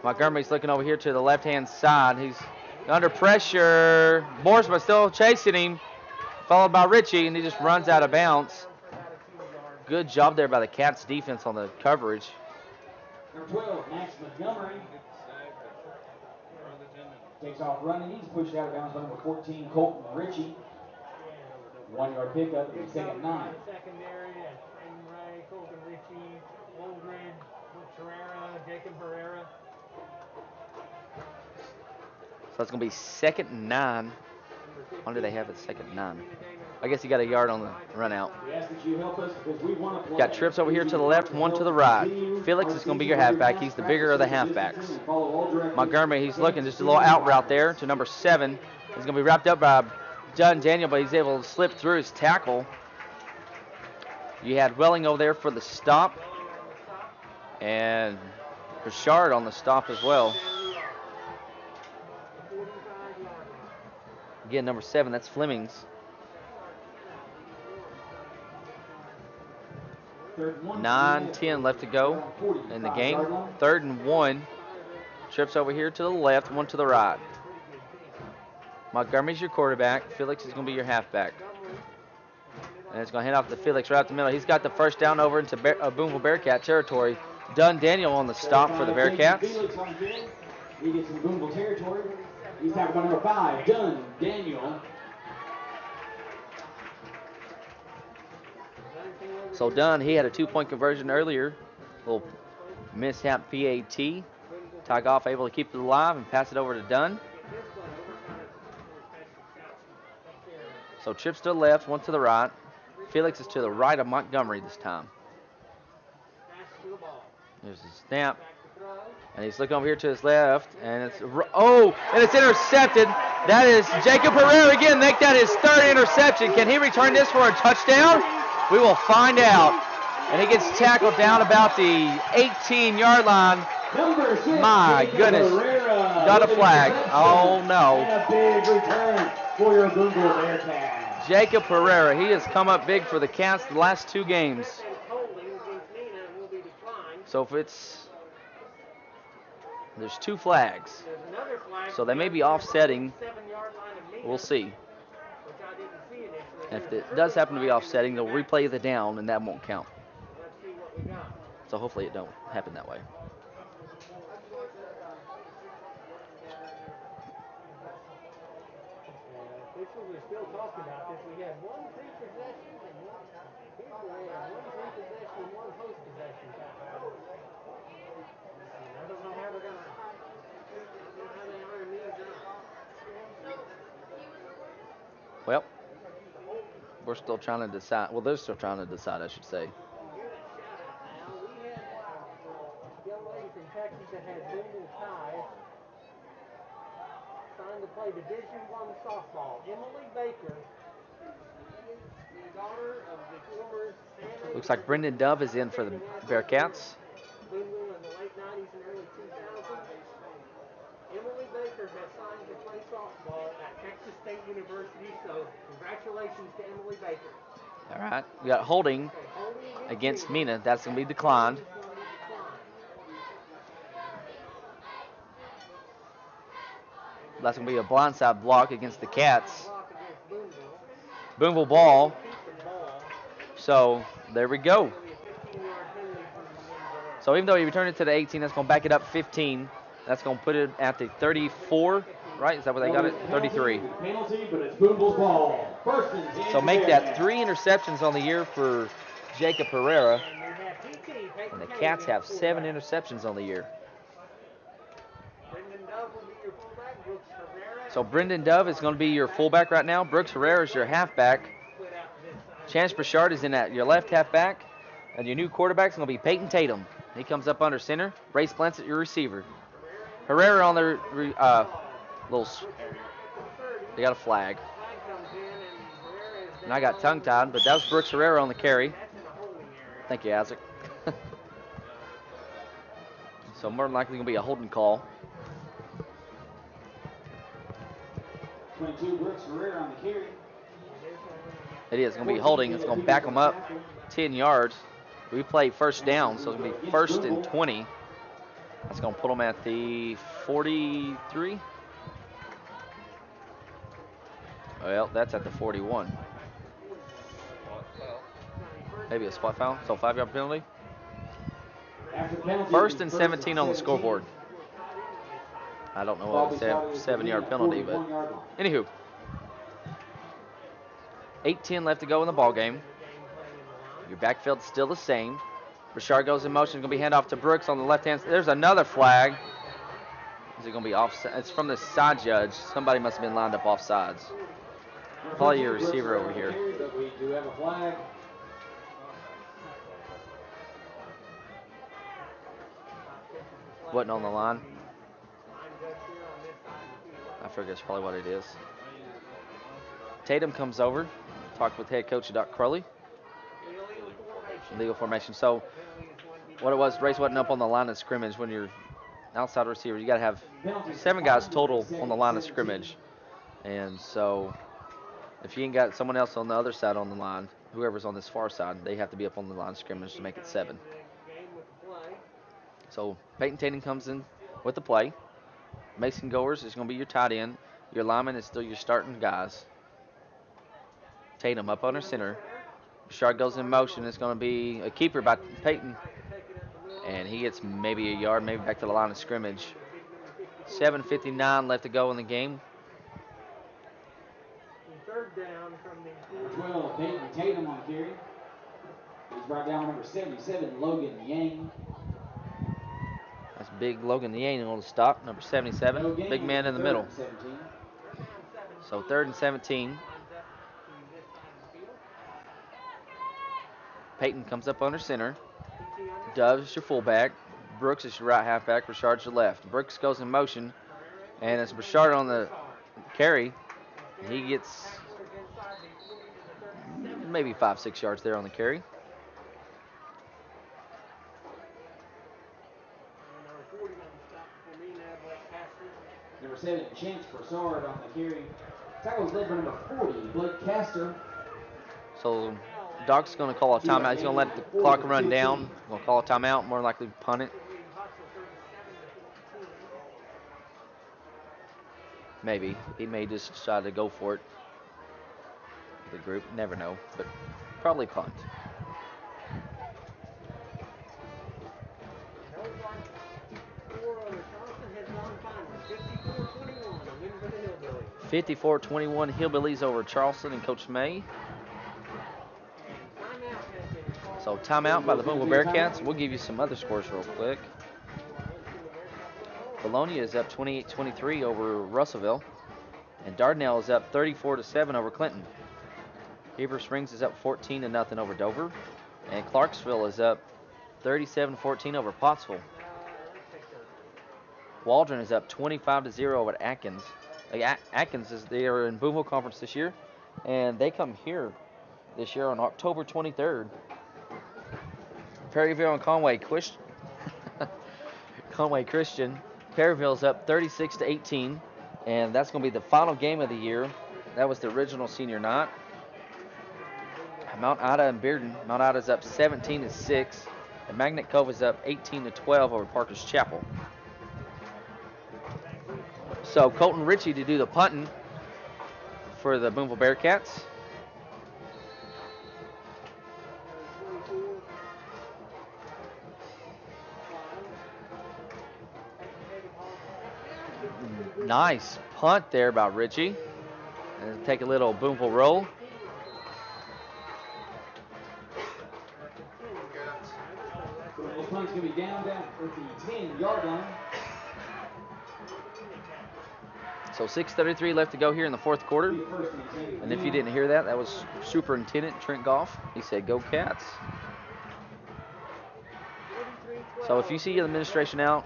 Montgomery's looking over here to the left-hand side. He's under pressure. Boersma still chasing him. Followed by Richie, and he just runs out of bounds. Good job there by the Cats defense on the coverage. Number 12, Max Montgomery. Takes off running. He's pushed out of bounds by number 14, Colton Richie. 1 yard pickup. Second 9. Secondary, Ray, Colton Richie, Woldridge, Herrera, Jacob Herrera. So that's going to be second and 9. When do they have it? Second 9. I guess he got a yard on the run out. Got trips over here to the left, one to the right. Felix is going to be your halfback. He's the bigger of the halfbacks. Montgomery, he's looking just a little out route there to number 7. He's going to be wrapped up by John Daniel, but he's able to slip through his tackle. You had Welling over there for the stop. And Bouchard on the stop as well. Again, number 7, that's Fleming's. 9:10 left to go in the game. 3rd and 1. Trips over here to the left, one to the right. Montgomery's your quarterback. Felix is going to be your halfback. And it's going to hand off to Felix right up the middle. He's got the first down over into Booneville Bearcat territory. Dunn Daniel on the stop for the Bearcats. He gets in Booneville territory. He's tackled by number 5, Dunn Daniel. So Dunn, he had a 2-point conversion earlier. Little mishap PAT. Tygoff able to keep it alive and pass it over to Dunn. So trips to the left, one to the right. Felix is to the right of Montgomery this time. There's his snap. And he's looking over here to his left. And it's, and it's intercepted. That is Jacob Herrera again. Make that his third interception. Can he return this for a touchdown? We will find out. And he gets tackled down about the 18-yard line. My goodness. Got a flag. Oh, no. And a big return for your Booneville Bearcats. Jacob Herrera, he has come up big for the Cats the last 2 games. So if there's 2 flags. So they may be offsetting. We'll see. And if it does happen to be offsetting, they'll replay the down, and that won't count. So hopefully it don't happen that way. Officials are still talking about this. We had 1 free possession and 1 free possession and 1 post possession. I don't know how they're gonna meet that. Well, we're still trying to decide. Well, they're still trying to decide, I should say. We had a young lady from Texas that had Booneville ties. Trying to play Division I softball. Emily Baker, the daughter of the former Santa. Looks like Brendan Dove is in for the Bearcats. Booneville in the late 90s and early 2000s. Emily Baker has signed to play softball at Texas State University, so congratulations to Emily Baker. All right, we got holding against Mena. That's going to be declined. That's going to be a blindside block against the Cats. Booneville ball. So there we go. So even though he returned it to the 18, that's going to back it up 15. That's going to put it at the 34, right? Is that where they got it? 33. Penalty, but it's Booneville's ball. First and 10. So make that 3 interceptions on the year for Jacob Herrera. And the Cats have 7 interceptions on the year. So Brendan Dove is going to be your fullback right now. Brooks Herrera is your halfback. Chance Burchard is in at your left halfback. And your new quarterback is going to be Peyton Tatum. He comes up under center. Brace Blantz at your receiver. Herrera on their they got a flag. And I got tongue-tied, but that was Brooks Herrera on the carry. Thank you, Isaac. So more than likely going to be a holding call. 22, Brooks Herrera on the carry. It is going to be holding. It's going to back them up 10 yards. We play first down, so it's going to be 1st and 20. That's going to put them at the 43. Well, that's at the 41. Maybe a spot foul, so 5-yard penalty. 1st and 17 on the scoreboard. I don't know what was that 7-yard penalty, but anywho. 8:10 left to go in the ball game. Your backfield's still the same. Burchard goes in motion. Going to be handoff to Brooks on the left-hand side. There's another flag. Is it going to be offside? It's from the side judge. Somebody must have been lined up offsides. Probably your receiver over here. But we do have a flag. Wasn't on the line. I figure that's probably what it is. Tatum comes over. Talked with head coach Doc Crowley. Legal formation. So what it was, Race wasn't up on the line of scrimmage. When you're outside receiver, you got to have 7 guys total on the line of scrimmage. And so if you ain't got someone else on the other side on the line, whoever's on this far side, they have to be up on the line of scrimmage to make it 7. So Peyton Tatum comes in with the play. Mason Goers is going to be your tight end. Your lineman is still your starting guys. Tatum up under center. Burchard goes in motion. It's going to be a keeper by Peyton. And he gets maybe a yard, maybe back to the line of scrimmage. 7:59 left to go in the game. 3rd down from the 12, Peyton Tatum on carry. He's brought down number 77, Logan Yang. That's big Logan Yang on the stop, number 77. Big man in the middle. So 3rd and 17. Peyton comes up under center. Dove is your fullback. Brooks is your right halfback. Richard's your left. Brooks goes in motion, and it's Richard on the carry. He gets maybe 5-6 yards there on the carry. Number 7, Chance Broussard on the carry. Tackles led by number 40, Blake Castor. So Doc's going to call a timeout. He's going to let the clock run down. He's going to call a timeout, more likely punt it. Maybe. He may just decide to go for it. The group, never know, but probably punt. "54-21 Hillbillies over Charleston and Coach May." So timeout by the Booneville Bearcats. We'll give you some other scores real quick. Bologna is up 28-23 over Russellville, and Dardanelle is up 34-7 over Clinton. Heber Springs is up 14-0 over Dover, and Clarksville is up 37-14 over Pottsville. Waldron is up 25-0 over Atkins. Atkins they are in Booneville Conference this year, and they come here this year on October 23rd. Perryville and Conway Christian. Perryville's up 36-18, and that's going to be the final game of the year. That was the original senior night. Mount Ida and Bearden. Mount Ida's up 17-6, and Magnet Cove is up 18-12 over Parker's Chapel. So Colton Ritchie to do the punting for the Booneville Bearcats. Nice punt there by Ritchie. And take a little Booneville roll. The punt's going to be down at the 10-yard line. So 6:33 left to go here in the fourth quarter. And if you didn't hear that, that was Superintendent Trent Goff. He said, "Go Cats." So if you see the administration out,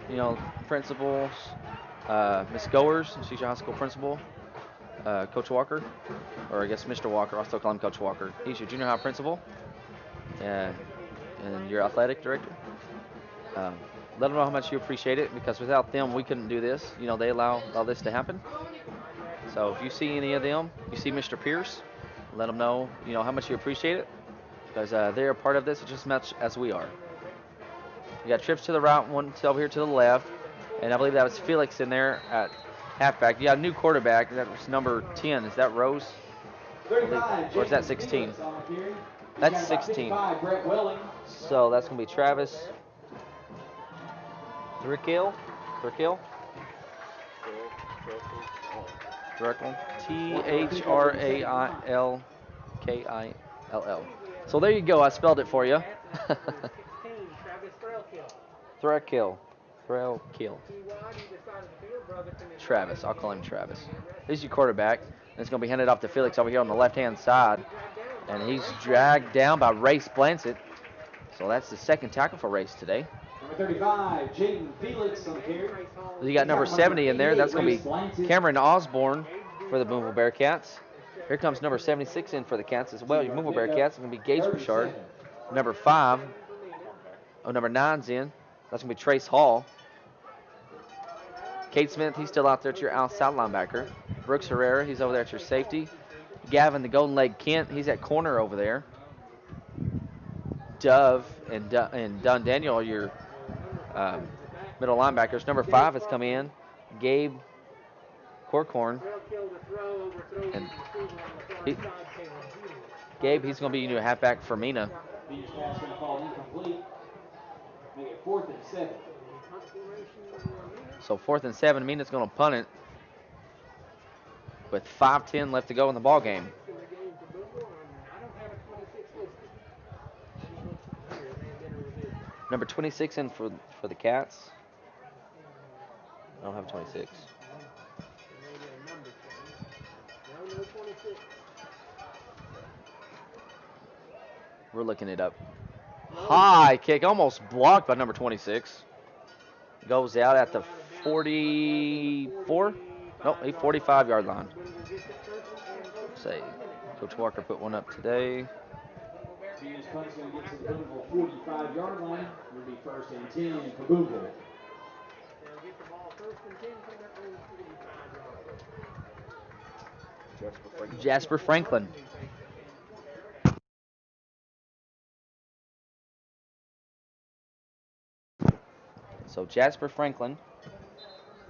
principals, Miss Goers, she's your high school principal, Coach Walker, or I guess Mr. Walker, I'll still call him Coach Walker. He's your junior high principal, and your athletic director. Let them know how much you appreciate it, because without them, we couldn't do this. They allow this to happen. So if you see any of them, you see Mr. Pierce, let them know, how much you appreciate it, because they're a part of this just as much as we are. You got trips to the right, one over here to the left, and I believe that was Felix in there at halfback. You got a new quarterback. That was number 10. Is that Rose? Or is that 16? That's 16. So that's going to be Travis Thrickhill. Thrarkill. So there you go. I spelled it for you. Thrickhill. Travis. I'll call him Travis. He's your quarterback. And it's going to be handed off to Felix over here on the left-hand side. And he's dragged down by Race Blansett. So that's the second tackle for Race today. Number 35, Jaden Felix on the carry. You got number 70 in there. That's going to be Cameron Osborne for the Booneville Bearcats. Here comes number 76 in for the Cats as well. Your Booneville Bearcats is going to be Gage Bouchard. Number 9's in. That's going to be Trace Hall. Kate Smith, he's still out there at your outside linebacker. Brooks Herrera, he's over there at your safety. Gavin, the Golden Leg Kent, he's at corner over there. Dove and Dunn Daniel are your middle linebackers. Number 5 has come in. Gabe Corkhorn. And Gabe, he's going to be your new halfback for Mena. Mena's pass going to fall incomplete. Make it 4th and 7. So 4th and 7, Mena's going to punt it with 5:10 left to go in the ball game. Number 26 in for the Cats. I don't have 26. We're looking it up. High kick, almost blocked by number 26. Goes out at the 44? Nope, 45-yard line. Say, Coach Walker put one up today. Mena's punt's going to get to the Booneville 45-yard line. It'll be 1st and 10 for Booneville. Jasper Franklin. So Jasper Franklin,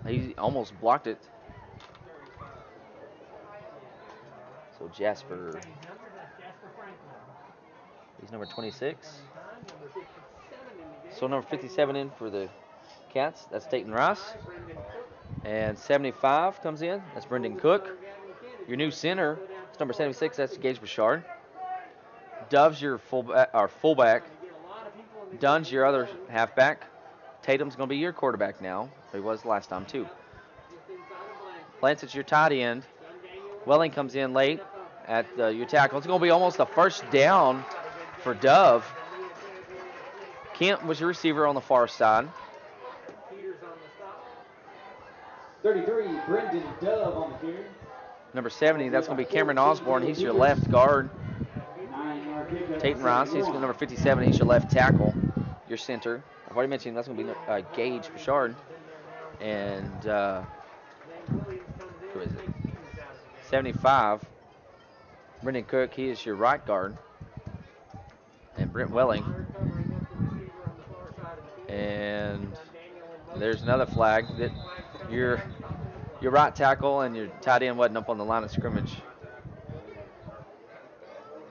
he almost blocked it. So Jasper, he's number 26. So number 57 in for the Cats, that's Dayton Rice. And 75 comes in, that's Brendan Cook. Your new center is number 76, that's Gage Bouchard. Dove's your fullback. Dunn's your other halfback. Tatum's going to be your quarterback now. He was last time, too. Lance, it's your tight end. Welling comes in late at your tackle. It's going to be almost a first down for Dove. Kent was your receiver on the far side. 33, Brendan Dove on the carry. Number 70, that's going to be Cameron Osborne. He's your left guard. Tatum Rice, he's number 57. He's your left tackle, your center. I've already mentioned that's going to be Gage Bouchard. And who is it? 75, Brendan Cook. He is your right guard. And Brent Welling. And there's another flag that your right tackle and your tight end wasn't up on the line of scrimmage.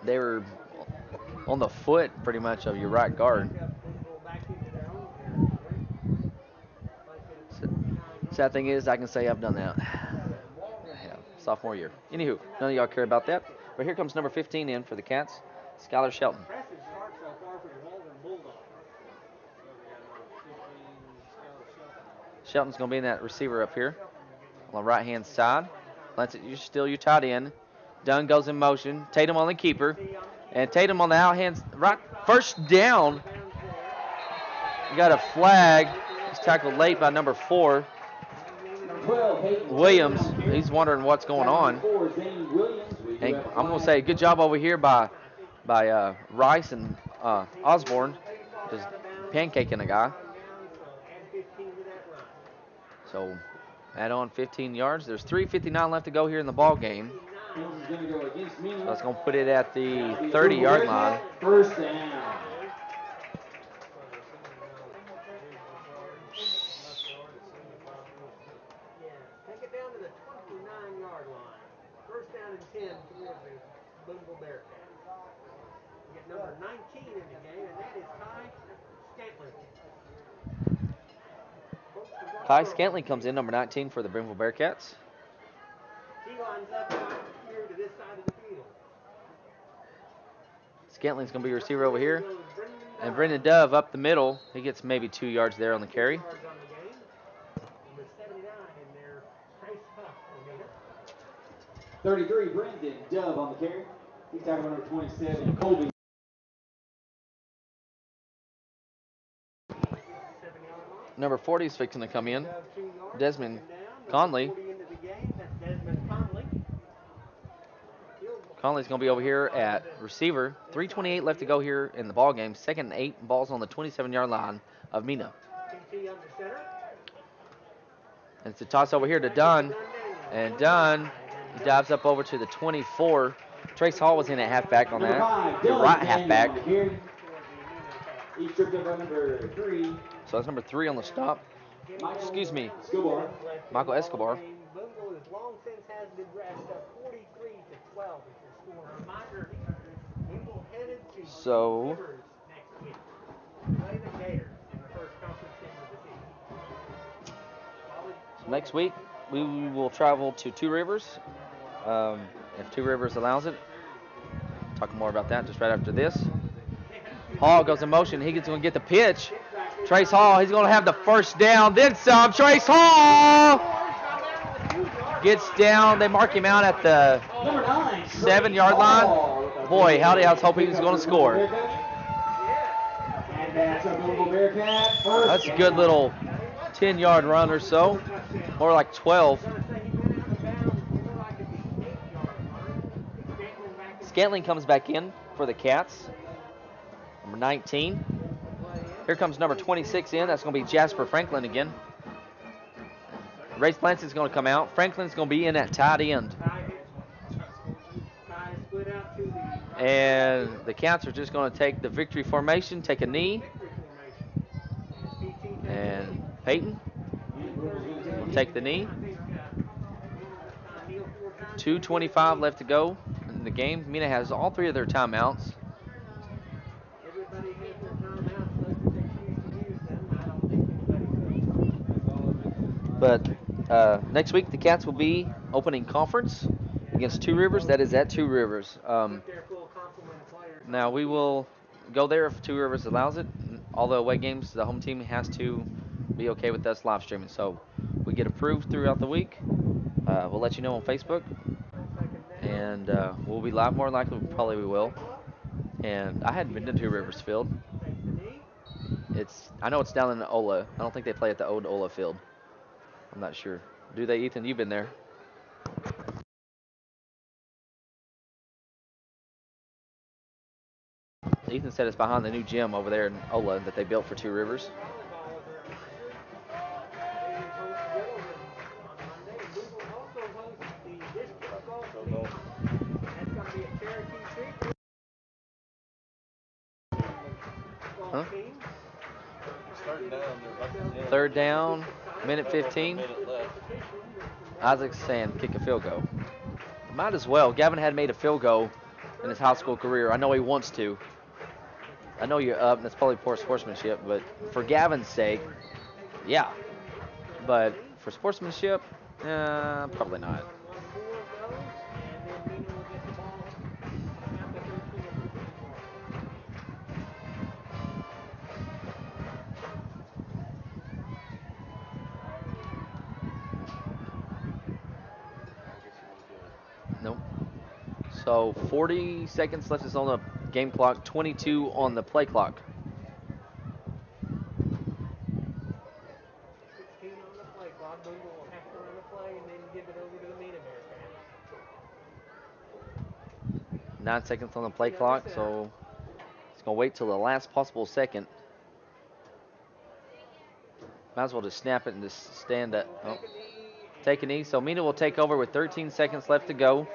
They were on the foot pretty much of your right guard. Sad thing is, I can say I've done that. Yeah, sophomore year. Anywho, none of y'all care about that. But here comes number 15 in for the Cats, Skylar Shelton. Shelton's going to be in that receiver up here on the right-hand side. Lance, you're still your tight end. Dunn goes in motion. Tatum on the keeper. And Tatum on the out-hand right. First down. You got a flag. He's tackled late by number 4. Williams. He's wondering what's going on. And I'm going to say good job over here by Rice and Osborne. Just pancaking a guy. So add on 15 yards. There's 3:59 left to go here in the ball game. That's going to put it at the 30-yard line. First down. Take it down to the 29-yard line. First down and 10 towards the Booneville Bearcats. We get number 19 in the game, and that is Ty Scantley. Kai Scantley comes in, number 19 for the Booneville Bearcats. He lines up here to this side of the field. Scantley's going to be your receiver over here. And Brendan Dove up the middle. He gets maybe 2 yards there on the carry. 33, Brendan Dove on the carry. He's tackled number 27, Colby. Number 40 is fixing to come in. Desmond Conley. Conley's going to be over here at receiver. 3:28 left to go here in the ball game. 2nd and 8. Ball's on the 27-yard line of Mena. And it's a toss over here to Dunn. And Dunn, he dives up over to the 24. Trace Hall was in at halfback on that. Your right halfback. He tripped up on number 3. So that's number 3 on the stop. Excuse me. Escobar. Michael Escobar. Booneville has long since has been dressed up 43-12 is your score. Reminder, we will headed to So Rivers next week. Play the Gators in the first conference game of the season. next week we will travel to Two Rivers. If Two Rivers allows it. Talk more about that just right after this. Hall goes in motion. Higgins going to get the pitch. Trace Hall, he's going to have the first down. Then some. Trace Hall gets down. They mark him out at the 7-yard line. Boy, howdy, I was hoping he was going to score. And that's a Booneville Bearcat. That's a good little 10-yard run or so. More like 12. Scantling comes back in for the Cats. Number 19. Here comes number 26 in. That's going to be Jasper Franklin again. Race Planson's going to come out. Franklin's going to be in at tight end. And the Cats are just going to take the victory formation, take a knee. And Peyton will take the knee. 2:25 left to go in the game. Mena has all three of their timeouts. But next week the Cats will be opening conference against Two Rivers. That is at Two Rivers. Now we will go there if Two Rivers allows it. All the away games, the home team has to be okay with us live streaming. So we get approved throughout the week. We'll let you know on Facebook. And we'll be live more than likely. Probably we will. And I hadn't been to Two Rivers Field. I know it's down in Ola. I don't think they play at the old Ola field. I'm not sure. Do they, Ethan? You've been there. Ethan said it's behind the new gym over there in Ola that they built for Two Rivers. Huh? Third down, minute 15. Isaac's saying kick a field goal. Might as well. Gavin had made a field goal in his high school career. I know he wants to. I know you're up, and that's probably poor sportsmanship, but for Gavin's sake, yeah. But for sportsmanship, probably not. Nope. So 40 seconds left is on the game clock, 22 on the play clock. 16 on the play clock. Booneville will have to run a play and then give it over to the Mena Bearcats. 9 seconds on the play clock, so it's going to wait till the last possible second. Might as well just snap it and just stand up. Oh. Take a knee. So Mena will take over with 13 seconds left to go.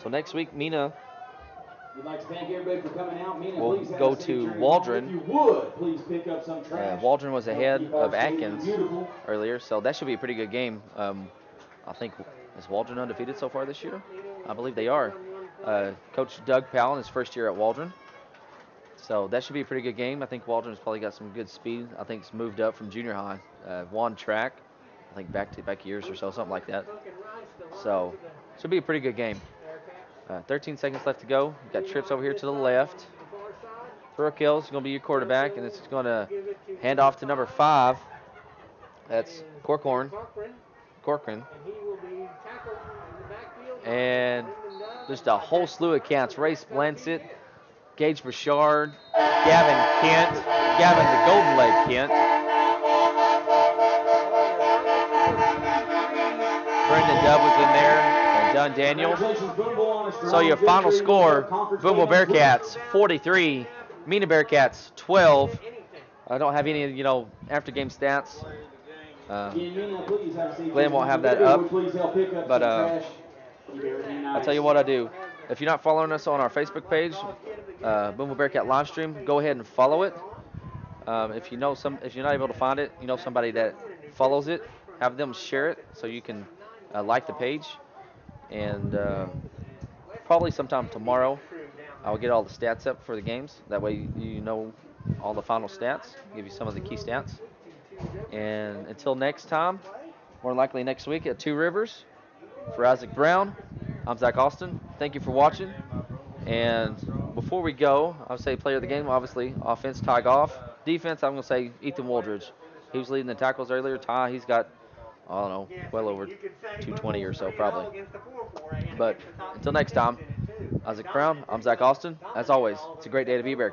So next week, Mena We'd like to thank everybody for coming out. Mena, will please go to Waldron. If you would, please pick up some trash. Waldron was ahead Keep our of stadium Atkins beautiful. earlier, so that should be a pretty good game. I think, is Waldron undefeated so far this year? I believe they are. Coach Doug Powell in his first year at Waldron. So that should be a pretty good game. I think Waldron's probably got some good speed. I think it's moved up from junior high. Won track, I think back years or so, something like that. So should be a pretty good game. 13 seconds left to go. You've got trips over here to the left. Thurkill's going to be your quarterback, and it's going to hand off to number 5. That's Corcoran. And just a whole slew of Cats. Race Blansett, Gage Bouchard, Gavin Kent, Gavin the Golden Leg Kent, Brendan Dove was in there, and Dunn Daniel. So your final score, Booneville Bearcats 43, Mena Bearcats 12. I don't have any, after game stats. Glenn won't have that up, but I'll tell you what I do. If you're not following us on our Facebook page, Booneville Bearcat live stream, go ahead and follow it. If you're not able to find it, somebody that follows it, have them share it so you can like the page. And probably sometime tomorrow, I'll get all the stats up for the games. That way you know all the final stats, give you some of the key stats. And until next time, more likely next week at Two Rivers, for Isaac Brown, I'm Zach Austin. Thank you for watching. And before before we go, I'll say player of the game, obviously. Offense, Ty Goff. Defense, I'm going to say Ethan Wooldridge. He was leading the tackles earlier. Ty, he's got, I don't know, well over 220 or so probably. But until next time, Isaac Crown, I'm Zach Austin. As always, it's a great day to be a Bearcat.